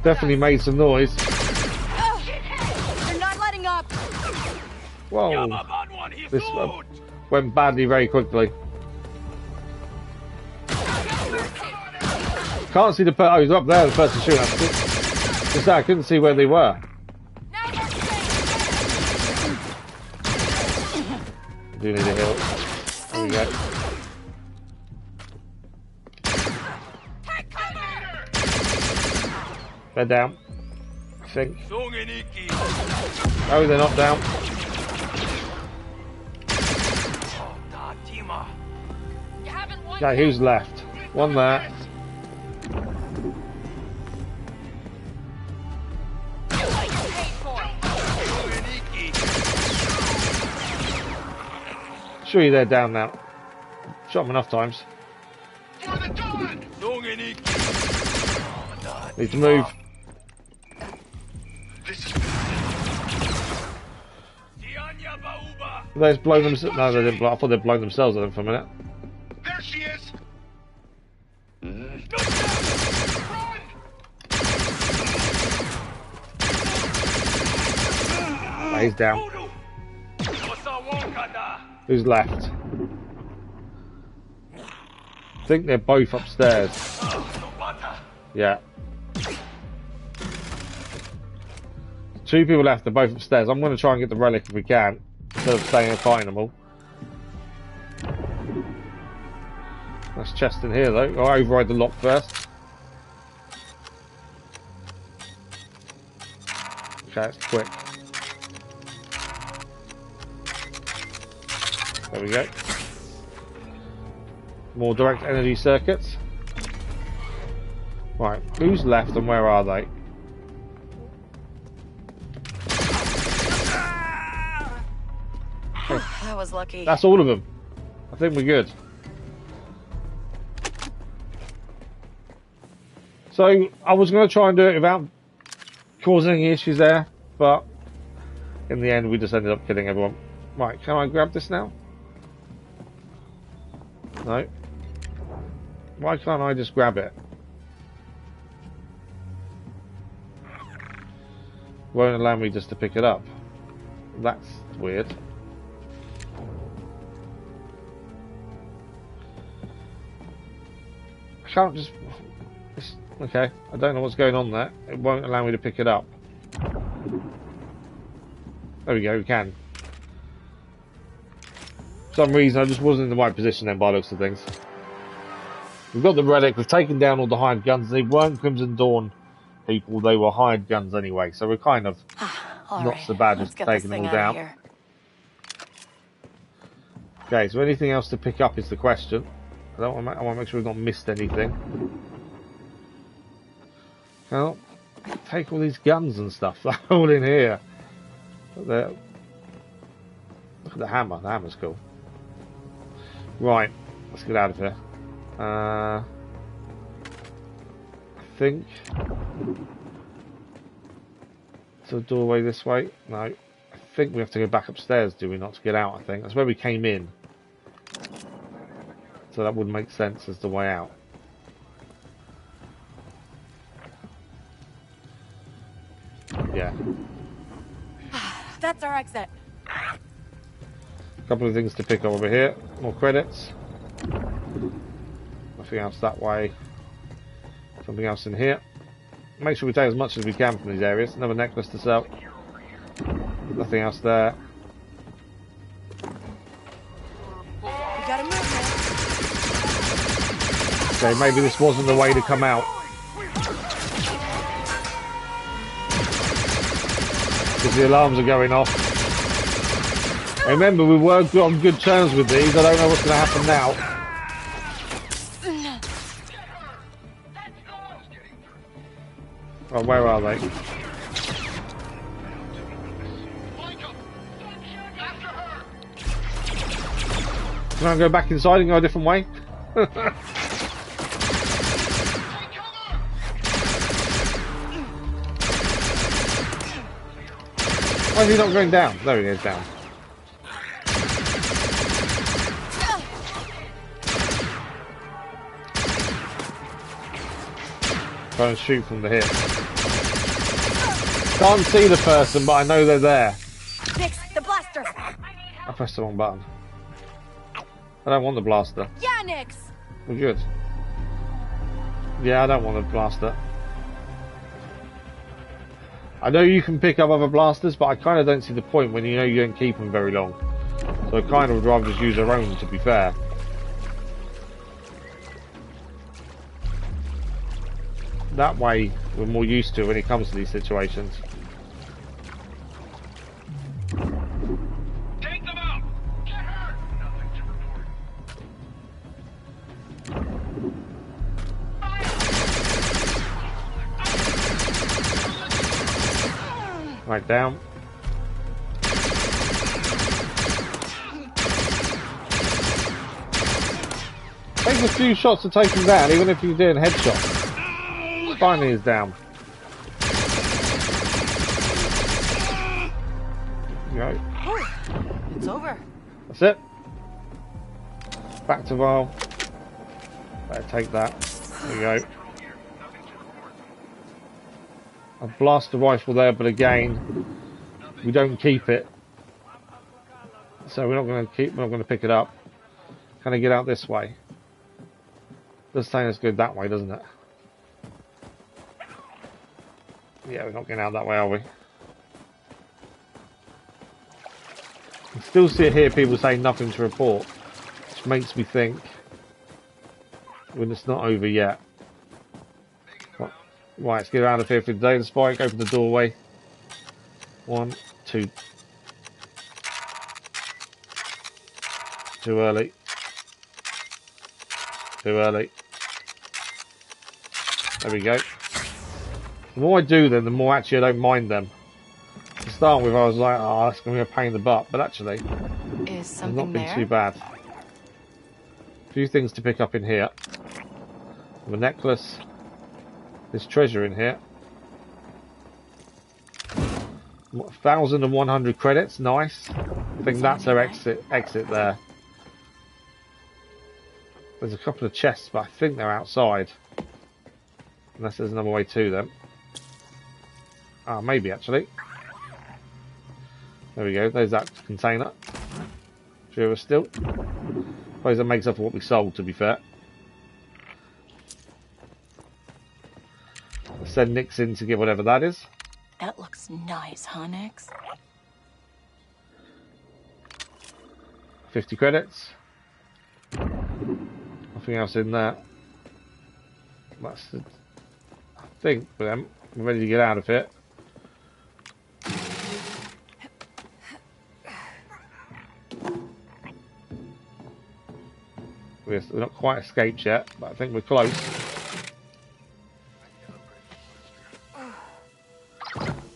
Definitely made some noise. They're not letting up. Whoa. This went badly very quickly. Can't see the person. Oh, he's up there, the person shooting us. I couldn't see where they were. Do need a heal. There we go. They're down, I think. Oh, they're not down. Okay, who's left? One there. Surely they're down now. Shot them enough times. Need to move. They just blown themselves. No, they didn't blow. I thought they'd blown themselves at them for a minute. There she is. Oh, he's down. Who's left? I think they're both upstairs. Yeah. Two people left, they're both upstairs. I'm going to try and get the relic if we can, instead of staying and fighting them all. Nice chest in here though. I'll override the lock first. Okay, it's quick. There we go. More direct energy circuits. Right, who's left and where are they? That was lucky. That's all of them. I think we're good. So, I was going to try and do it without causing any issues there, but in the end we just ended up killing everyone. Right, can I grab this now? No. Why can't I just grab it? Won't allow me just to pick it up. That's weird. I can't just... Okay, I don't know what's going on there. It won't allow me to pick it up. There we go, we can. For some reason I just wasn't in the right position then by the looks of things. We've got the relic, we've taken down all the hired guns. They weren't Crimson Dawn people, they were hired guns anyway, so we're kind of not so bad just taking them all down. Okay, so anything else to pick up is the question. I want to make sure we've not missed anything. Well, take all these guns and stuff. They're all in here. Look at the hammer. The hammer's cool. Right, let's get out of here. I think to the doorway this way. No, I think we have to go back upstairs, do we not, to get out? I think that's where we came in, so that would make sense as the way out. Yeah. That's our exit. A couple of things to pick up over here. More credits. Nothing else that way. Something else in here. Make sure we take as much as we can from these areas. Another necklace to sell. Nothing else there. We gotta move now. Okay, maybe this wasn't the way to come out. Because the alarms are going off. Remember, we were on good terms with these. I don't know what's going to happen now. Oh, where are they? Can I go back inside and go a different way? Why is he not going down? There he is, down. Try and shoot from the hip. Can't see the person, but I know they're there. Nix, the blaster. I pressed the wrong button. I don't want the blaster. Yeah, Nix. We're good. Yeah, I don't want the blaster. I know you can pick up other blasters, but I kind of don't see the point when you know you don't keep them very long. So I kind of would rather just use our own, to be fair. That way, we're more used to it when it comes to these situations. Take them out! Get hurt! Nothing to report. Right, down. Takes a few shots to take him down, even if you're doing headshots. Finally is down. There you go. It's over. That's it. Back to Val. Better take that. There you go. A blaster rifle there, but again, we don't keep it. So we're not going to pick it up. Can I get out this way? Does say let's go that way, doesn't it? Yeah, we're not getting out that way, are we? I still hear people saying nothing to report, which makes me think when it's not over yet. Right, let's get out of here for today. The spike, open the doorway. 1, 2. Too early. Too early. There we go. The more I do them, the more actually I don't mind them. To start with, I was like, oh, that's going to be a pain in the butt. But actually, it's not been too bad. A few things to pick up in here. The necklace. There's treasure in here. 1,100 credits. Nice. I think that's our exit there. There's a couple of chests, but I think they're outside. Unless there's another way to them. Ah, maybe actually. There we go. There's that container. Sure, still. Suppose that makes up for what we sold, to be fair. Let's send Nix in to get whatever that is. That looks nice, huh, Nix? 50 credits. Nothing else in there. That's the, I think for them. We're ready to get out of here. We're not quite escaped yet, but I think we're close.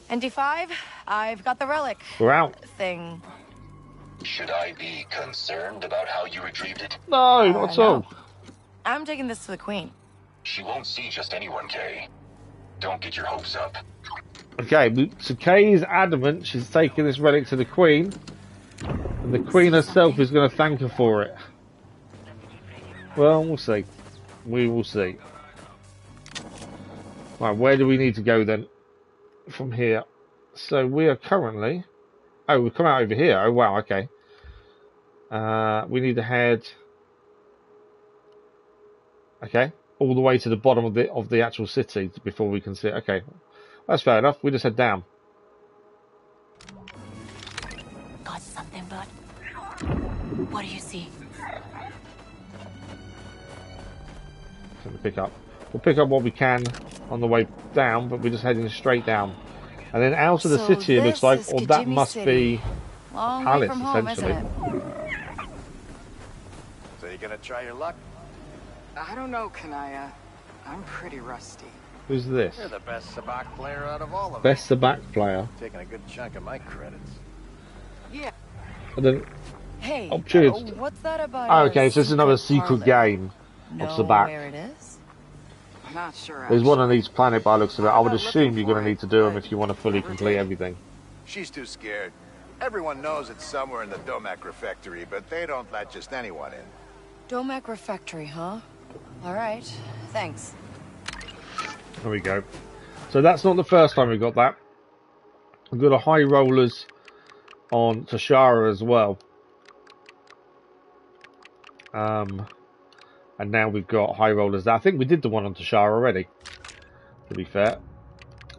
ND5, I've got the relic. We're out. Thing. Should I be concerned about how you retrieved it? No, not at all. I'm taking this to the Queen. She won't see just anyone, Kay. Don't get your hopes up. Okay, so Kay is adamant she's taking this relic to the Queen, and the Queen herself is going to thank her for it. Well, we'll see. We will see. Right, where do we need to go then? From here. So we are currently... Oh, we've come out over here. Oh, wow, okay. We need to head... Okay. All the way to the bottom of the actual city before we can see it. Okay. That's fair enough. We just head down. Got something, bud? What do you see? We'll pick up what we can on the way down, but we're just heading straight down. And then out of the city, it looks like, or that must be Palace, essentially. So you gonna try your luck? I don't know, Kanaya. I'm pretty rusty. Who's this? You're the best sabacc player out of all of them. Best sabacc player. Taking a good chunk of my credits. Yeah. And then, hey, cheers. What's that about? Oh, okay, so this is another secret game of sabacc. Where it is? I'm not sure. There's one on each planet by the looks of it. I would assume you're going to need to do them if you want to fully complete everything. She's too scared. Everyone knows it's somewhere in the Domac refectory, but they don't let just anyone in. Domac refectory, huh? All right. Thanks. There we go. So that's not the first time we got that. We've got a high rollers on Toshara as well. And now we've got high rollers there. I think we did the one on Toshara already, to be fair.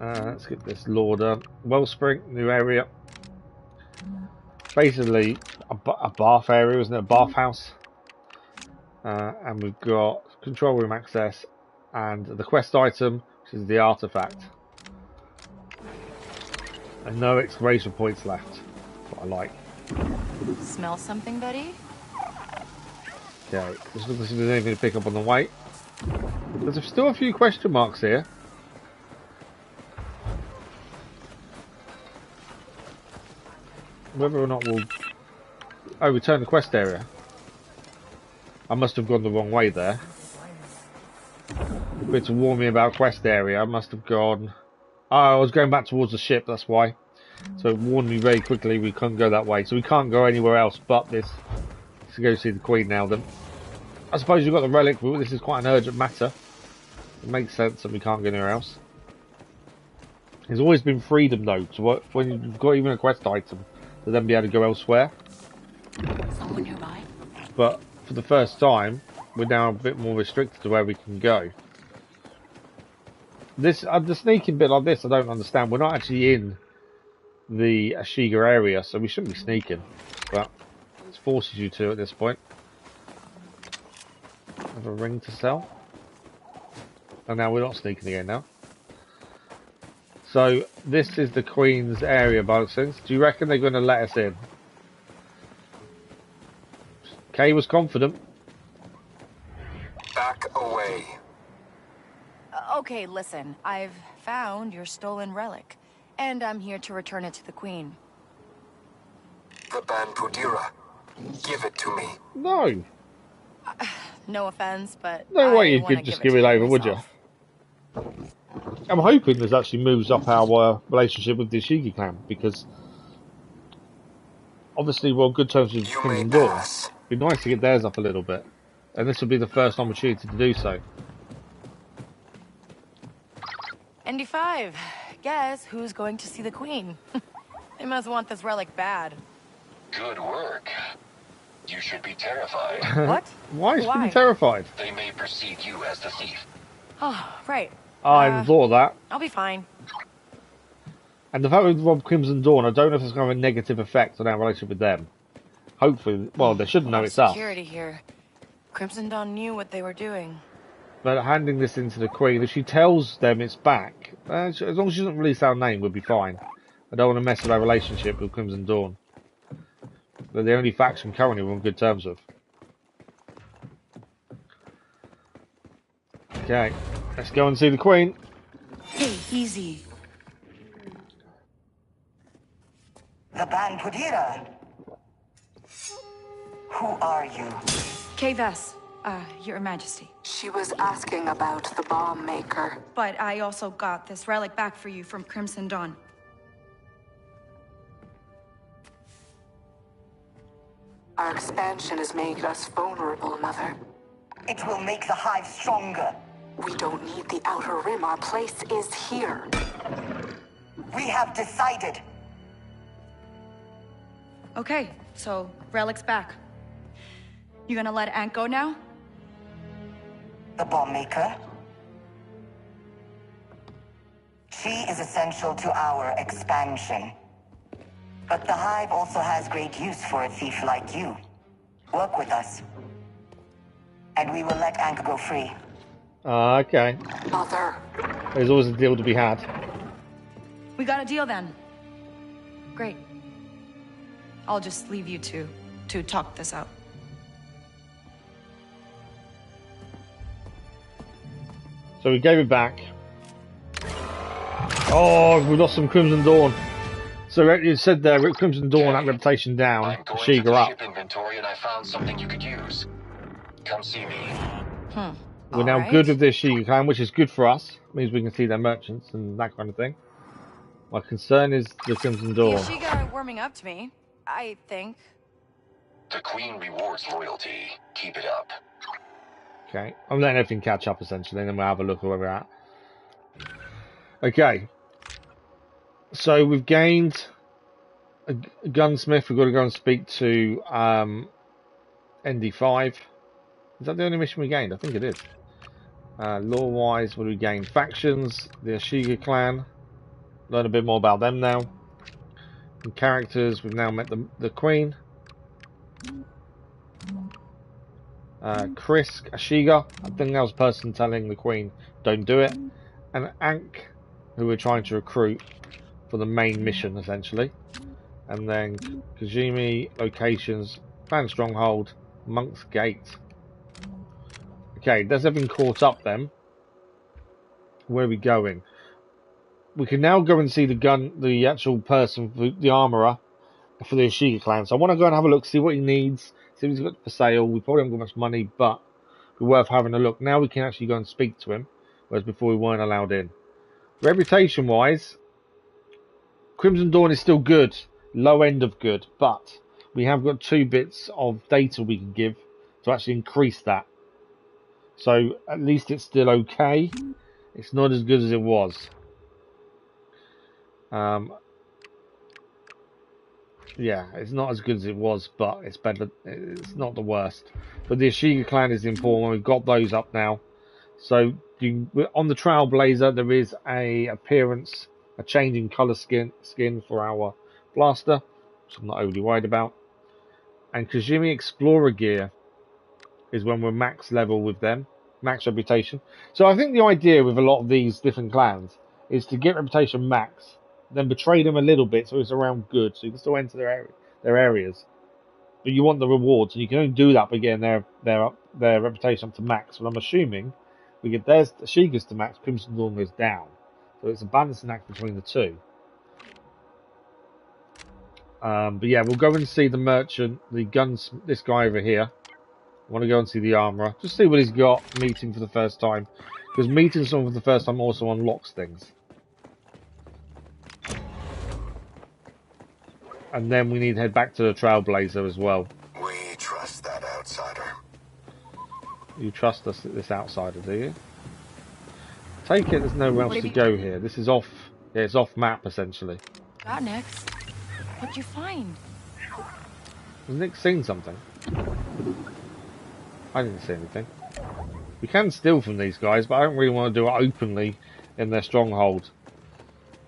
Let's get this lore done. Wellspring, new area. Basically a bath area, isn't it? A bathhouse. And we've got control room access and the quest item, which is the artifact. And no exclamation points left. That's what I like. Smell something, buddy? Okay, just looking to see if there's anything to pick up on the way. There's still a few question marks here. Whether or not we'll... Oh, return the quest area. I must have gone the wrong way there. But to warn me about quest area, I must have gone... Oh, I was going back towards the ship, that's why. So it warned me very quickly we couldn't go that way. So we can't go anywhere else but this. To go see the Queen now then. I suppose you've got the relic, but this is quite an urgent matter. It makes sense that we can't go anywhere else. There's always been freedom though, to when you've got even a quest item, to then be able to go elsewhere. Someone nearby? But for the first time, we're now a bit more restricted to where we can go. This the sneaking bit like this, I don't understand. We're not actually in the Ashiga area, so we shouldn't be sneaking. But it forces you to at this point. Have a ring to sell. And now we're not sneaking again now. So this is the Queen's area by the sense. Do you reckon they're going to let us in? Kay was confident. Back away. Okay, listen. I've found your stolen relic, and I'm here to return it to the Queen. The Banpudira. Give it to me. No. No offense, but no way you could just give it over, would you? I'm hoping this actually moves up our relationship with the Ashiga Clan, because obviously we're on good terms with Crimson Dawn. It'd be nice to get theirs up a little bit, and this would be the first opportunity to do so. ND5, guess who's going to see the Queen? They must want this relic bad. Good work. You should be terrified. What? Why should you be terrified? They may perceive you as the thief. Oh, right. I hadn't thought of that. I'll be fine. And the fact we've robbed Crimson Dawn, I don't know if it's going to have a negative effect on our relationship with them. Hopefully, well, they shouldn't know it's us. Security here. Crimson Dawn knew what they were doing. But handing this into the Queen, if she tells them it's back, as long as she doesn't release our name, we'll be fine. I don't want to mess with our relationship with Crimson Dawn. They're the only faction currently we're on good terms with. Okay, let's go and see the Queen. Hey, easy. The Banpudira. Who are you? K-Vess, Your Majesty. She was asking about the bomb maker. But I also got this relic back for you from Crimson Dawn. Our expansion has made us vulnerable, Mother. It will make the Hive stronger. We don't need the Outer Rim. Our place is here. We have decided. Okay, so relic's back. You gonna let Ant go now? The bomb maker? She is essential to our expansion. But the Hive also has great use for a thief like you. Work with us. And we will let Ankh go free. Okay. Mother. There's always a deal to be had. We got a deal then. Great. I'll just leave you to talk this out. So we gave it back. Oh, we lost some Crimson Dawn. So you said there, Crimson Dawn, that reputation down, Ashiga up. Ship inventory and I found something you could use. Come see me. We're now good with the Ashiga Clan, which is good for us. It means we can see their merchants and that kind of thing. My concern is the Crimson Dawn. The Ashiga are warming up to me, I think. The Queen rewards loyalty. Keep it up. Okay, I'm letting everything catch up essentially, and then we'll have a look at where we're at. Okay. So we've gained a gunsmith. We've got to go and speak to ND5. Is that the only mission we gained? I think it is. Lore-wise, what do we gain? Factions, the Ashiga Clan. Learn a bit more about them now. And characters, we've now met the Queen. Chris, Ashiga. I think that was a person telling the Queen, don't do it. And Ankh, who we're trying to recruit for the main mission, essentially. And then Kijimi, locations, Clan Stronghold, Monk's Gate. Okay, there's everything caught up then. Where are we going? We can now go and see the actual person, the armourer for the Ashiga Clan. So I want to go and have a look, see what he needs, see what he's got for sale. We probably haven't got much money, but it's worth having a look. Now we can actually go and speak to him, whereas before we weren't allowed in. Reputation-wise, Crimson Dawn is still good, low end of good, but we have got 2 bits of data we can give to actually increase that. So at least it's still okay. It's not as good as it was. Yeah, it's not as good as it was, but it's better. It's not the worst. But the Ashiga Clan is important. We've got those up now. So on the Trailblazer, there is a change in colour skin for our blaster, which I'm not overly worried about. And Kijimi Explorer gear is when we're max level with them, max reputation. So I think the idea with a lot of these different clans is to get reputation max, then betray them a little bit so it's around good, so you can still enter their areas. But you want the rewards, and you can only do that by getting their reputation up to max. But I'm assuming we get theirs, Ashiga's to max, Crimson Dawn goes down. So it's a balancing act between the two. But yeah, we'll go and see the merchant, the guns, this guy over here. I want to go and see the armourer, just see what he's got, meeting for the first time. Because meeting someone for the first time also unlocks things. And then we need to head back to the Trailblazer as well. We trust that outsider. You trust us, this outsider, do you? Take it, there's nowhere else to go here. This is off, yeah, it's off map essentially. Got next. What'd you find? Has Nick seen something? I didn't see anything. We can steal from these guys, but I don't really want to do it openly in their stronghold.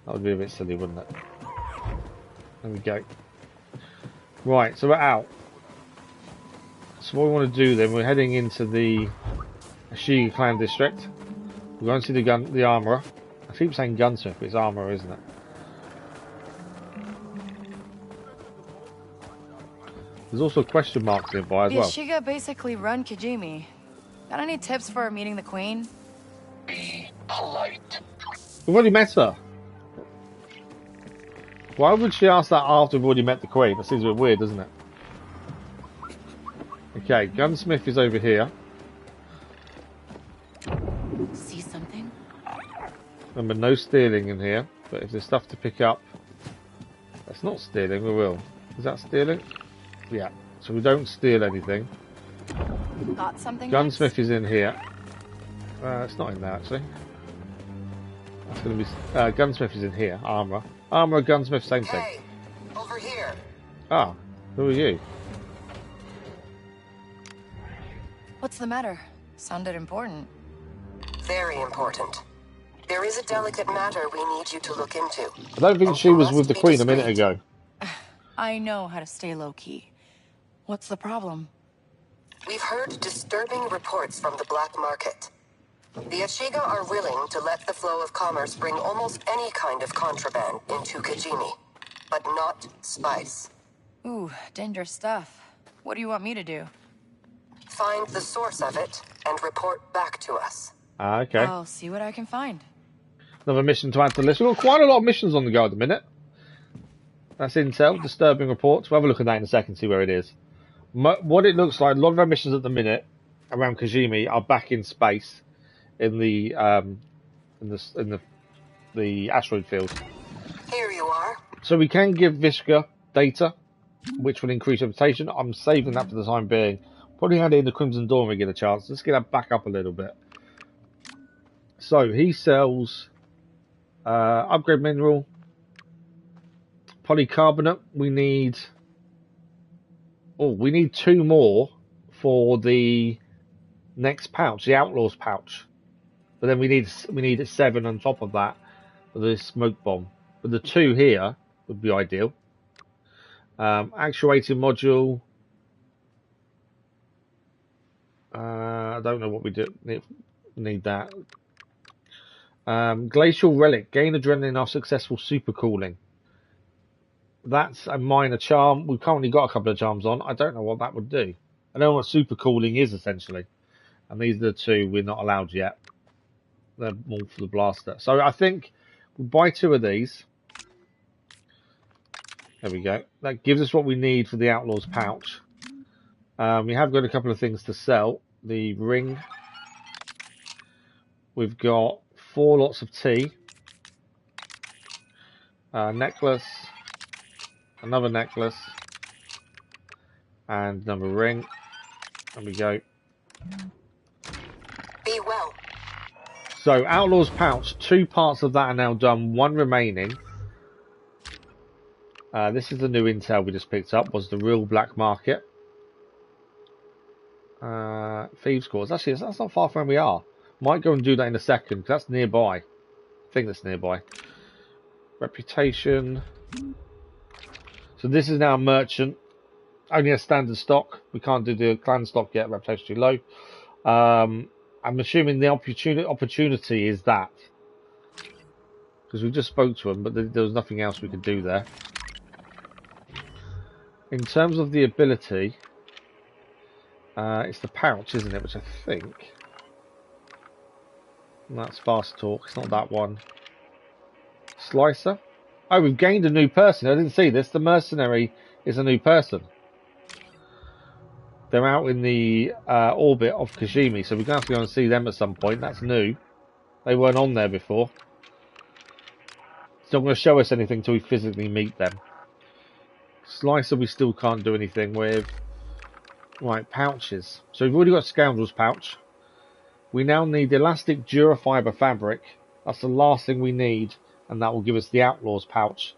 That would be a bit silly, wouldn't it? There we go. Right, so we're out. So what we want to do then, we're heading into the Ashiga Clan district. We're going to see the armourer. I keep saying gunsmith, but it's armourer, isn't it? There's also question marks nearby as well. The Ashiga basically run Kijimi. Got any tips for meeting the Queen? We've already met her. Why would she ask that after we've already met the Queen? That seems a bit weird, doesn't it? Okay, gunsmith is over here. See something? Remember, no stealing in here. But if there's stuff to pick up, that's not stealing, we will. Is that stealing? Yeah. So we don't steal anything. Got something? Gunsmith is in here. It's not in there actually. That's going to be gunsmith is in here. Armor, armor, gunsmith, same thing. Hey, over here. Ah, who are you? What's the matter? Sounded important. Very important. There is a delicate matter we need you to look into. I don't think she was with the Queen a minute ago. I know how to stay low-key. What's the problem? We've heard disturbing reports from the black market. The Ashiga are willing to let the flow of commerce bring almost any kind of contraband into Kijimi, but not spice. Ooh, dangerous stuff. What do you want me to do? Find the source of it and report back to us. Ah, okay. I'll see what I can find. Another mission to add to the list. We've got quite a lot of missions on the go at the minute. That's intel, disturbing reports. We'll have a look at that in a second, see where it is. What it looks like, a lot of our missions at the minute around Kijimi are back in space, in the asteroid field. Here you are. So we can give Vishka data, which will increase reputation. I'm saving that for the time being. Probably hand it in the Crimson Dawn when we get a chance. Let's get that back up a little bit. So he sells upgrade mineral, polycarbonate. We need 2 more for the next pouch, the Outlaws pouch. But then we need 7 on top of that for this smoke bomb. But the 2 here would be ideal. Actuating module. I don't know what we do. Need that. Glacial relic. Gain adrenaline after successful supercooling. That's a minor charm. We've currently got a couple of charms on. I don't know what that would do. I don't know what supercooling is essentially. And these are the 2 we're not allowed yet. They're more for the blaster. So I think we'll buy 2 of these. There we go. That gives us what we need for the Outlaws pouch. We have got a couple of things to sell. The ring. We've got 4 lots of tea. Necklace. Another necklace. And another ring. There we go. Be well. So, Outlaws pouch. 2 parts of that are now done. 1 remaining. This is the new intel we just picked up. Was the real black market. Thieves' Quarters. Actually, that's not far from where we are. Might go and do that in a second, because that's nearby. I think that's nearby. Reputation. So this is now a merchant. Only a standard stock. We can't do the clan stock yet. Reputation too low. I'm assuming the opportunity is that. Because we just spoke to him, but there was nothing else we could do there. In terms of the ability, it's the pouch, isn't it? Which I think... That's fast talk. It's not that one. Slicer. Oh, we've gained a new person. I didn't see this. The mercenary is a new person. They're out in the orbit of Kijimi, so we're going to have to go and see them at some point. That's new. They weren't on there before. It's not going to show us anything until we physically meet them. Slicer we still can't do anything with. Right, pouches. So we've already got Scoundrel's pouch. We now need elastic Durafiber fabric. That's the last thing we need, and that will give us the Outlaws pouch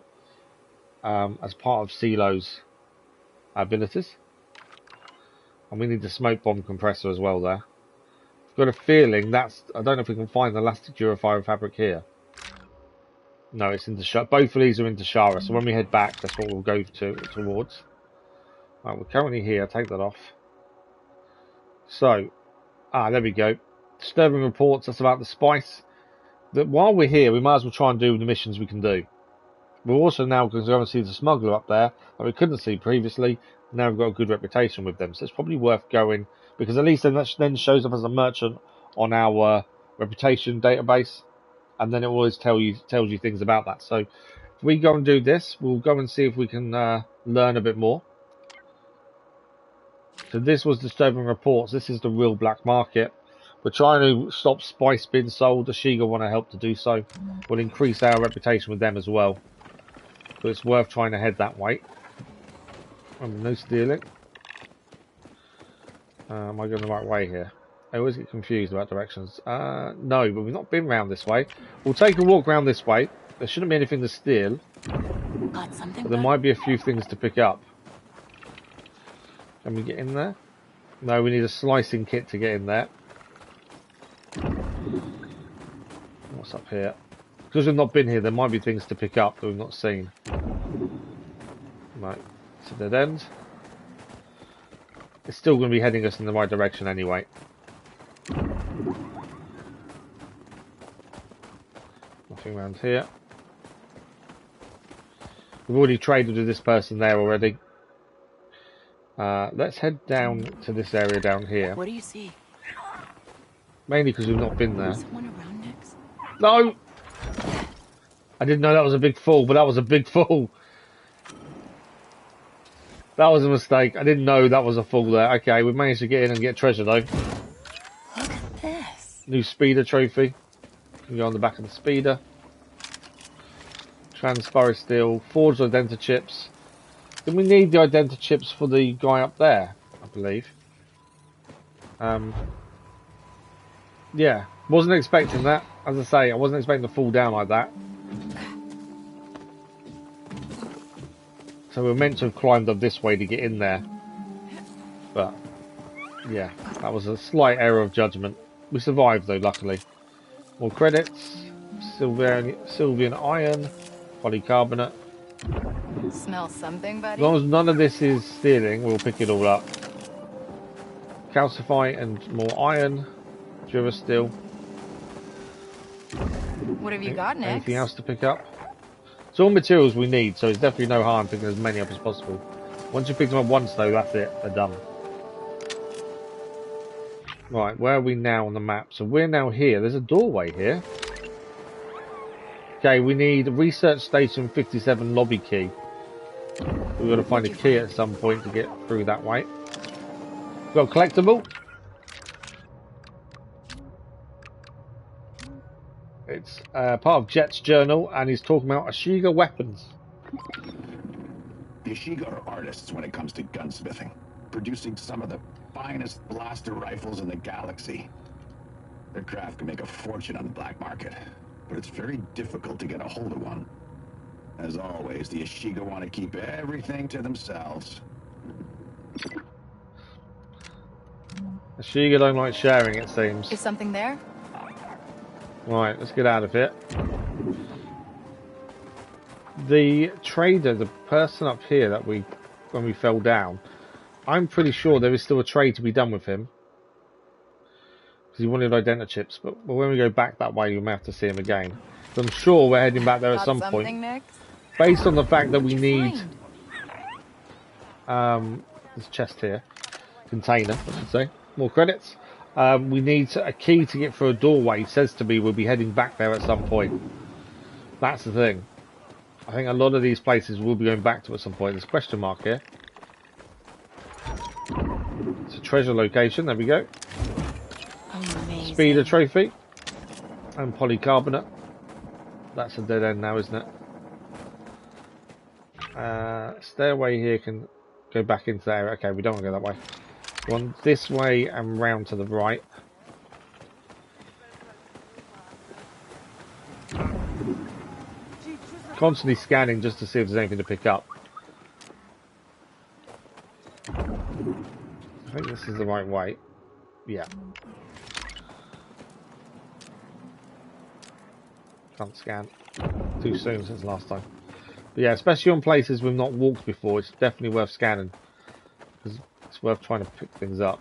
as part of CeeLo's abilities. And we need the smoke bomb compressor as well there. I've got a feeling that's... I don't know if we can find the elastic Durafiber fabric here. No, it's in Toshara. Both of these are in Toshara, so when we head back, that's what we'll go towards. Right, we're currently here. Take that off. So, there we go. Disturbing reports. That's about the spice. That while we're here, we might as well try and do the missions we can do. We're also now going to go and see the smuggler up there that we couldn't see previously. Now we've got a good reputation with them, so it's probably worth going because at least that then shows up as a merchant on our reputation database. and then it always tells you things about that. So if we go and do this, we'll go and see if we can learn a bit more. So this was disturbing reports. This is the real black market. We're trying to stop spice being sold. Ashiga want to help to do so. We'll increase our reputation with them as well. But it's worth trying to head that way. No stealing. Am I going the right way here? I always get confused about directions. No, but we've not been round this way. We'll take a walk round this way. There shouldn't be anything to steal. Got something? But there might be a few things to pick up. Can we get in there? No, we need a slicing kit to get in there. What's up here? Because we've not been here, there might be things to pick up that we've not seen. Right, it's a dead end. It's still going to be heading us in the right direction anyway. Nothing around here. We've already traded with this person there already. Let's head down to this area down here. What do you see? Mainly because we've not been there. Someone around next? No! I didn't know that was a big fall, but that was a big fall. That was a mistake. I didn't know that was a fall there. Okay, we managed to get in and get treasure though. Look at this. New speeder trophy. Can go on the back of the speeder. Transparent steel. Forged identa chips. Then we need the identa chips for the guy up there, I believe. Yeah, wasn't expecting that. As I say, I wasn't expecting to fall down like that. So we were meant to have climbed up this way to get in there. But, yeah, that was a slight error of judgment. We survived though, luckily. More credits. Sylvian iron. Polycarbonate. Smell something, buddy? As long as none of this is stealing, we'll pick it all up. Calcify and more iron. Durasteel. What have you got next? Anything else to pick up? It's all materials we need, so it's definitely no harm picking as many up as possible. Once you pick them up once though, that's it. They're done. Right, where are we now on the map? So we're now here. There's a doorway here. Okay, we need Research Station 57 lobby key. We've got to find a key at some point to get through that way. Got a collectible. It's part of Jet's journal, and he's talking about Ashiga weapons. The Ashiga are artists when it comes to gunsmithing, producing some of the finest blaster rifles in the galaxy. Their craft can make a fortune on the black market, but it's very difficult to get a hold of one. As always, the Ashiga want to keep everything to themselves. Ashiga don't like sharing, it seems. Is something there? Right, let's get out of here. The trader, the person up here that when we fell down, I'm pretty sure there is still a trade to be done with him. Because he wanted identa chips, but when we go back that way, we may have to see him again. So I'm sure we're heading back there at some point. Next? Based on the fact that we need this chest here, container, I should say, more credits. We need a key to get through a doorway. It says to me we'll be heading back there at some point. That's the thing. I think a lot of these places we'll be going back to at some point. There's a question mark here. It's a treasure location. There we go. Amazing. Speeder trophy and polycarbonate. That's a dead end now, isn't it? Stairway here can go back into that area. Okay, we don't want to go that way. One this way and round to the right. Constantly scanning just to see if there's anything to pick up. I think this is the right way. Yeah. Can't scan. Too soon since last time. But yeah, especially on places we've not walked before, it's definitely worth scanning. Because it's worth trying to pick things up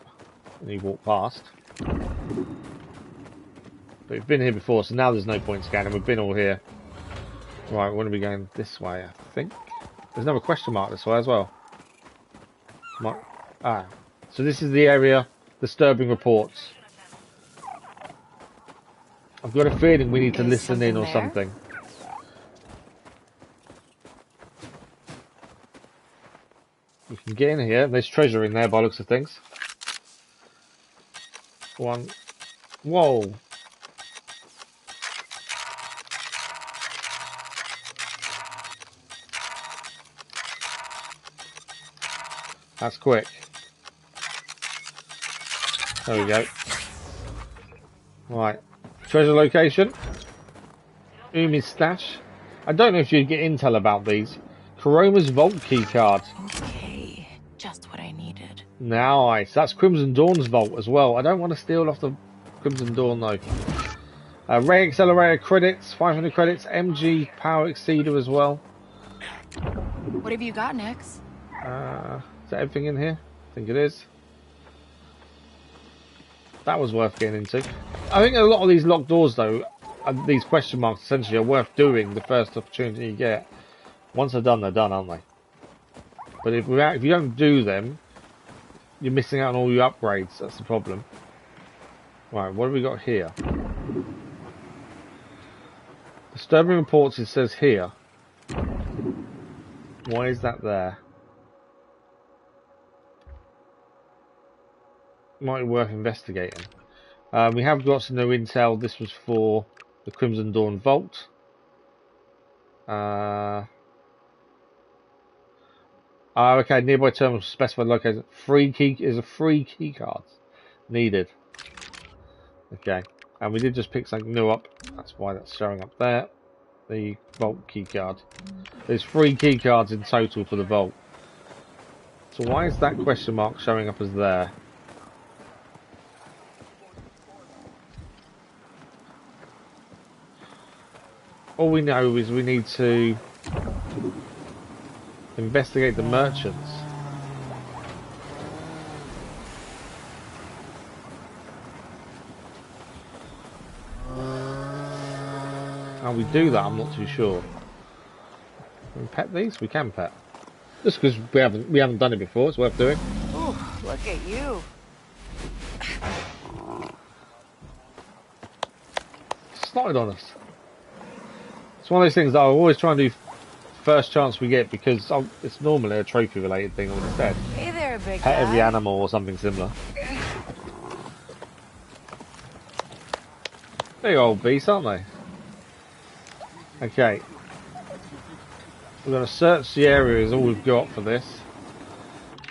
when you walk past. But we've been here before, so now there's no point scanning. We've been all here. Right, we're going to be going this way, I think. There's another question mark this way as well. So this is the area, disturbing reports. I've got a feeling we need to Is listen in or there? something. We can get in here. There's treasure in there by the looks of things. One. Whoa. That's quick. There we go. Right. Treasure location. Umi's stash. I don't know if you'd get intel about these. Kuroma's vault key card. Okay, just what I needed. Nice. That's Crimson Dawn's vault as well. I don't want to steal off the Crimson Dawn though. Ray Accelerator credits, 500 credits. MG Power Exceeder as well. What have you got, Nix? Is that everything in here? I think it is. That was worth getting into. I think a lot of these locked doors though, these question marks essentially are worth doing the first opportunity you get. Once they're done, aren't they? But if you don't do them, you're missing out on all your upgrades. That's the problem. Right, what have we got here? Disturbing reports, it says here. Why is that there? Might be worth investigating. We have got some new intel. This was for the Crimson Dawn Vault. Okay, nearby terminal specified location. Free key card needed. Okay, and we did just pick something new up. That's why that's showing up there. The vault key card. There's 3 key cards in total for the vault. So why is that question mark showing up as there? All we know is we need to investigate the merchants. How we do that, I'm not too sure. Can we pet these? We can pet. Just because we haven't done it before, it's worth doing. Ooh, look at you. Snotted on us. It's one of those things that I always try and do first chance we get because it's normally a trophy related thing instead. Hey there, big Pet guy. every animal or something similar. Big old beasts, aren't they? Okay. We're going to search the area is all we've got for this.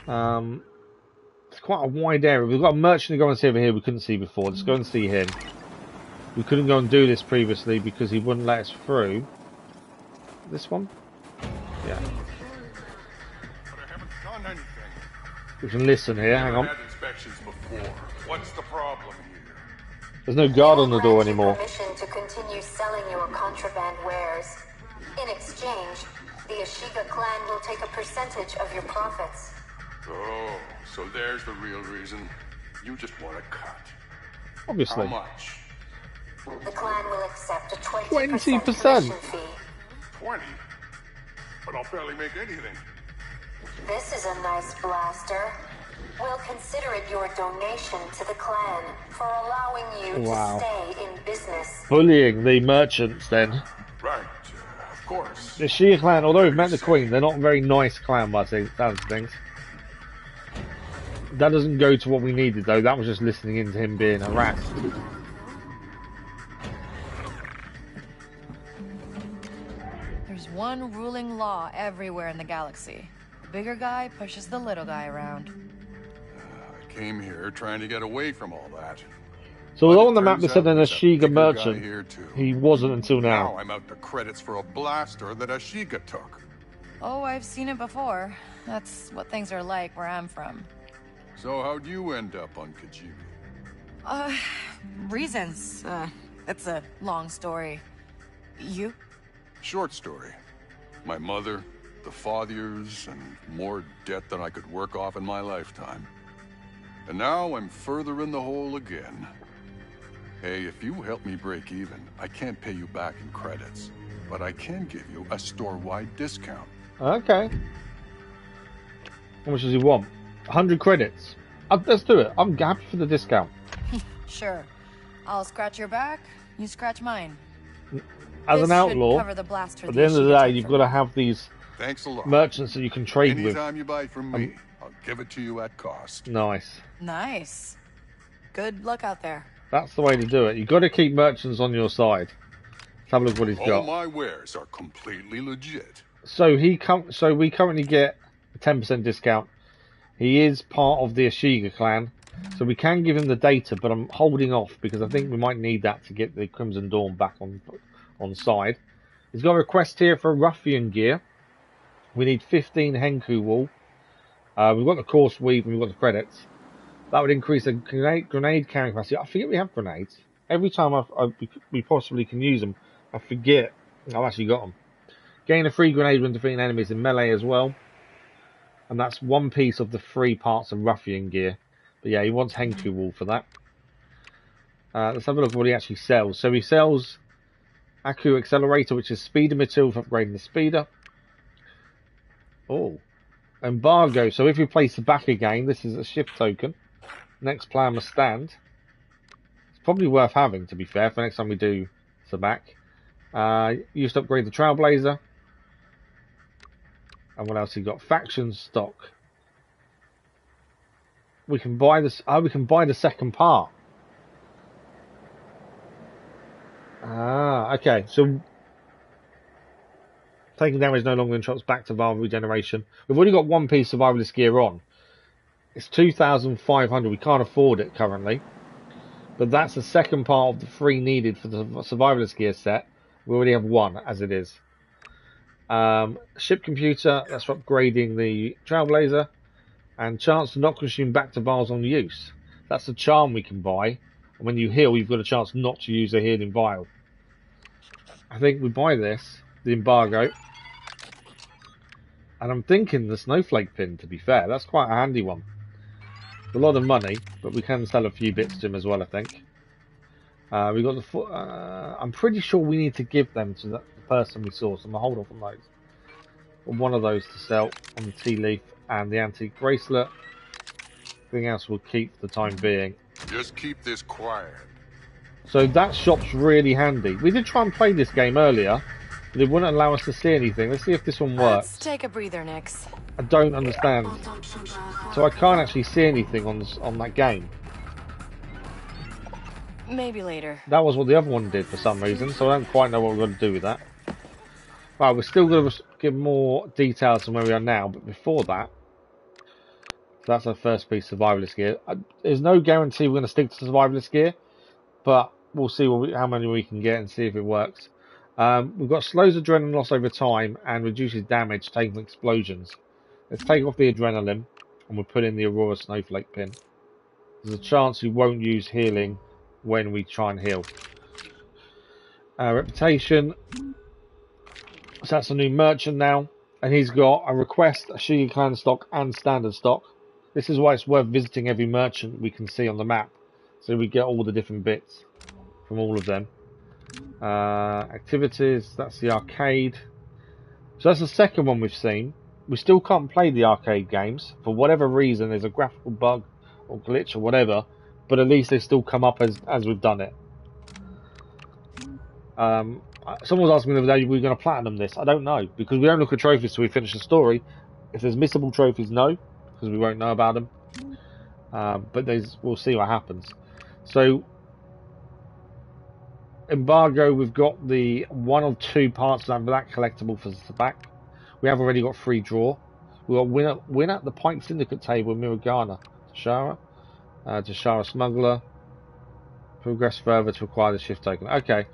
It's quite a wide area. We've got a merchant to go and see over here we couldn't see before. Let's go and see him. We couldn't go and do this previously because he wouldn't let us through. This one? Yeah. We can listen here, hang on. What's the problem here? There's no guard on the door anymore. Permission to continue selling your contraband wares. In exchange, the Ashiga Clan will take a percentage of your profits. Oh, so there's the real reason. You just want a cut. Obviously. How much? The clan will accept a 20% 20%. commission fee. 20? But I'll barely make anything. This is a nice blaster. We'll consider it your donation to the clan for allowing you Wow. to stay in business. Bullying the merchants then. Right, of course. The Ashiga Clan, although we've met the Queen, they're not a very nice clan by the sounds of things. That doesn't go to what we needed though, that was just listening in to him being harassed. There's one ruling law everywhere in the galaxy. The bigger guy pushes the little guy around. I came here trying to get away from all that. So although on the map they Turns said an out there's a Ashiga bigger guy merchant, here too. he wasn't until Now now. I'm out to credits for a blaster that Ashiga took. Oh, I've seen it before. That's what things are like where I'm from. So how'd you end up on Kijimi? Reasons. It's a long story. You? Short story. My mother, the Fathiers, and more debt than I could work off in my lifetime. And now I'm further in the hole again. Hey, if you help me break even, I can't pay you back in credits. But I can give you a store-wide discount. Okay. How much does he want? 100 credits. Let's do it. I'm happy for the discount. Sure. I'll scratch your back. You scratch mine. As This an should outlaw, cover the blaster at the end of the Ashiga day, took you've from got to me. have these Thanks a lot. merchants that you can trade with. Anytime you buy from me, I'll give it to you at cost. Nice. Nice. Good luck out there. That's the way to do it. You've got to keep merchants on your side. Let's have a look what he's got. All my wares are completely legit. So we currently get a 10% discount. He is part of the Ashiga Clan, so we can give him the data, but I'm holding off because I think we might need that to get the Crimson Dawn back on side. He's got a request here for ruffian gear. We need 15 Henku wool. We've got the course weave and we've got the credits. That would increase the grenade carrying capacity. I forget we have grenades. Every time we possibly can use them, I forget I've actually got them. Gain a free grenade when defeating enemies in melee as well. And that's one piece of the 3 parts of ruffian gear. But yeah, he wants Henku wool for that. Let's have a look at what he actually sells. So he sells Aku Accelerator, which is speeder material for upgrading the speeder. Oh. Embargo. So if we place the back again, this is a shift token. Next player must stand. It's probably worth having, to be fair, for next time we do the back. Used to upgrade the Trailblazer. And what else he got? Faction stock. We can buy this. Oh, we can buy the second part. Ah, okay. So taking damage no longer interrupts back to Val regeneration. We've already got one piece of survivalist gear on. It's 2,500. We can't afford it currently. But that's the second part of the 3 needed for the survivalist gear set. We already have 1 as it is. Ship computer, that's for upgrading the Trailblazer. And chance to not consume back to vials on use. That's a charm we can buy. And when you heal, you've got a chance not to use a healing vial. I think we buy this, the embargo. And I'm thinking the snowflake pin, to be fair. That's quite a handy one. It's a lot of money, but we can sell a few bits to him as well, I think. We got the. I'm pretty sure we need to give them to the person we saw, so I'm going to hold off on those. One of those to sell on the tea leaf and the antique bracelet. Everything else we'll keep for the time being. Just keep this quiet. So that shop's really handy. We did try and play this game earlier, but it wouldn't allow us to see anything. Let's see if this one works. Let's take a breather, Nix. I don't understand. So I can't actually see anything on that game. Maybe later. That was what the other one did for some reason, so I don't quite know what we're going to do with that. Right, we're still going to give more details on where we are now, but before that, so that's our first piece of survivalist gear. There's no guarantee we're going to stick to survivalist gear, but we'll see how many we can get and see if it works. We've got slows adrenaline loss over time and reduces damage taken from explosions. Let's take off the adrenaline and we'll put in the Aurora Snowflake pin. There's a chance we won't use healing when we try and heal. Reputation. So that's a new merchant now. And he's got a request, Ashiga Clan stock and standard stock. This is why it's worth visiting every merchant we can see on the map. So we get all the different bits from all of them. Activities, that's the arcade. So that's the second one we've seen. We still can't play the arcade games. For whatever reason, there's a graphical bug or glitch or whatever. But at least they still come up as we've done it. Someone was asking me the other day, we're going to platinum this. I don't know, because we don't look at trophies till we finish the story. If there's missable trophies, no, because we won't know about them. But we'll see what happens. So, embargo, we've got the 1 of 2 parts of that collectible for the back. We have already got free draw. We've got win at the Pike Syndicate table with Miragana. Toshara Smuggler. Progress further to acquire the shift token. Okay,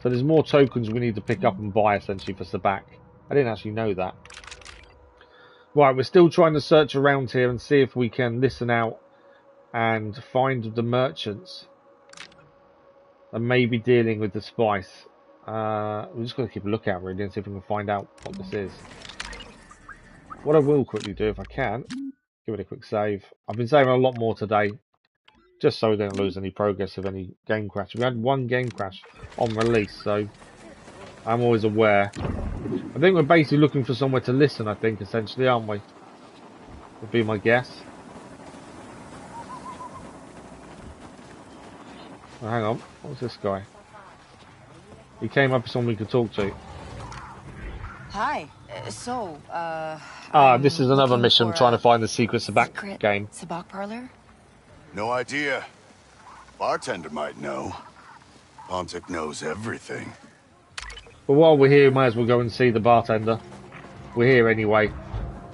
so there's more tokens we need to pick up and buy essentially for Sabak. I didn't actually know that. Right, we're still trying to search around here and see if we can listen out and find the merchants and maybe dealing with the spice. We're just going to keep a lookout really and see if we can find out what this is. What I will quickly do if I can, give it a quick save. I've been saving a lot more today, just so we don't lose any progress of any game crash. We had 1 game crash on release, so I'm always aware. I think we're basically looking for somewhere to listen, I think, essentially, aren't we? Would be my guess. Oh, hang on, what's this guy? He came up as someone we could talk to. Hi. This is another mission trying to find the secret Sabak game. Sabak parlor? No idea. Bartender might know. Pontic knows everything. But while we're here, we might as well go and see the bartender. We're here anyway.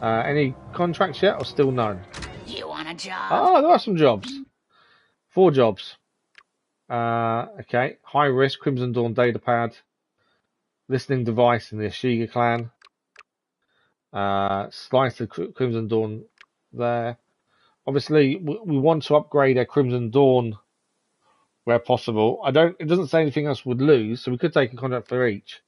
Any contracts yet, or still none? You want a job? Oh, there are some jobs. 4 jobs. Okay. High risk, Crimson Dawn datapad. Listening device in the Ashiga Clan. Slice the Crimson Dawn there. Obviously, we want to upgrade our Crimson Dawn where possible. It doesn't say anything else would lose, so we could take a contract for each.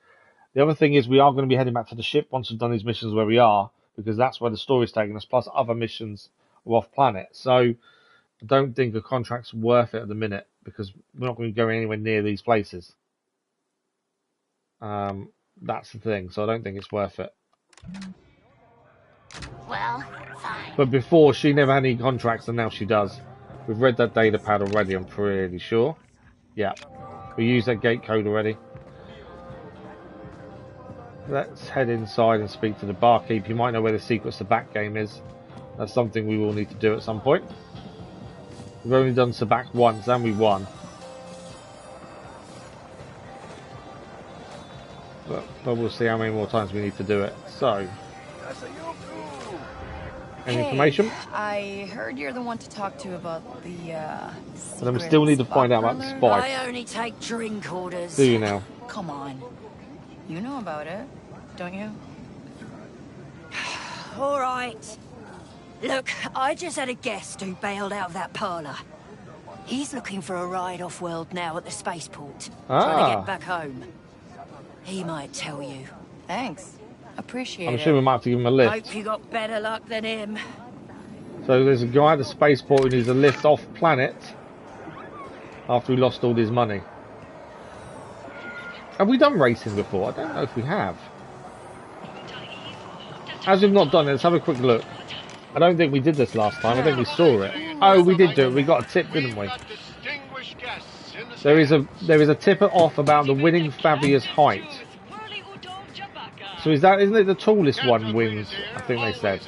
The other thing is we are going to be heading back to the ship once we've done these missions where we are, because that's where the story's taking us, plus other missions are off planet. So I don't think a contract's worth it at the minute, because we're not going to go anywhere near these places. That's the thing, so I don't think it's worth it. Well, fine. But before, she never had any contracts, and now she does. We've read that data pad already, I'm pretty sure. Yeah. We used that gate code already. Let's head inside and speak to the barkeep. You might know where the secrets to back game is. That's something we will need to do at some point. We've only done Sabak once, and we won. But we'll see how many more times we need to do it. So, any information? I heard you're the one to talk to about the, And then we still need to find out about the spy. I only take drink orders. Do you now? Come on. You know about it, don't you? All right. Look, I just had a guest who bailed out of that parlour. He's looking for a ride off-world now at the spaceport. Trying to get back home. He might tell you. Thanks. Appreciate it. I'm sure we might have to give him a lift. Hope you got better luck than him. So there's a guy at the spaceport who needs a lift off planet after he lost all his money. Have we done racing before? I don't know if we have. As we've not done it, let's have a quick look. I don't think we did this last time. I think we saw it. Oh, we did do it. We got a tip, didn't we? There is a tip off about the winning Fathier's height. So isn't it the tallest one wins? I think they said.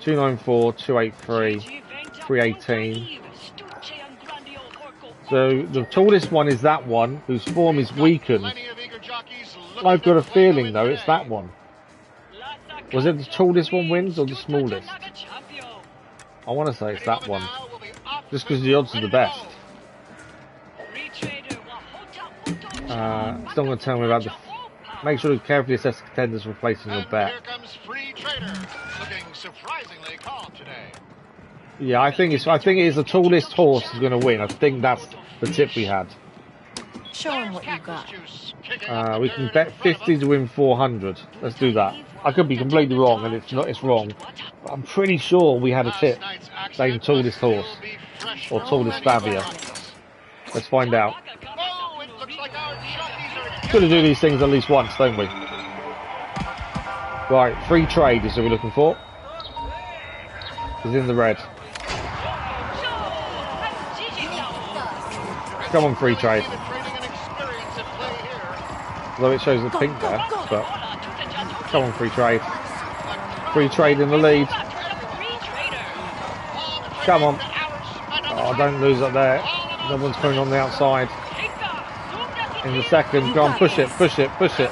294, 283, 318. So the tallest one is that one, whose form is weakened. I've got a feeling though it's that one. Was it the tallest one wins or the smallest? I want to say it's that one. Just because the odds are the best. Still going to tell me about the... Make sure to carefully assess the contenders for placing your bet. Yeah, I think it is the tallest horse is going to win. I think that's the tip we had. Show him what you got. We can bet 50 to win 400. Let's do that. I could be completely wrong, and it's wrong. But I'm pretty sure we had a tip saying tallest horse or tallest Fathier. Let's find out. Got to do these things at least once, don't we? Right, free trade is what we're looking for. He's in the red. Come on, free trade. Although it shows the pink there, but come on, free trade. Free trade in the lead. Come on. Oh, don't lose up there. No one's coming on the outside. In the second, go on, push it, push it, push it.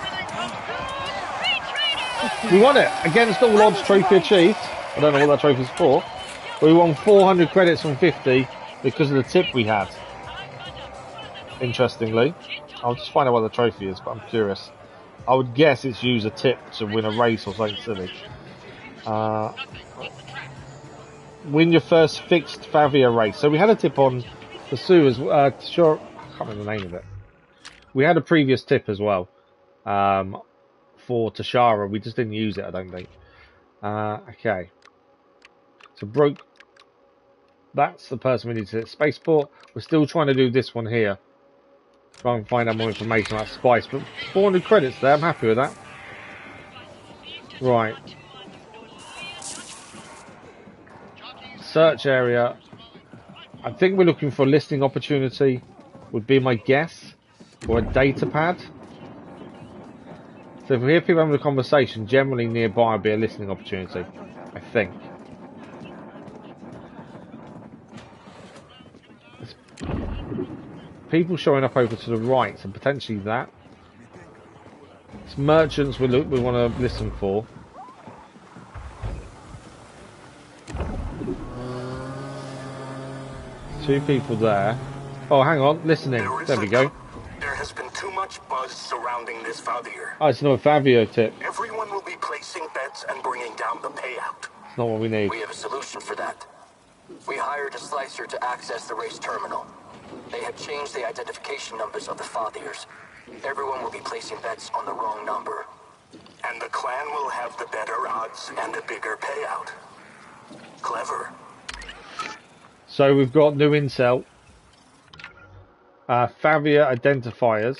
We won it! Against all odds, trophy achieved. I don't know what that trophy's for. But we won 400 credits from 50 because of the tip we had. Interestingly. I'll just find out what the trophy is, but I'm curious. I would guess it's use a tip to win a race or something silly. Win your first fixed Fathier race. So we had a tip on the Sue as sure, I can't remember the name of it. We had a previous tip as well for Toshara. We just didn't use it, I don't think. Okay. So broke. That's the person we need to hit. Spaceport. We're still trying to do this one here. Try and find out more information about Spice. But 400 credits there. I'm happy with that. Right. Search area. I think we're looking for a listing opportunity. Would be my guess. or a data pad. So if we hear people having a conversation, generally nearby will be a listening opportunity, I think. There's people showing up over to the right, so potentially that. It's merchants we want to listen for. Two people there. Oh, hang on, listening. There we go. There has been too much buzz surrounding this Fathier. Oh, it's another Fathier tip. Everyone will be placing bets and bringing down the payout. It's not what we need. We have a solution for that. We hired a slicer to access the race terminal. They have changed the identification numbers of the Fathiers. Everyone will be placing bets on the wrong number. And the clan will have the better odds and a bigger payout. Clever. So we've got new intel. Fathier identifiers.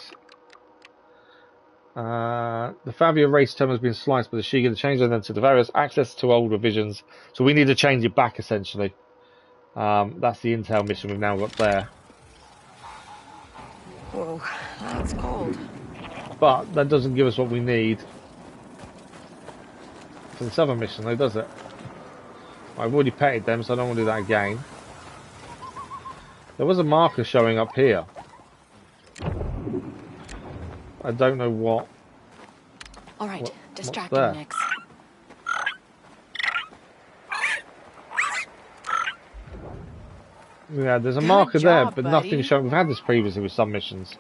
The Fathier race terminal has been sliced by the Ashiga to change them to the various access to old revisions. So we need to change it back essentially. That's the intel mission we've now got there. Whoa, that's cold. But that doesn't give us what we need for the southern mission though, does it? I've already petted them, so I don't want to do that again. There was a marker showing up here. I don't know what. All right, distract there? him next. Yeah, there's a marker there, but buddy. nothing showing. We've had this previously with some missions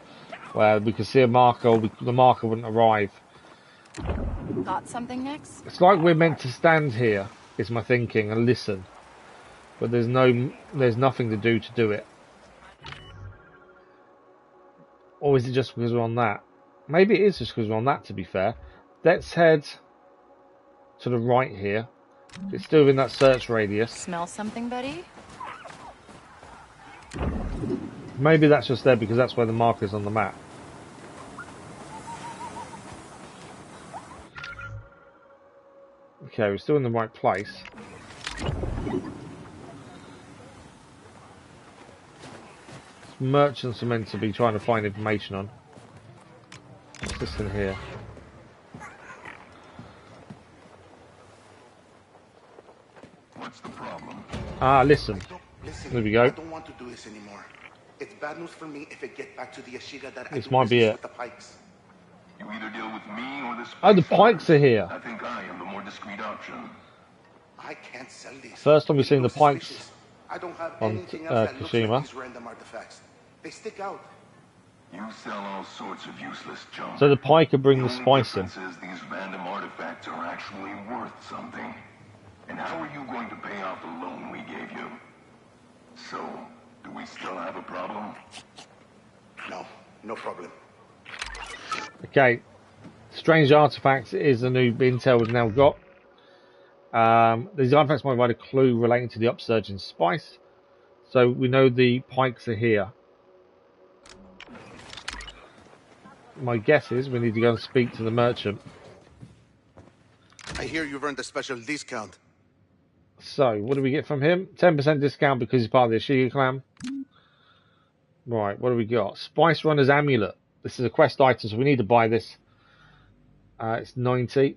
where we could see a marker, or the marker wouldn't arrive. Got something next? It's like we're meant to stand here, is my thinking, and listen. But there's nothing to do it. Or is it just because we're on that? Maybe it is just because we're on that, to be fair. Let's head to the right here. It's still within that search radius. Smell something, buddy? Maybe that's just there because that's where the marker is on the map. Okay, we're still in the right place. Merchants are meant to be trying to find information on. What's this in here? What's the problem? Ah, listen. Listen, There we go. I don't want to do this anymore. It's bad news for me if it gets back to the Ashiga that This I do might be business it. with the Pikes. You either deal with me or this. Oh, the Pikes are here. I think I am the more discreet option. I can't sell these. First time we've seen the Pikes Suspicious. I don't have on anything else that looks like Kashima. these random artifacts. They stick out. You sell all sorts of useless junk. So the Pike are bringing the only spice in. difference is these random artifacts are actually worth something. And how are you going to pay off the loan we gave you? So, do we still have a problem? No, no problem. Okay. Strange artifacts is the new intel we've now got. These artifacts might provide a clue relating to the upsurge in spice. So we know the Pikes are here. My guess is we need to go and speak to the merchant. I hear you've earned a special discount. So, what do we get from him? 10% discount because he's part of the Ashiga Clan. Right, what do we got? Spice Runner's Amulet. This is a quest item, so we need to buy this. It's 90.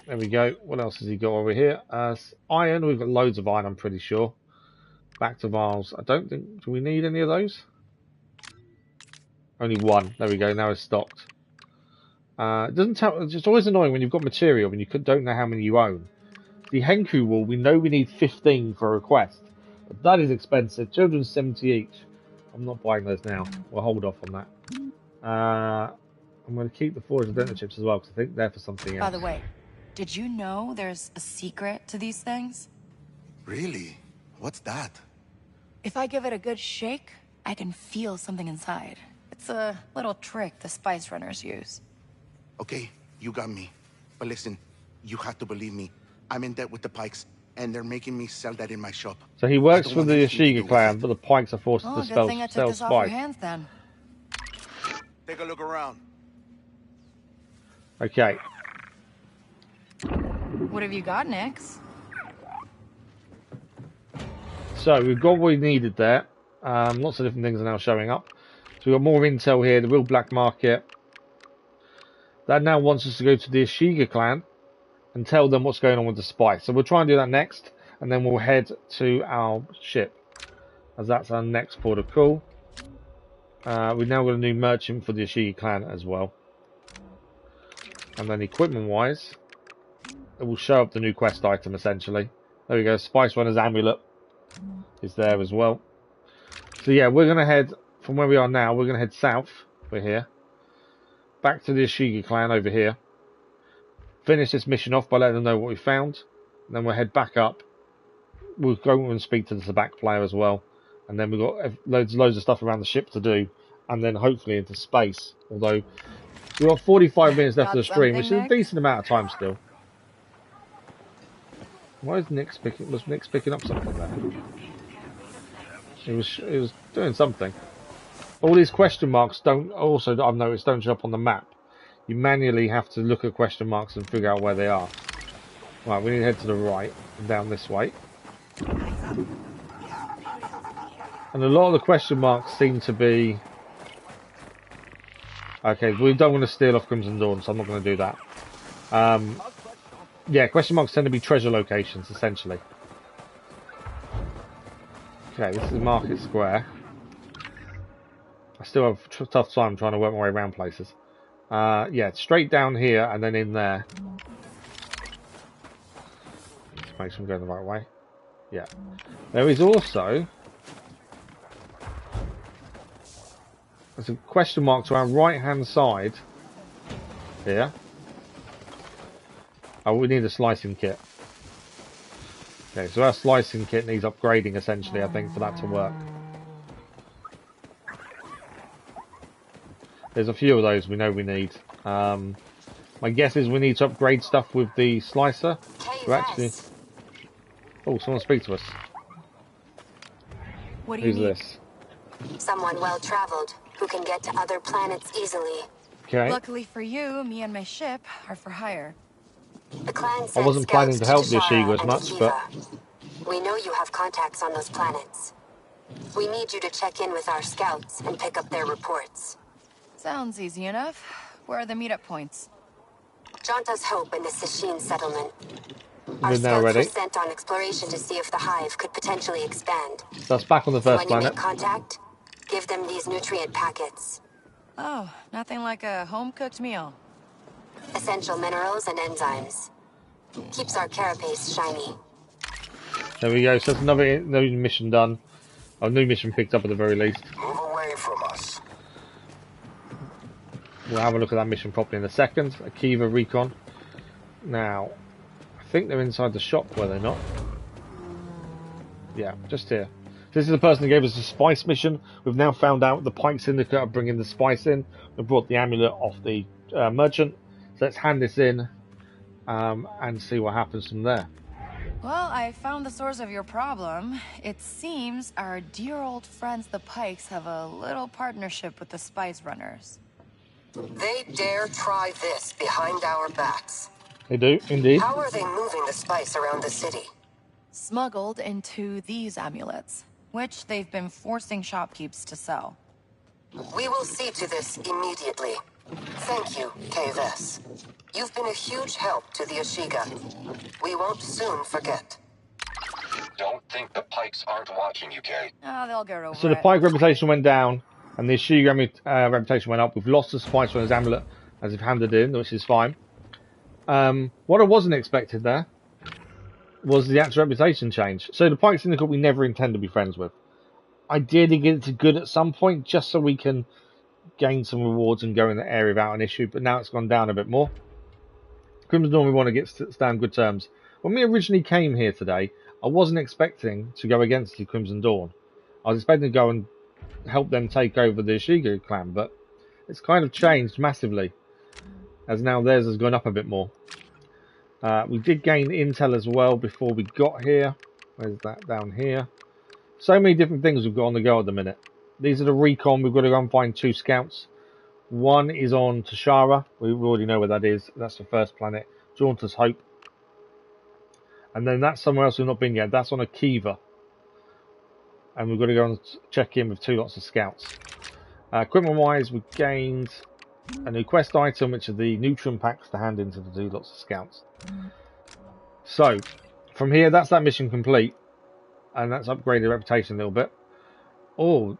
There we go. What else has he got over here? Iron. We've got loads of iron, I'm pretty sure. Back to vials. I don't think... Do we need any of those? Only one. There we go. Now it's stocked. It doesn't tell. It's always annoying when you've got material and you don't know how many you own. The Henku wool, we know we need 15 for a quest, but that is expensive. 270 each. I'm not buying those now. We'll hold off on that. I'm going to keep the forged identity chips as well because I think they're for something else. By the way, did you know there's a secret to these things? Really? What's that? If I give it a good shake, I can feel something inside. It's a little trick the spice runners use. Okay, you got me. But listen, you have to believe me. I'm in debt with the Pikes, and they're making me sell that in my shop. So he works for the Ashiga Clan, but the Pikes are forced to Good sell thing I took this off your spice. hands then. Take a look around. Okay. What have you got next? So we've got what we needed there. Lots of different things are now showing up. we've got more intel here, the real black market. That now wants us to go to the Ashiga Clan and tell them what's going on with the spice. So we'll try and do that next, and then we'll head to our ship, as that's our next port of call. We've now got a new merchant for the Ashiga Clan as well. And then equipment-wise, it will show up the new quest item, essentially. There we go, Spice Runner's Amulet is there as well. So yeah, we're going to head, from where we are now, we're going to head south. We're here. Back to the Ashiga Clan over here. Finish this mission off by letting them know what we found. And then we'll head back up. We'll go and speak to the Sabak player as well. And then we've got loads of stuff around the ship to do. And then hopefully into space. Although, we've got 45 minutes left of the stream, which is a decent amount of time still. Why is Nick's picking... Was Nick's picking up something there? It was doing something. All these question marks don't... Also, I've noticed, don't show up on the map. You manually have to look at question marks and figure out where they are. Right, we need to head to the right and down this way. And a lot of the question marks seem to be... Okay, we don't want to steal off Crimson Dawn, so I'm not going to do that. Yeah, question marks tend to be treasure locations, essentially. Okay, this is Market Square. I still have a tough time trying to work my way around places. Yeah, straight down here and then in there. Just make sure I'm going the right way. Yeah. There is also... There's a question mark to our right-hand side here. Oh, we need a slicing kit. Okay, so our slicing kit needs upgrading, essentially, I think, for that to work. There's a few of those we know we need. My guess is we need to upgrade stuff with the slicer. To actually... Oh, someone speak to us. What do you Who's need? this? Someone well-traveled who can get to other planets easily. Okay. Luckily for you, me and my ship are for hire. The clan I wasn't planning to help the Ashiga as much, but... We know you have contacts on those planets. We need you to check in with our scouts and pick up their reports. Sounds easy enough. Where are the meetup points? Janta's Hope in the Sashin settlement. Our We're now scouts ready. were sent on exploration to see if the hive could potentially expand. So that's back on the first When you planet. make contact, give them these nutrient packets. Oh, nothing like a home-cooked meal. Essential minerals and enzymes. Keeps our carapace shiny. There we go. So that's another mission done. A new mission picked up at the very least. Move away from us. We'll have a look at that mission properly in a second. Akiva Recon. Now, I think they're inside the shop, were they not? Yeah, just here. This is the person who gave us the spice mission. We've now found out the Pike Syndicate are bringing the spice in. They brought the amulet off the merchant. So let's hand this in and see what happens from there. Well, I found the source of your problem. It seems our dear old friends the Pikes have a little partnership with the Spice Runners. They dare try this behind our backs. They do, indeed. How are they moving the spice around the city? Smuggled into these amulets, which they've been forcing shopkeepers to sell. We will see to this immediately. Thank you, KVS. You've been a huge help to the Ashiga. We won't soon forget. Don't think the Pikes aren't watching you, Kay. Oh, they'll get over So the Pike reputation went down, and the Ashiga reputation went up. We've lost the Spice Runner's amulet as we've handed in, which is fine. What I wasn't expecting there was the actual reputation change. So the Pike Syndicate we never intend to be friends with. Ideally get it to good at some point, just so we can gain some rewards and go in the area without an issue, but now it's gone down a bit more. Crimson Dawn we want to stay on good terms. When we originally came here today, I wasn't expecting to go against the Crimson Dawn. I was expecting to go and help them take over the Ashiga clan, but it's kind of changed massively, as now theirs has gone up a bit more. We did gain intel as well before we got here. Where's that? Down here. So many different things we've got on the go at the minute. These are the recon. We've got to go and find 2 scouts. One is on Toshara. We already know where that is. That's the first planet. Jaunter's Hope. And then that's somewhere else we've not been yet. That's on Akiva. And we've got to go and check in with 2 lots of scouts. Equipment-wise, we gained a new quest item, which are the neutron packs to hand into the two lots of scouts. So, from here, that's that mission complete. And that's upgraded reputation a little bit. Oh,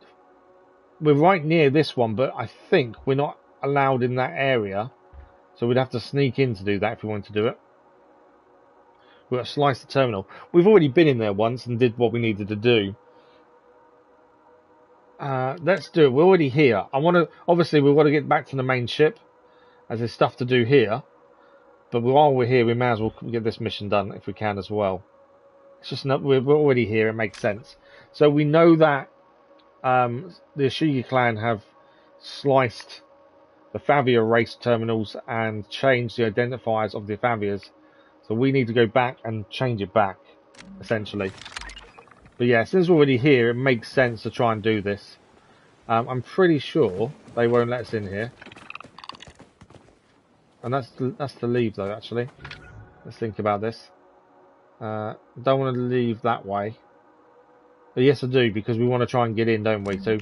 we're right near this one, but I think we're not allowed in that area. So we'd have to sneak in to do that if we wanted to do it. We've got to slice the terminal. We've already been in there once and did what we needed to do. Let's do it. We're already here. Obviously, we've got to get back to the main ship, as there's stuff to do here. But while we're here, we may as well get this mission done if we can as well. It's just we're already here. It makes sense. So we know that the Ashiga Clan have sliced the Fathier race terminals and changed the identifiers of the Fathiers. So we need to go back and change it back, essentially. But yeah, since we're already here, it makes sense to try and do this. I'm pretty sure they won't let us in here. And that's to leave, though, actually. Let's think about this. Don't want to leave that way. But yes, I do, because we want to try and get in, don't we? So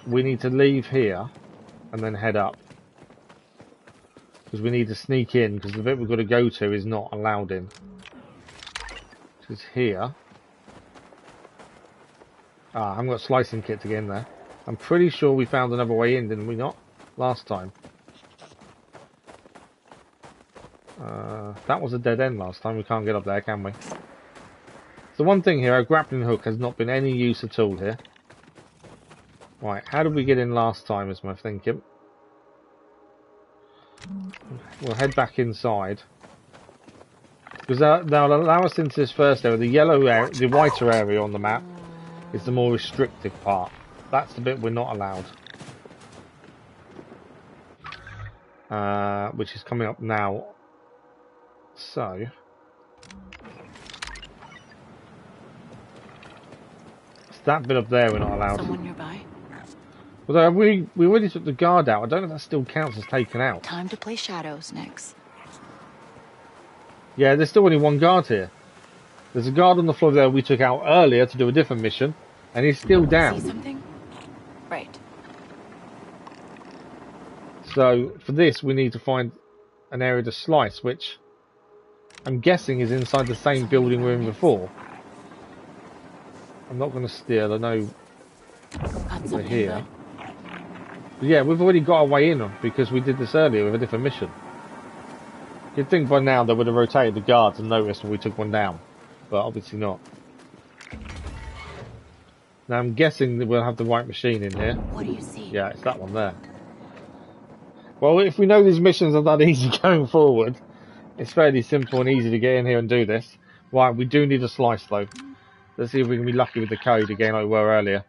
we need to leave here and then head up. Because we need to sneak in, because the bit we've got to go to is not allowed in. It's here. I haven't got a slicing kit to get in there. I'm pretty sure we found another way in, didn't we not? Last time. That was a dead end last time. We can't get up there, can we? So one thing here, our grappling hook has not been any use at all here. Right, how did we get in last time is my thinking. We'll head back inside. Because they'll allow us into this first area. The yellow area, the whiter area on the map is the more restrictive part. That's the bit we're not allowed. Which is coming up now. So it's that bit up there we're not allowed. Someone nearby? Although we already took the guard out. I don't know if that still counts as taken out. Time to play shadows next. Yeah, there's still only one guard here. There's a guard on the floor there we took out earlier to do a different mission, and he's still down. See something? Right. So for this, we need to find an area to slice, which I'm guessing is inside the same building we're in before. I'm not going to steal. I know we're here. But yeah, we've already got our way in because we did this earlier with a different mission. You'd think by now they would have rotated the guards and noticed when we took one down, but obviously not. Now I'm guessing that we'll have the right machine in here. What do you see? Yeah, it's that one there. Well, if we know these missions are that easy going forward, it's fairly simple and easy to get in here and do this. Right, we do need a slice though. Let's see if we can be lucky with the code again like we were earlier.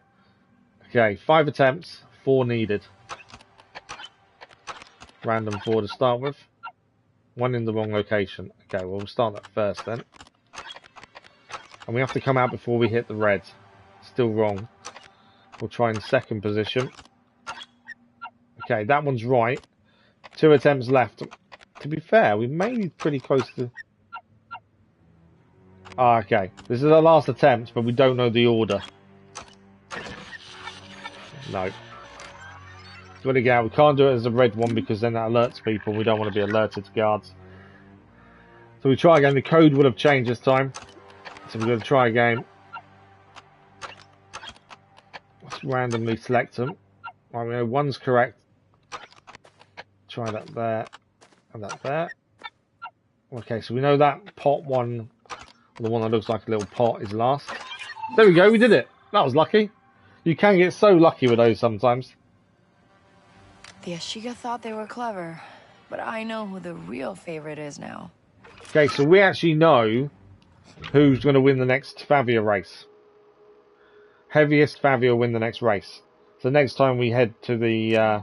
Okay, 5 attempts, 4 needed. Random 4 to start with. 1 in the wrong location. Okay, well we'll start that first then. And we have to come out before we hit the red. Still wrong. We'll try in second position. Okay, that one's right. 2 attempts left. To be fair, we may be pretty close to... okay, this is our last attempt, but we don't know the order. No. Got to get out. We can't do it as a red one because then that alerts people. We don't want to be alerted to guards. So we try again. The code would have changed this time. So we're going to try again. Let's randomly select them. Right, we know one's correct. Try that there. And that there. Okay, so we know that pot one, the one that looks like a little pot, is last. There we go, we did it. That was lucky. You can get so lucky with those sometimes. The Ashiga thought they were clever, but I know who the real favorite is now. Okay, so we actually know who's going to win the next Fathier race. Heaviest Fathier will win the next race. So next time we head to the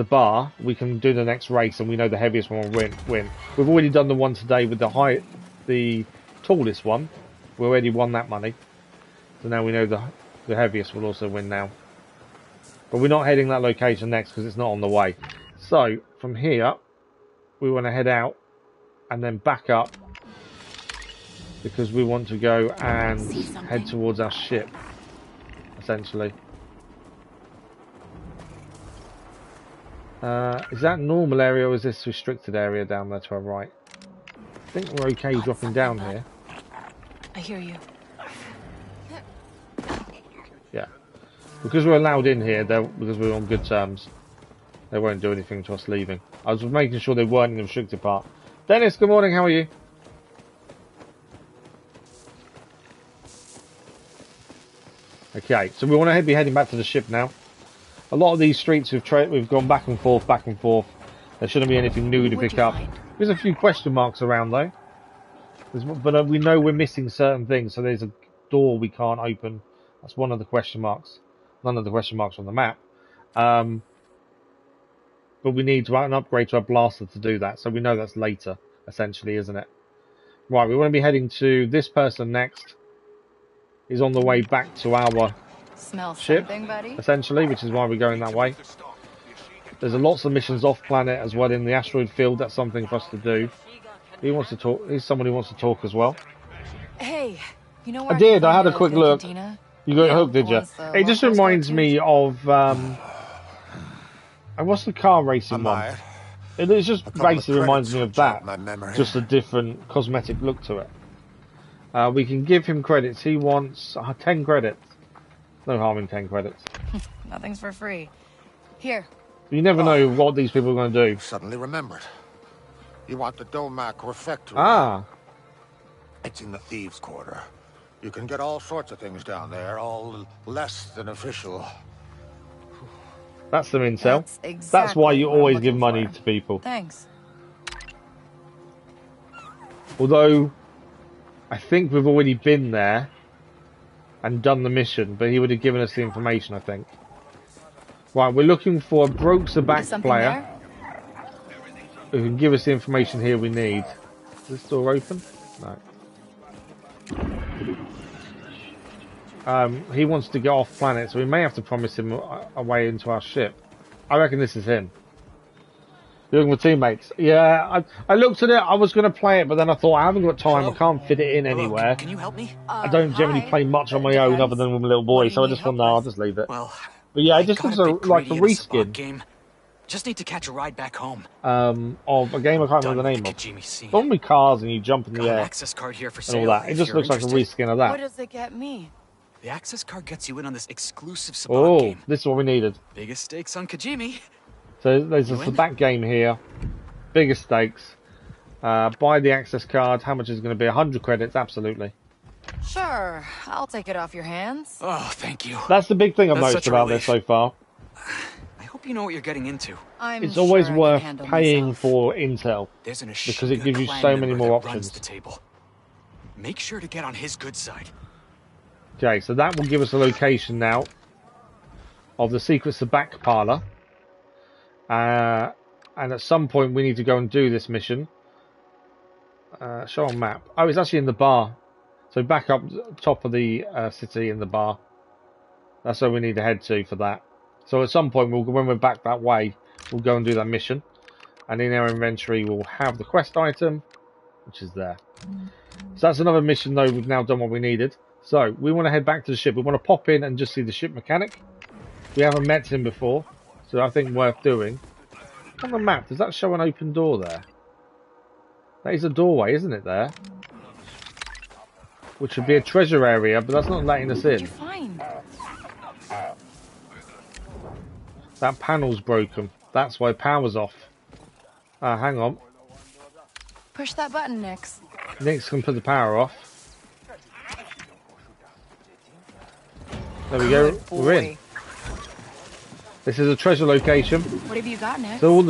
bar, we can do the next race, and we know the heaviest one will win. We've already done the one today with the tallest one. We already won that money, so now we know the heaviest will also win now. But we're not heading that location next because it's not on the way. So from here, we want to head out and then back up because we want to go and head towards our ship, essentially. Is that normal area or is this restricted area down there to our right? I think we're okay dropping down here. I hear you. Yeah. Because we're allowed in here, because we're on good terms, they won't do anything to us leaving. I was making sure they weren't in the restricted part. Dennis, good morning, how are you? Okay, so we want to be heading back to the ship now. A lot of these streets we've gone back and forth, back and forth. There shouldn't be anything new to pick up. There's a few question marks around though. But we know we're missing certain things, so there's a door we can't open. That's one of the question marks. None of the question marks on the map. But we need to an upgrade to our blaster to do that, so we know that's later, essentially, isn't it? Right, we want to be heading to this person next. He's on the way back to our ship, buddy? essentially, which is why we're going that way. There's lots of missions off planet as well in the asteroid field. That's something for us to do. He wants to talk. He's someone who wants to talk as well. Hey, you know where I did. I had a quick look. You got hooked, did you? It just reminds me of what's the car racing one? It just basically reminds me of that. Just a different cosmetic look to it. We can give him credits. He wants 10 credits. No harm in 10 credits. Nothing's for free. Here. You never know what these people are going to do. Suddenly remembered. You want the Domac refectory? Ah. It's in the Thieves' Quarter. You can get all sorts of things down there, all less than official. That's some intel. That's why you always give money to people. Thanks. Although, I think we've already been there and done the mission, but he would have given us the information, I think. Right, we're looking for a Broke-the-Back player who can give us the information here we need. Is this door open? No. He wants to get off planet, so we may have to promise him a way into our ship. I reckon this is him. You're looking for teammates. Yeah, I looked at it, I was going to play it, but then I thought, I haven't got time, I can't fit it in anywhere. Can you help me? I don't generally play much on my own other than with my little boy, so I just thought, no, I'll just leave it. Well, but yeah, it just looks like a reskin. Game. Just need to catch a ride back home. Of a game I can't remember the name of. Don't with cars and you jump in the air access card here for and all that. It just looks like a reskin of that. What does it get me? The access card gets you in on this exclusive Sabacc game. This is what we needed. Biggest stakes on Kijimi. So there's a Sabacc game here. Biggest stakes. Buy the access card. How much is it going to be? 100 credits, absolutely. Sure, I'll take it off your hands. Oh, thank you. That's the big thing I've noticed about this so far. I hope you know what you're getting into. It's always worth paying for intel because it gives you so many more options. The table. Make sure to get on his good side. Okay, so that will give us a location now of the secret Sabacc parlor. And at some point we need to go and do this mission. Show on map. Oh, it's actually in the bar. So back up top of the city in the bar. That's where we need to head to for that. So at some point, when we're back that way, we'll go and do that mission. And in our inventory, we'll have the quest item, which is there. So that's another mission, though. We've now done what we needed. So we want to head back to the ship. We want to pop in and just see the ship mechanic. We haven't met him before, so I think worth doing. On the map, does that show an open door there? That is a doorway, isn't it, there? Which would be a treasure area, but that's not letting us in. What did you find? That panel's broken. That's why power's off. Hang on. Push that button, Nix. Nix can put the power off. There we go. We're in. This is a treasure location. What have you got, Nix? So all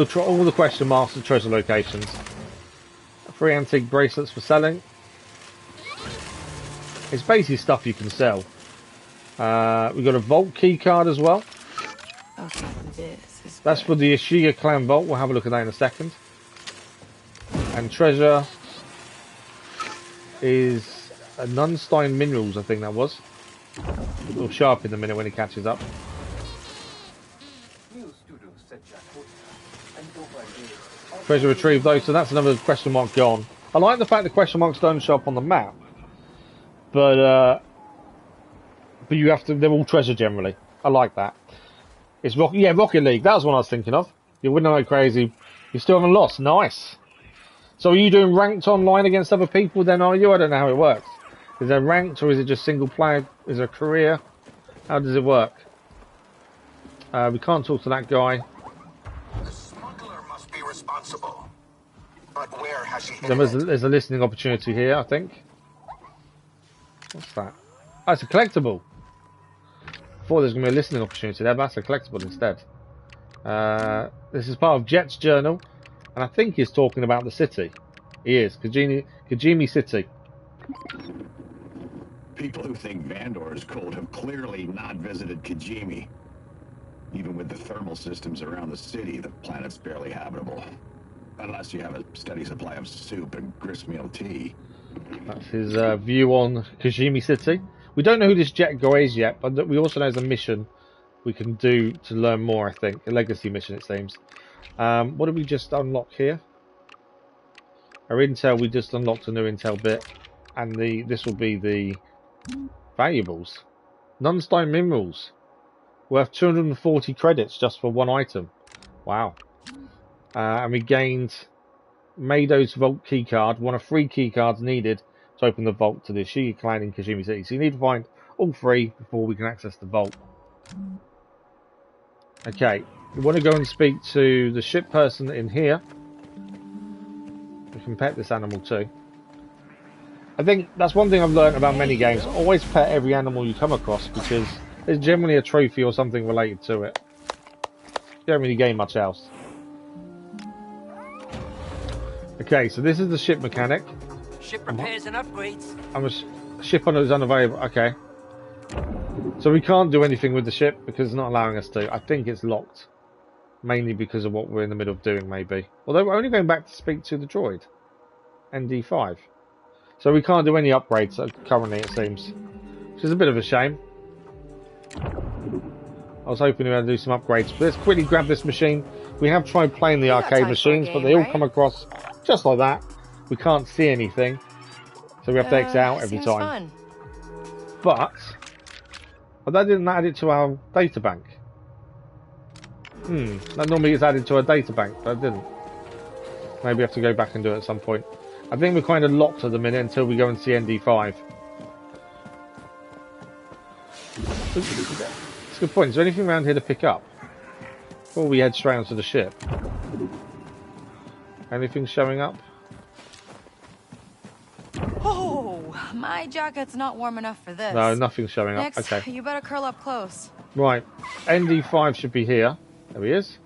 the question marks are treasure locations. 3 antique bracelets for selling. It's basically stuff you can sell. We've got a vault key card as well. Okay, this is That's for the Ashiga Clan vault. We'll have a look at that in a second. And treasure is a Nunstein Minerals, I think that was. It'll show up in a minute when he catches up. Treasure retrieved though, so that's another question mark gone. I like the fact the question marks don't show up on the map. But you have to, they're all treasure generally. I like that. It's Rocket League, that was what I was thinking of. You wouldn't know, crazy. You still haven't lost. Nice. So are you doing ranked online against other people then, are you? I don't know how it works. Is there ranked or is it just single player? Is there a career? How does it work? We can't talk to that guy. The smuggler must be responsible. But where has she hidden There's a listening opportunity here, I think. What's that? Oh, it's a collectible. I thought there's going to be a listening opportunity there, but that's a collectible instead. This is part of Jet's journal, and I think he's talking about the city. He is. Kijimi City. People who think Vandor is cold have clearly not visited Kijimi. Even with the thermal systems around the city, the planet's barely habitable. Unless you have a steady supply of soup and gristmeal tea. That's his view on Kijimi City. We don't know who this Jet guy is yet, but we also know there's a mission we can do to learn more, I think. A legacy mission, it seems. What did we just unlock here? Our intel, we just unlocked a new intel bit. And this will be the valuables. Non-stone minerals. Worth 240 credits just for one item. Wow. And we gained Mado's Vault keycard. One of 3 keycards needed to open the vault to the Ashiga Clan in Kijimi City. So you need to find all 3 before we can access the vault. Okay. We want to go and speak to the ship person in here. We can pet this animal too. I think that's one thing I've learned about many games. Always pet every animal you come across because there's generally a trophy or something related to it. You don't really gain much else. Okay, so this is the ship mechanic. Ship repairs and upgrades. I'm a ship on it is unavailable. Okay. So we can't do anything with the ship because it's not allowing us to. I think it's locked. Mainly because of what we're in the middle of doing, maybe. Although we're only going back to speak to the droid. ND5. So we can't do any upgrades currently, it seems. Which is a bit of a shame. I was hoping we were going to do some upgrades. But let's quickly grab this machine. We have tried playing the arcade machines, but they all come across just like that. We can't see anything. So we have to exit out every time. But that didn't add it to our data bank. That normally is added to our data bank, but it didn't. Maybe we have to go back and do it at some point. I think we're kind of locked at the minute until we go and see ND5. It's a good point. Is there anything around here to pick up? Before we head straight onto the ship. Anything showing up? Oh, my jacket's not warm enough for this. No, nothing's showing up. Next, okay. You better curl up close. Right. ND5 should be here. There he is.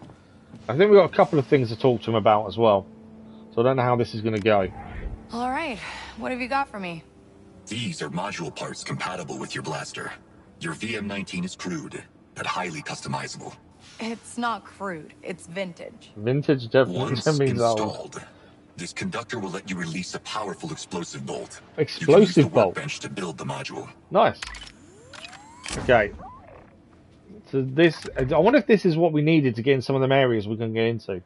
I think we've got a couple of things to talk to him about as well. So I don't know how this is going to go. All right. What have you got for me? These are module parts compatible with your blaster. Your VM-19 is crude, but highly customizable. It's not crude. It's vintage. Vintage definitely Once means installed, this conductor will let you release a powerful explosive bolt. Explosive you can use the bolt. workbench to build the module. Nice. Okay. So this, I wonder if this is what we needed to get in some of them areas we're going to get into.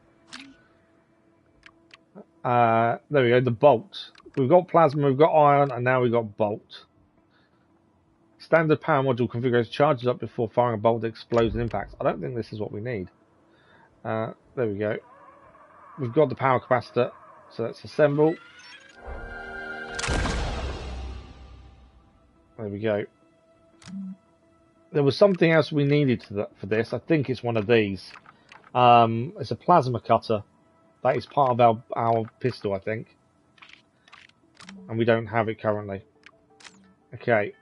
There we go, the bolt. We've got plasma, we've got iron, and now we've got bolt. Standard power module configuration charges up before firing a bolt that explodes and impacts. I don't think this is what we need. There we go. We've got the power capacitor, so let's assemble. There we go. There was something else we needed for this. I think it's one of these. It's a plasma cutter. That is part of our pistol, I think. And we don't have it currently. Okay.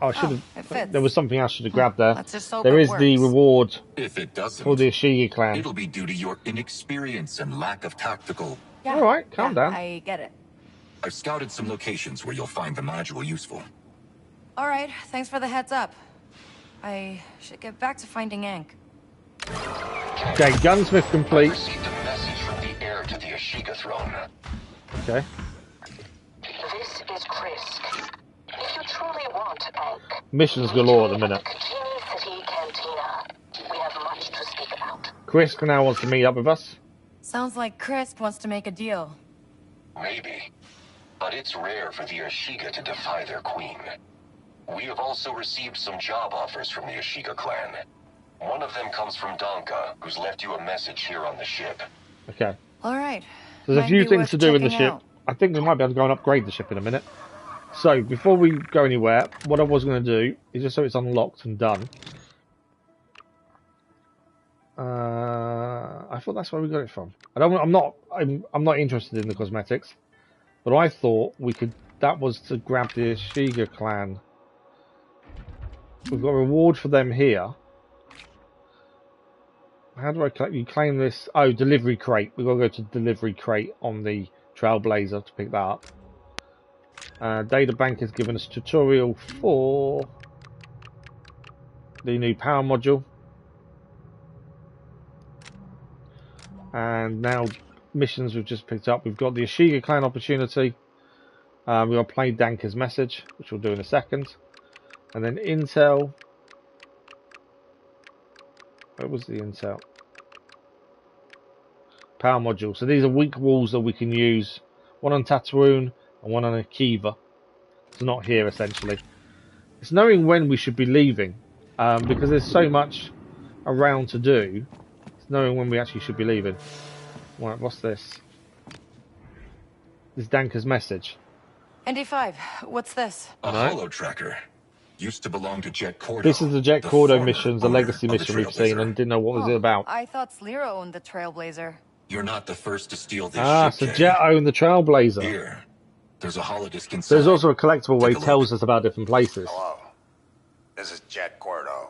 Oh, I should have. There was something else I should have grabbed there. Let's just hope there it is works. the reward If it doesn't, for the Ashiga Clan. it'll be due to your inexperience and lack of tactical. Yeah. All right, calm down. I get it. I've scouted some locations where you'll find the module useful. All right. Thanks for the heads up. I should get back to finding Ankh. Okay, gunsmith complete. I received a message from the heir to the Ashiga throne. Okay. This is Chris. If you truly want Ankh, Missions galore at the minute. Kijimi City Cantina. We have much to speak about. Chris now wants to meet up with us. Sounds like Crisp wants to make a deal. Maybe. But it's rare for the Ashiga to defy their queen. We have also received some job offers from the Ashiga clan. One of them comes from Donka, who's left you a message here on the ship. Okay. All right. So there's a few things to do in the ship. I think we might be able to go and upgrade the ship in a minute. So, before we go anywhere, what I was going to do is just so it's unlocked and done. I thought that's where we got it from. I'm not interested in the cosmetics, but I thought we could. That was to grab the Ashiga Clan. We've got a reward for them here. How do I collect? You claim this? Oh, delivery crate. We've got to go to delivery crate on the Trailblazer to pick that up. Data Bank has given us a tutorial for the new power module. And now missions we've just picked up. We've got the Ashiga Clan opportunity. We've got to play Danka's message, which we'll do in a second. And then intel. Where was the intel? Power module. So these are weak walls that we can use. One on Tatooine and one on Akiva. It's not here essentially. It's knowing when we should be leaving. Because there's so much around to do. It's knowing when we actually should be leaving. Right, what's this? This is Danka's message. ND5, what's this? A holo tracker. Used to belong to Jet Cordo. This is the Jet Cordo missions, the legacy mission we've seen, and didn't know what was it about. I thought Sliro owned the Trailblazer. You're not the first to steal this ship, so Jet owned the Trailblazer. Here, there's a holodisc inside. There's also a collectible where he tells us about different places. Hello, this is Jet Cordo.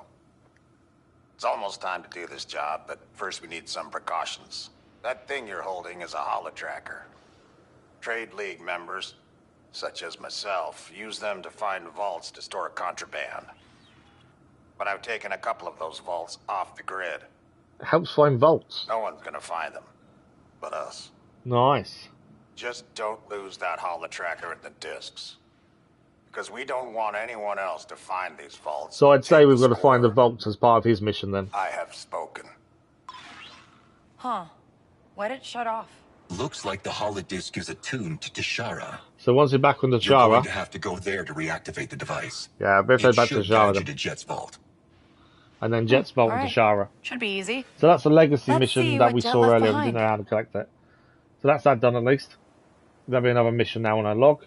It's almost time to do this job, but first we need some precautions. That thing you're holding is a holotracker. Trade League members, such as myself, use them to find vaults to store contraband. But I've taken a couple of those vaults off the grid. It helps find vaults. No one's gonna find them, but us. Nice. Just don't lose that holotracker and the discs. Because we don't want anyone else to find these vaults. So I'd say we've got to find the vaults as part of his mission then. I have spoken. Huh. Why did it shut off? Looks like the holodisc is attuned to Toshara. So once we're back on the You're Toshara, going to have to go there to reactivate the device. Yeah, I better go back to Toshara then. To Jet's vault. And then Jet's vault and Toshara. Should be easy. So that's the legacy Let's mission see that what we Jet saw left earlier. behind. We didn't know how to collect it. So that's that done at least. There'll be another mission now on our log.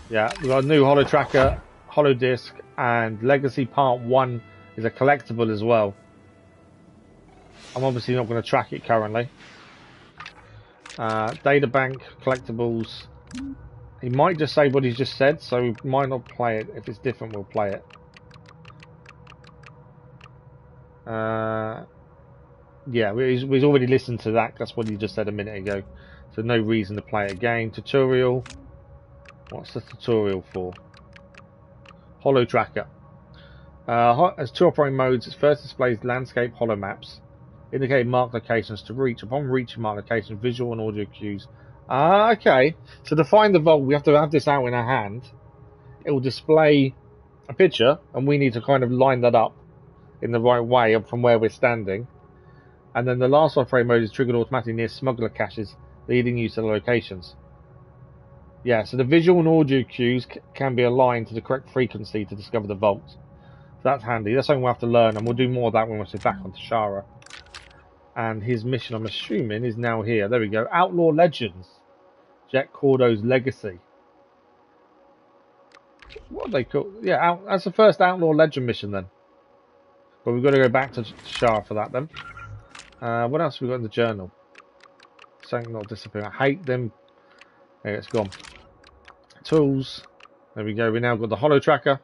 Yeah, we've got a new holo tracker, holo disc, and Legacy Part 1 is a collectible as well. I'm obviously not going to track it currently. Data bank, collectibles. He might just say what he's just said, so we might not play it. If it's different, we'll play it. Yeah, we've already listened to that. That's what he just said a minute ago. So no reason to play it again. Tutorial. What's the tutorial for? Holo tracker. Has two operating modes. It first displays landscape holo maps, indicating marked locations to reach. Upon reaching marked locations, visual and audio cues. Okay. So to find the vault, we have to have this out in our hand. It will display a picture, and we need to kind of line that up in the right way from where we're standing. And then the last operating mode is triggered automatically near smuggler caches, leading you to the locations. Yeah, so the visual and audio cues can be aligned to the correct frequency to discover the vault. So that's handy. That's something we'll have to learn, and we'll do more of that when we're back on Toshara. And his mission, I'm assuming, is now here. There we go. Outlaw Legends. Jet Cordo's Legacy. What are they called? Yeah, that's the first Outlaw Legend mission then. But we've got to go back to Toshara for that then. What else have we got in the journal? Something not disappearing. I hate them. Okay, it's gone. Tools. There we go. We now got the holo tracker.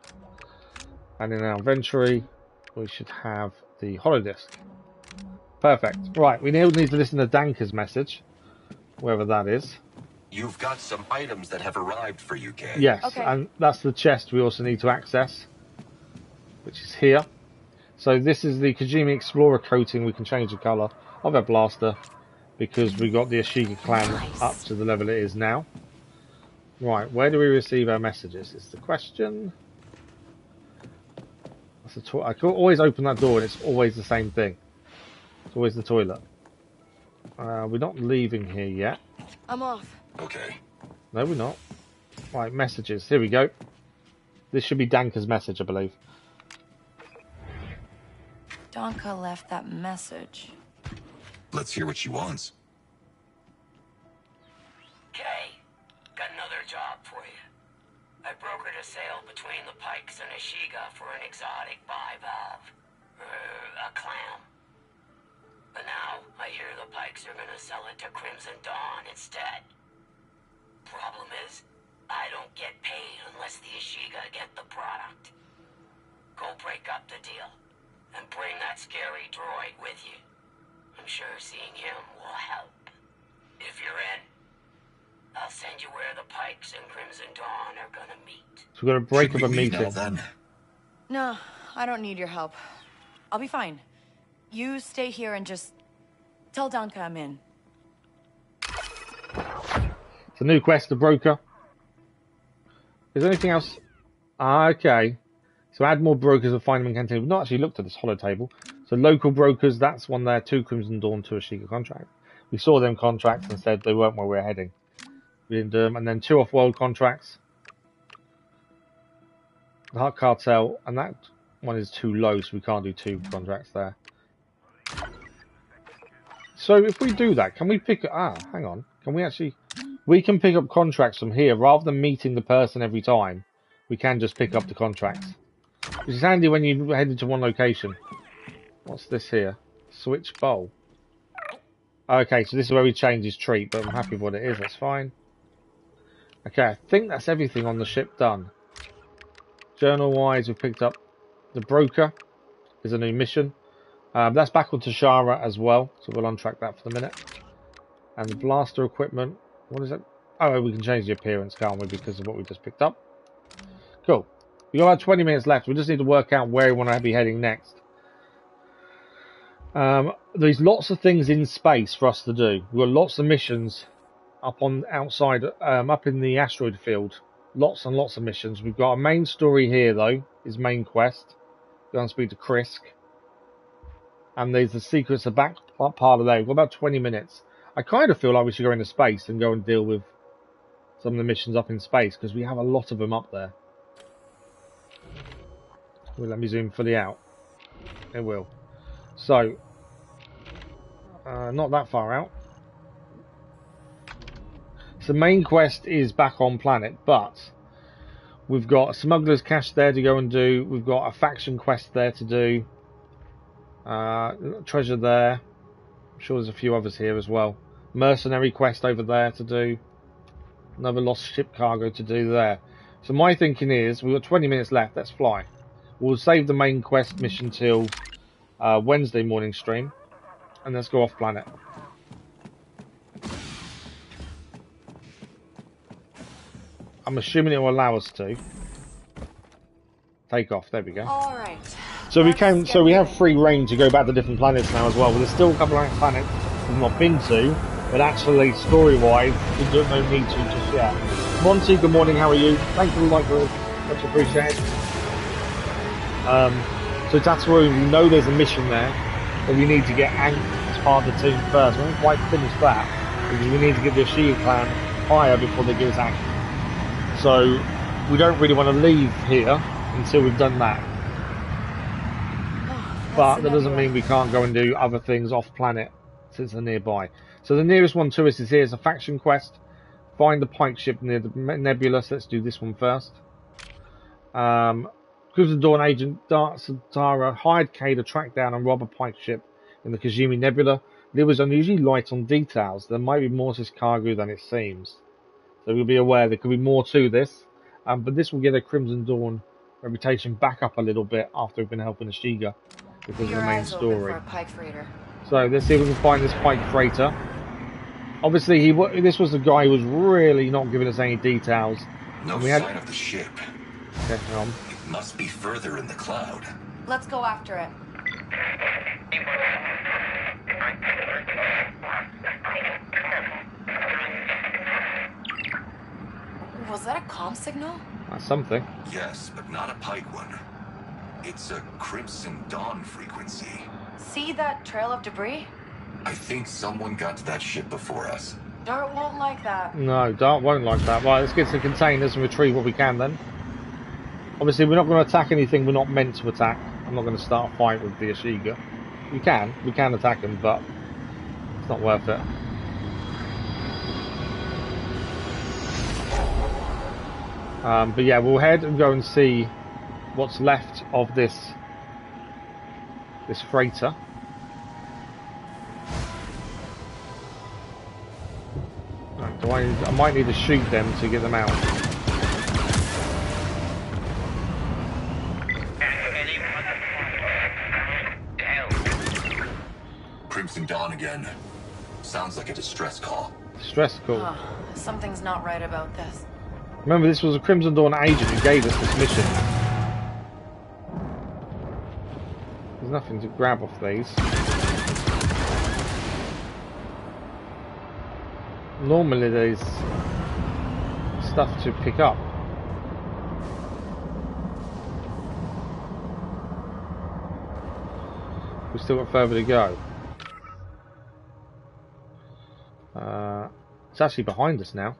And in our inventory, we should have the holo disc. Perfect. Right, we now need to listen to Danka's message, wherever that is. You've got some items that have arrived for you, Kay. Yes, Okay. and that's the chest we also need to access, which is here. So this is the Kijimi Explorer coating. We can change the colour of our blaster because we got the Ashiga Clan up to the level it is now. Right, where do we receive our messages is the question. That's I can always open that door and it's always the same thing. It's always the toilet. We're not leaving here yet. I'm off. Okay. No, we're not. Right, messages. Here we go. This should be Danka's message, I believe. Donka left that message. Let's hear what she wants. Kay, got another job for you. I brokered a sale between the Pikes and Ashiga for an exotic bivalve. A clam. But now, I hear the Pikes are gonna sell it to Crimson Dawn instead. Problem is, I don't get paid unless the Ashiga get the product. Go break up the deal, and bring that scary droid with you. I'm sure seeing him will help. If you're in, I'll send you where the Pikes and Crimson Dawn are gonna meet. So we're gonna break up a meeting. No, I don't need your help. I'll be fine. You stay here and just tell Donka I'm in. It's a new quest, the broker. Is there anything else? Okay. So add more brokers and find them in canteen. We've not actually looked at this holo table. So local brokers, that's one there. 2 Crimson Dawn, 2 Ashiga contract. We saw them contracts and said they weren't where we're heading. We didn't do them. And then 2 off-world contracts. The Hut Cartel, and that one is too low, so we can't do 2 contracts there. So if we do that, can we pick... hang on. Can we actually... We can pick up contracts from here. Rather than meeting the person every time, we can just pick up the contracts. Which is handy when you head into one location. What's this here? Switch bowl. Okay, so this is where we change his treat, but I'm happy with what it is. That's fine. Okay, I think that's everything on the ship done. Journal-wise, we've picked up the broker. There's a new mission. That's back on Toshara as well, so we'll untrack that for the minute. And the blaster equipment, what is it? Oh, we can change the appearance, can't we, because of what we just picked up. Cool. We've got about 20 minutes left. We just need to work out where we want to be heading next. There's lots of things in space for us to do. We've got lots of missions up on outside, up in the asteroid field. Lots and lots of missions. We've got a main story here, though, is main quest. Go and speak to Krisk. And there's the secrets, the back part of there. We've got about 20 minutes. I kind of feel like we should go into space and go and deal with some of the missions up in space, because we have a lot of them up there. Well, let me zoom fully out. It will. So, not that far out. So main quest is back on planet, but we've got a smuggler's cache there to go and do. We've got a faction quest there to do. Treasure there. I'm sure there's a few others here as well. Mercenary quest over there to do. Another lost ship cargo to do there. So my thinking is, we've got 20 minutes left. Let's fly. We'll save the main quest mission till Wednesday morning stream, and let's go off planet. I'm assuming it will allow us to take off. There we go. All right. So we can. So we have free reign to go back to different planets now as well. But there's still a couple of planets we've not been to, but actually story-wise, we don't no need to just yet. Monty, good morning. How are you? Thank you, Michael. Much appreciated. So Tatooine, we know there's a mission there, but we need to get Ankh as part of the team first. We haven't quite finished that, because we need to get the Ashiga Clan higher before they give us Ankh. So we don't really want to leave here until we've done that. But that doesn't mean we can't go and do other things off planet since they're nearby. So the nearest one to us is here. It's a faction quest. Find the Pike ship near the Nebula. So let's do this one first. Crimson Dawn agent Santara hired Kay to track down and rob a Pike ship in the Kijimi Nebula. It was unusually light on details. There might be more to this cargo than it seems. So we'll be aware there could be more to this. But this will get a Crimson Dawn reputation back up a little bit after we've been helping Ashiga because of the main story. For a Pike freighter. So let's see if we can find this Pike freighter. Obviously, this was the guy who was really not giving us any details. No sign of the ship. Okay, hang on. It must be further in the cloud. Let's go after it. Was that a comm signal? That's something. Yes, but not a Pike one. It's a Crimson Dawn frequency. See that trail of debris? I think someone got to that ship before us. Dart won't like that. No, Dart won't like that. Right, let's get to the containers and retrieve what we can then. Obviously, we're not going to attack anything we're not meant to attack. I'm not going to start a fight with the Ashiga. We can attack them, but it's not worth it. But yeah, we'll head and go and see what's left of this freighter. Right, I might need to shoot them to get them out. Crimson Dawn again. Sounds like a distress call. Distress call. Oh, something's not right about this. Remember, this was a Crimson Dawn agent who gave us this mission. There's nothing to grab off these. Normally there's stuff to pick up. We've still got further to go. It's actually behind us now.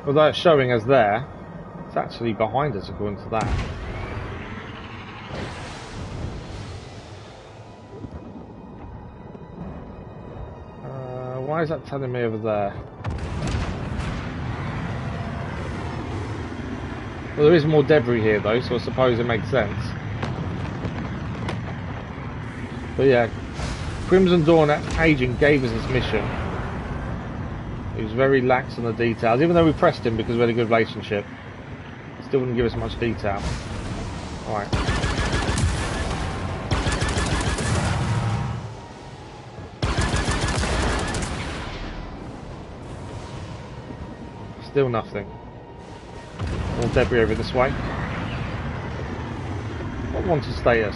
Although it's showing us there, it's actually behind us according to that. Why is that telling me over there? Well, there is more debris here though, so I suppose it makes sense. But yeah, Crimson Dawn agent gave us this mission. He was very lax on the details, even though we pressed him because we had a good relationship. Still wouldn't give us much detail. Alright. Still nothing. More debris over this way. What wanted status?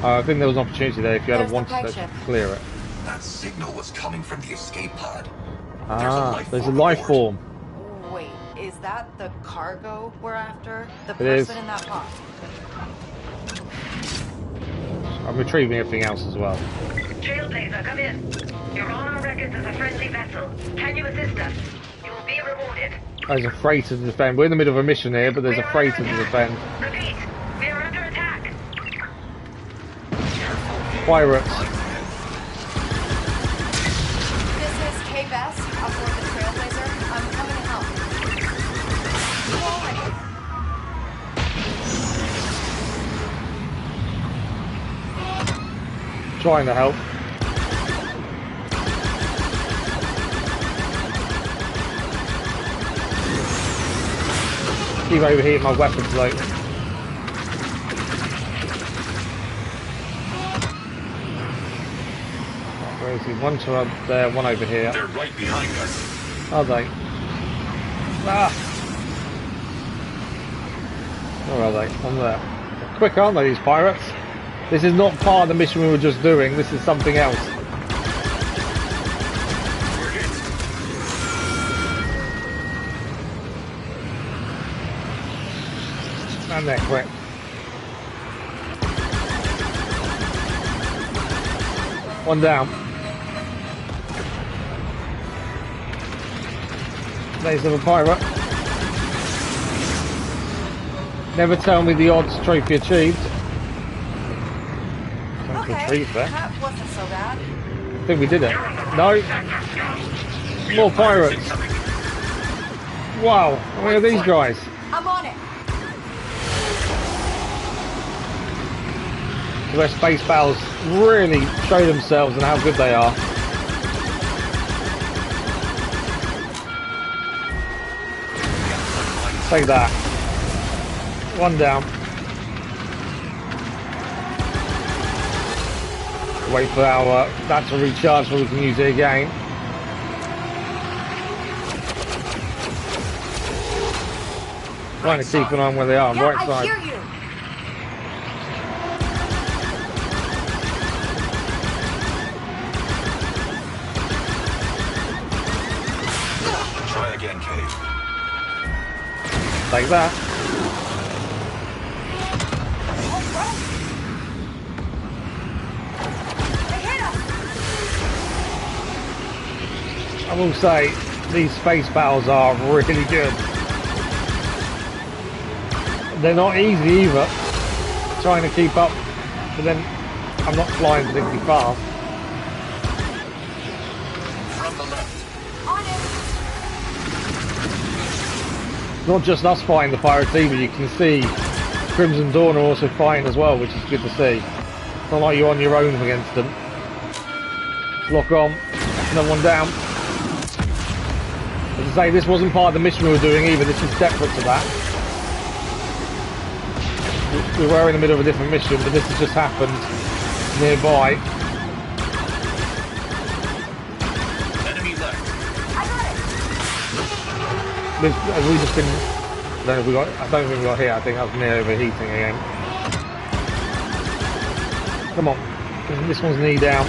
I think there was an opportunity there if you had a wanted status to clear it. That signal was coming from the escape pod. There's a life form. Wait, is that the cargo we're after? The person in that pod? I'm retrieving everything else as well. Trailblazer, come in. You're on our records as a friendly vessel. Can you assist us? You will be rewarded. There's a freighter to defend. We're in the middle of a mission here, but there's a freighter to defend. Repeat, we are under attack. Pirates. This is K-Best, aboard the Trailblazer. I'm coming to help. Trying to help. Keep overheating my weapons though. Where is he? One to up there, one over here. They're right behind us. Are they? Ah! Where are they? On there. They're quick, aren't they, these pirates? This is not part of the mission we were just doing. This is something else. And they're quick. One down. There's a pirate. Never tell me the odds trophy achieved. Okay, that wasn't so bad. I think we did it. No. More pirates. Wow. How many are these guys? I'm on it. Where space battles really show themselves and how good they are. Take that. One down. Wait for our that to recharge so we can use it again. Trying to keep an eye on where they are. Yeah, Right side. I hear you. Try again, Kate. Like that. I will say, these space battles are really good. They're not easy either. Trying to keep up, but then I'm not flying particularly fast. From the left. It's not just us fighting the pirates either, you can see Crimson Dawn are also fighting as well, which is good to see. It's not like you're on your own against them. Lock on, another one down. As I say, this wasn't part of the mission we were doing either, this is separate to that. We were in the middle of a different mission, but this has just happened nearby. Enemy left. Have we just been... I don't think we got hit, I think that was near overheating again. Come on, this one's knee down.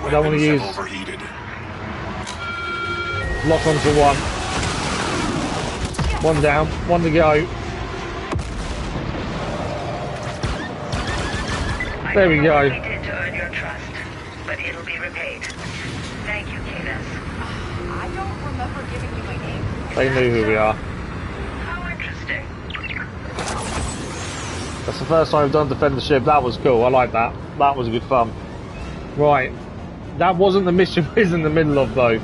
I don't want to use... Lock onto one. One down, one to go. There we go. I did to earn your trust, but it'll be repaid. Thank you, Kivas. I don't remember giving you my name. They knew who we are. How interesting. That's the first time I've done Defend the Ship. That was cool. I like that. That was good fun. Right. That wasn't the mission we was in the middle of, though.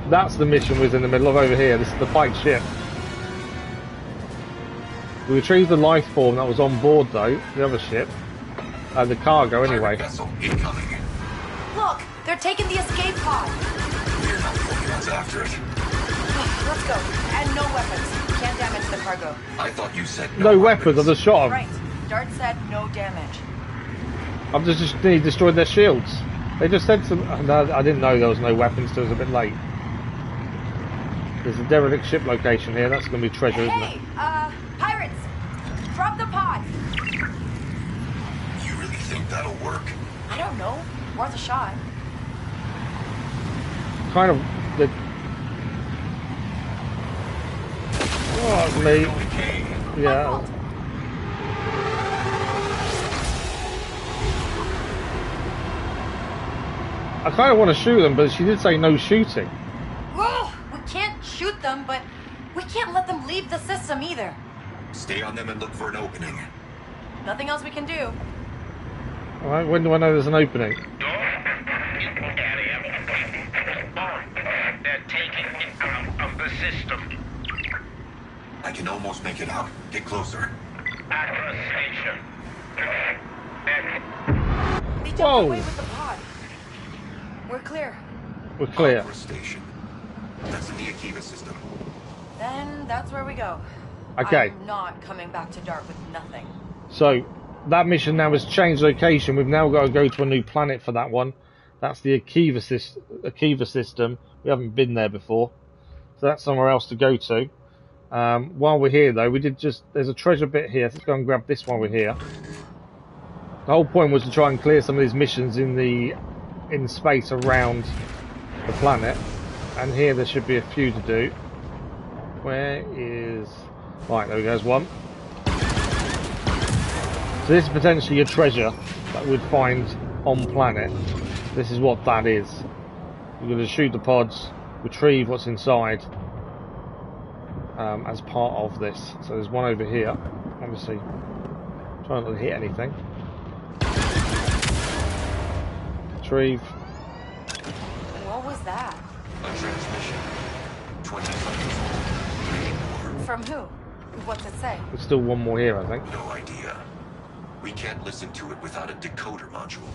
That's the mission we was in the middle of over here. This is the Pike ship. We retrieved the life form that was on board, though, the other ship. The cargo, anyway. Look, they're taking the escape pod. We're not the only ones after it. Let's go. And no weapons. Can't damage the cargo. I thought you said no weapons. I just shot them. Right. Dart said no damage. I've just destroyed their shields. They just said some... I didn't know there was no weapons till it was a bit late. There's a derelict ship location here. That's going to be treasure, isn't it? Pirates! Drop the pod! You really think that'll work? I don't know. Worth a shot. Kind of... Oh, it's me. Yeah. I kind of want to shoot them, but she did say no shooting. Whoa! We can't shoot them, but we can't let them leave the system either. Stay on them and look for an opening. Nothing else we can do. Alright, when do I know there's an opening? They're taking it out of the system. I can almost make it out. Get closer. At the station. They jumped away with the pod. We're clear. We're clear. Station. That's in the Akiva system. Then that's where we go. Okay. I'm not coming back to Dart with nothing. So, that mission now has changed location. We've now got to go to a new planet for that one. That's the Akiva system. We haven't been there before. So that's somewhere else to go to. While we're here, though, there's a treasure bit here. Let's go and grab this while we're here. The whole point was to try and clear some of these missions in space around the planet. And here there should be a few to do. Where is... Right, there goes one. So this is potentially a treasure that we'd find on planet. This is what that is. You're going to shoot the pods, retrieve what's inside as part of this. So there's one over here. Obviously, try not to hit anything. Retrieve. What was that? A transmission. 20 From who? What's it say? There's still one more here, I think. No idea. We can't listen to it without a decoder module.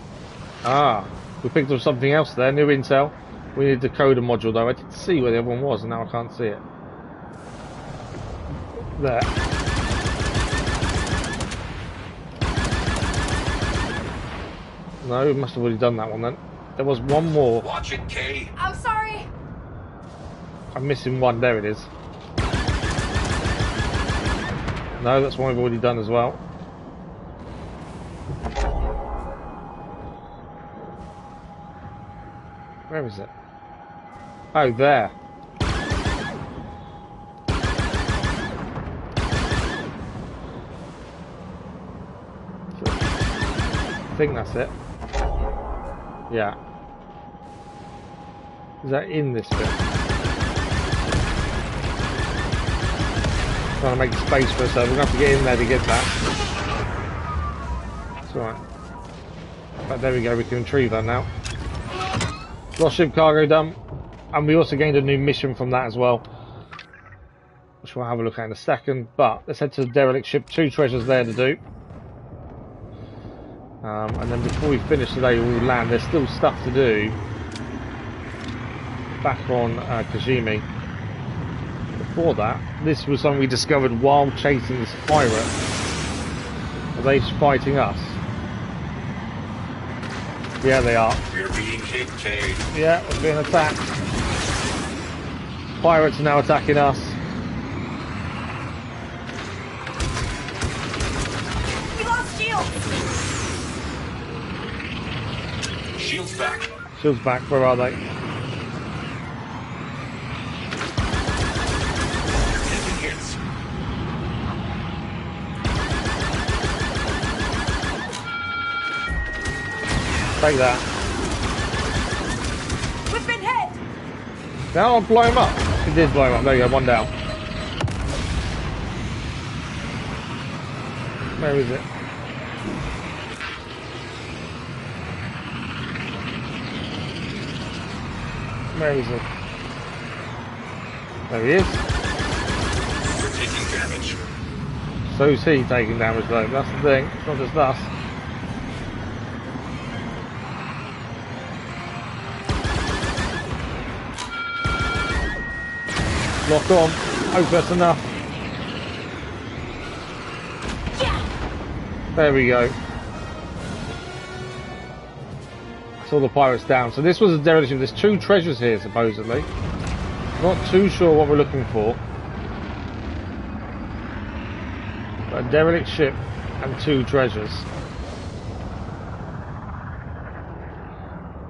Ah, we picked up something else there. New intel. We need a decoder module, though. I did see where the other one was, and now I can't see it. There. No, we must have already done that one then. There was one more. Watch it, Kay. I'm sorry. I'm missing one. There it is. No, that's one we've already done as well. Where is it? Oh, there. I think that's it. Yeah. Is that in this bit? Trying to make space for us, so we're going to have to get in there to get that. That's alright. But there we go, we can retrieve that now. Lost ship cargo done. And we also gained a new mission from that as well, which we'll have a look at in a second. But let's head to the derelict ship. 2 treasures there to do. And then before we finish today, we'll land. There's still stuff to do back on Kijimi. Before that, this was something we discovered while chasing this pirate. Are they fighting us? Yeah, they are. We're being hit, Cade. Yeah, we're being attacked. Pirates are now attacking us. We lost shields. Shields back. Shields back. Where are they? Taking hits. Take that. We've been hit. Now I'll blow him up. It did blow him up. There you go. One down. Where is it? Where is it? There he is. We're taking damage. So's he taking damage though. That's the thing. It's not just us. Lock on. Hope that's enough. There we go. That's all the pirates down. So this was a derelict ship. There's 2 treasures here supposedly. Not too sure what we're looking for. But a derelict ship and 2 treasures.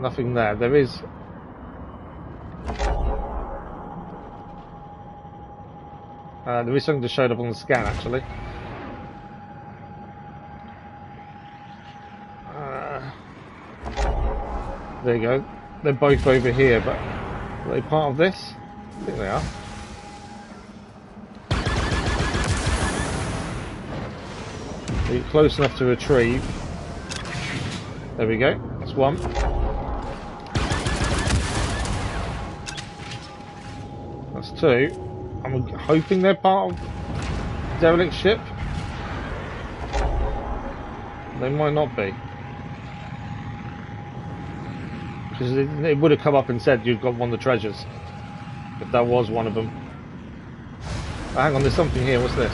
Nothing there. There is... there is something that showed up on the scan actually. There you go. They're both over here, but are they part of this? I think they are. Are you close enough to retrieve? There we go. That's one. That's 2. I'm hoping they're part of the derelict ship. They might not be. Because it would have come up and said you've got one of the treasures. If that was one of them. Oh, hang on, there's something here. What's this?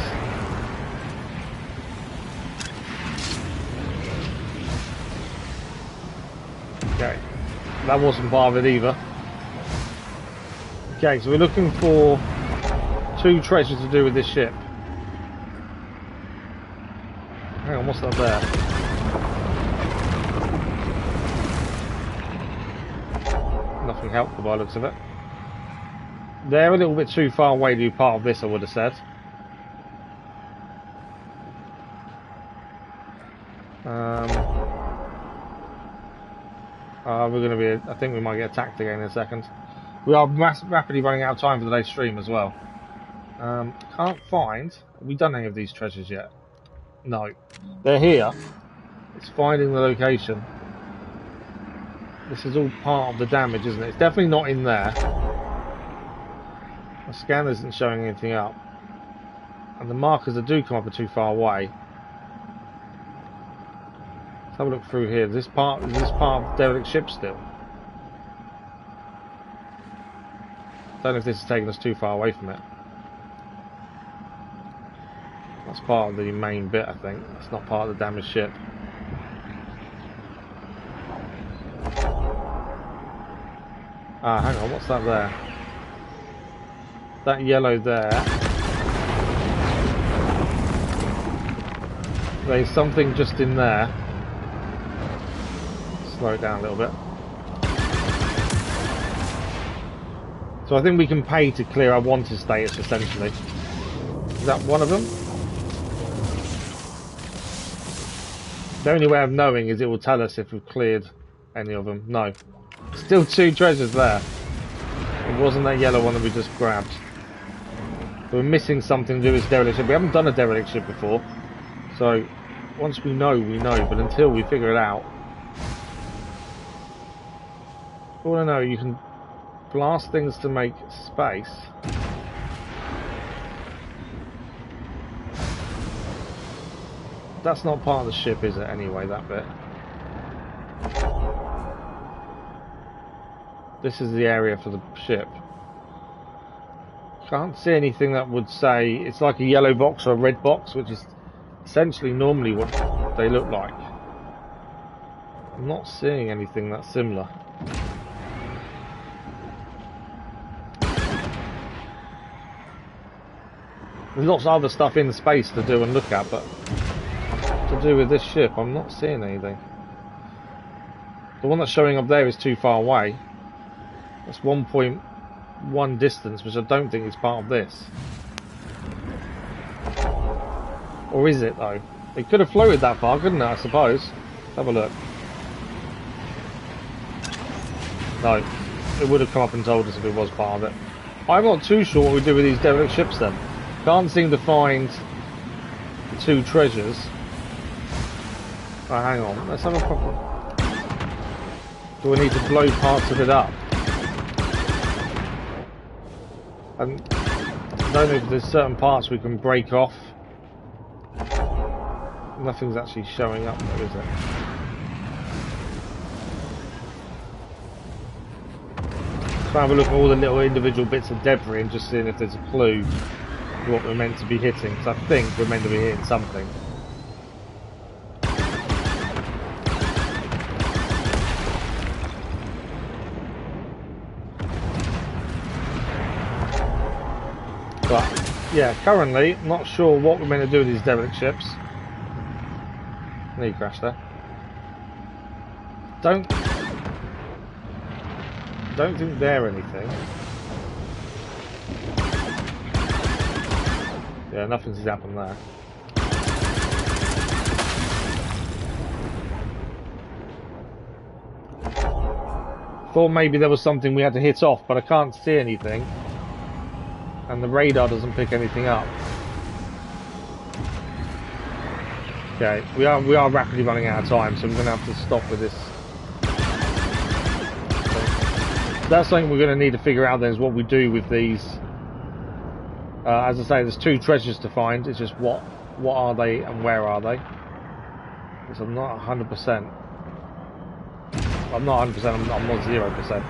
Okay. That wasn't part of it either. Okay, so we're looking for 2 treasures to do with this ship. Hang on, what's that there? Nothing helpful by the looks of it. They're a little bit too far away to be part of this, I would have said. We're going to be... I think we might get attacked again in a second. We are rapidly running out of time for today's stream as well. Can't find... Have we done any of these treasures yet? No. They're here. It's finding the location. This is all part of the damage, isn't it? It's definitely not in there. The scanner isn't showing anything up. And the markers that do come up are too far away. Let's have a look through here. Is this part of the derelict ship still? Don't know if this is taking us too far away from it. That's part of the main bit, I think. That's not part of the damaged ship. Ah, hang on, what's that there? That yellow there. There's something just in there. Slow it down a little bit. So I think we can pay to clear our wanted status, essentially. Is that one of them? The only way of knowing is it will tell us if we've cleared any of them. No. Still 2 treasures there. It wasn't that yellow one that we just grabbed. So we're missing something to do with this derelict ship. We haven't done a derelict ship before. So once we know, we know. But until we figure it out... All I know, you can blast things to make space. That's not part of the ship, is it, anyway, that bit? This is the area for the ship. Can't see anything that would say... It's like a yellow box or a red box, which is essentially normally what they look like. I'm not seeing anything that's similar. There's lots of other stuff in space to do and look at, but to do with this ship, I'm not seeing anything. The one that's showing up there is too far away. That's 1.1 distance, which I don't think is part of this. Or is it, though? It could have floated that far, couldn't it, I suppose? Let's have a look. No, it would have come up and told us if it was part of it. I'm not too sure what we do with these derelict ships then. Can't seem to find the 2 treasures. Oh, hang on, let's have a problem. Do we need to blow parts of it up? And I don't know if there's certain parts we can break off. Nothing's actually showing up there, is it? So have a look at all the little individual bits of debris and just seeing if there's a clue what we're meant to be hitting, because I think we're meant to be hitting something. But yeah, currently not sure what we're meant to do with these derelict ships. Knee crash there. Don't think they're anything. Yeah, nothing's happened there. Thought maybe there was something we had to hit off, but I can't see anything. And the radar doesn't pick anything up. Okay, we are rapidly running out of time, so we're going to have to stop with this. So that's something we're going to need to figure out then, is what we do with these. As I say, there's 2 treasures to find. It's just what are they and where are they? Because I'm not 100%. I'm not 100%. I'm not 0%.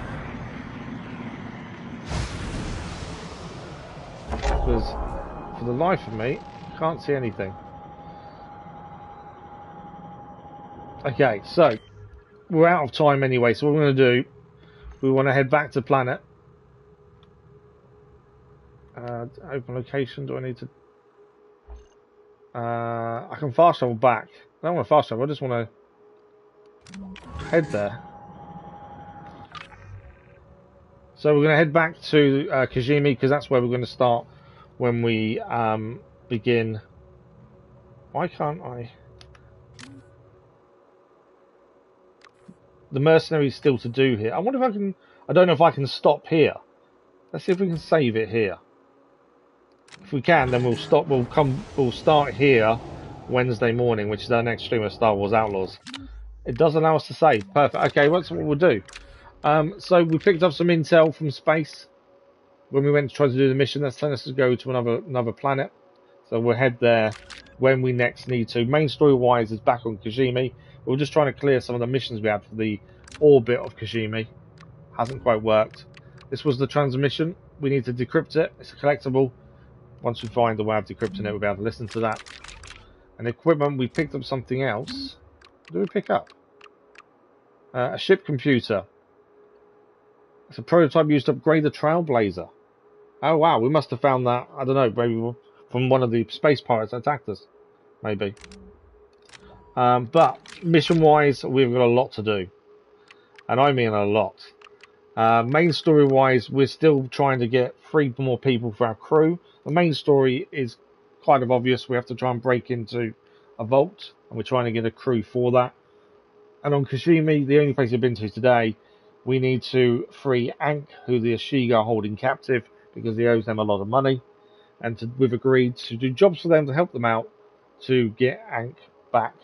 Because for the life of me, I can't see anything. Okay, so we're out of time anyway. So what we're going to do, we want to head back to planet. Open location. Do I need to? I can fast travel back. I don't want to fast travel. I just want to head there. So we're going to head back to Kijimi, because that's where we're going to start when we begin. Why can't I? The mercenaries still to do here. I wonder if I can. I don't know if I can stop here. Let's see if we can save it here. If we can, then we'll stop. We'll start here Wednesday morning, which is our next stream of Star Wars Outlaws. It does allow us to save. Perfect. Okay, that's what we'll do. So we picked up some intel from space when we went to try to do the mission. That's telling us to go to another planet. So we'll head there when we next need to. Main story wise is back on Kijimi. We're just trying to clear some of the missions we had for the orbit of Kijimi. Hasn't quite worked. This was the transmission. We need to decrypt it. It's a collectible. Once we find the way of decrypting it, we'll be able to listen to that. And equipment, we picked up something else. What did we pick up? A ship computer. It's a prototype used to upgrade the Trailblazer. Oh wow, we must have found that, I don't know, maybe from one of the space pirates that attacked us. Maybe. But mission-wise, we've got a lot to do. And I mean a lot. Main story-wise, we're still trying to get 3 more people for our crew. The main story is kind of obvious. We have to try and break into a vault, and we're trying to get a crew for that. And on Kijimi, the only place we've been to today, we need to free Ankh, who the Ashiga are holding captive, because he owes them a lot of money. And we've agreed to do jobs for them to help them out to get Ankh back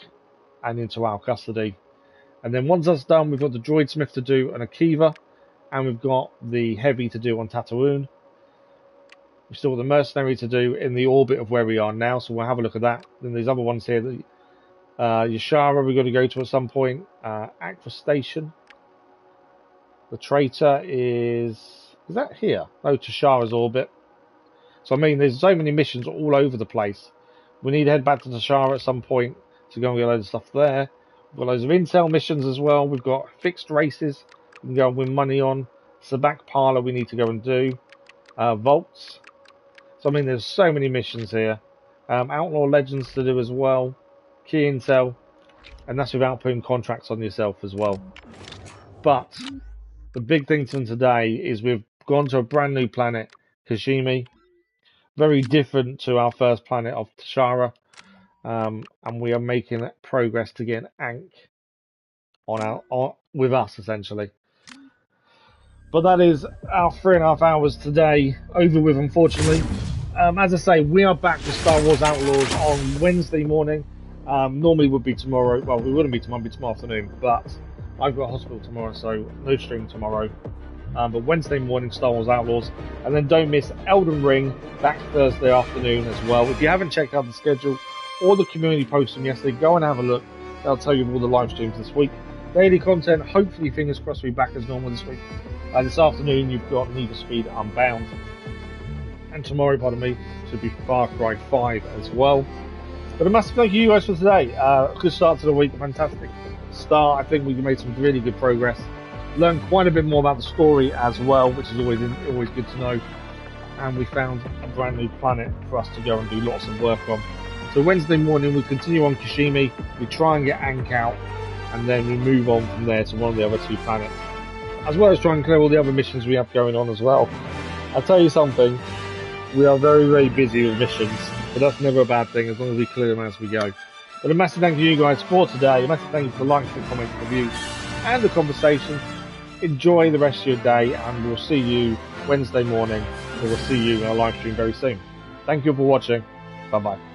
and into our custody. And then once that's done, we've got the Droid Smith to do on Akiva, and we've got the Heavy to do on Tatooine. We've still got the Mercenary to do in the orbit of where we are now, so we'll have a look at that. Then there's other ones here. The Toshara we've got to go to at some point. Aqua Station. The Traitor is that here? No, Toshara's orbit. So I mean, there's so many missions all over the place. We need to head back to Toshara at some point to go and get a load of stuff there. We've got loads of intel missions as well. We've got fixed races we can go and win money on. Sabak Parlor we need to go and do. Vaults. So I mean, there's so many missions here. Outlaw Legends to do as well. Key intel. And that's without putting contracts on yourself as well. But the big thing from today is we've gone to a brand new planet, Kijimi. Very different to our first planet of Toshara. And we are making progress to get Ankh with us, essentially. But that is our 3.5 hours today over with, unfortunately. As I say, we are back to Star Wars Outlaws on Wednesday morning. Normally would be tomorrow. Well, we wouldn't be tomorrow, it'd be tomorrow afternoon. But I've got a hospital tomorrow, so no stream tomorrow. But Wednesday morning, Star Wars Outlaws. And then don't miss Elden Ring back Thursday afternoon as well. If you haven't checked out the schedule or the community post from yesterday, go and have a look. They'll tell you all the live streams this week. Daily content, hopefully, fingers crossed, we'll be back as normal this week. This afternoon, you've got Need for Speed Unbound. And tomorrow, pardon me, should be Far Cry 5 as well. But a massive thank you guys for today. Good start to the week, a fantastic start. I think we made some really good progress. Learned quite a bit more about the story as well, which is always good to know. And we found a brand new planet for us to go and do lots of work on. So Wednesday morning, we continue on Kijimi. We try and get Ankh out, and then we move on from there to one of the other 2 planets, as well as try and clear all the other missions we have going on as well. I'll tell you something, we are very, very busy with missions, but that's never a bad thing as long as we clear them as we go. But a massive thank you to you guys for today. A massive thank you for the likes, the comments, the views, and the conversation. Enjoy the rest of your day, and we'll see you Wednesday morning, or we'll see you in a live stream very soon. Thank you for watching. Bye-bye.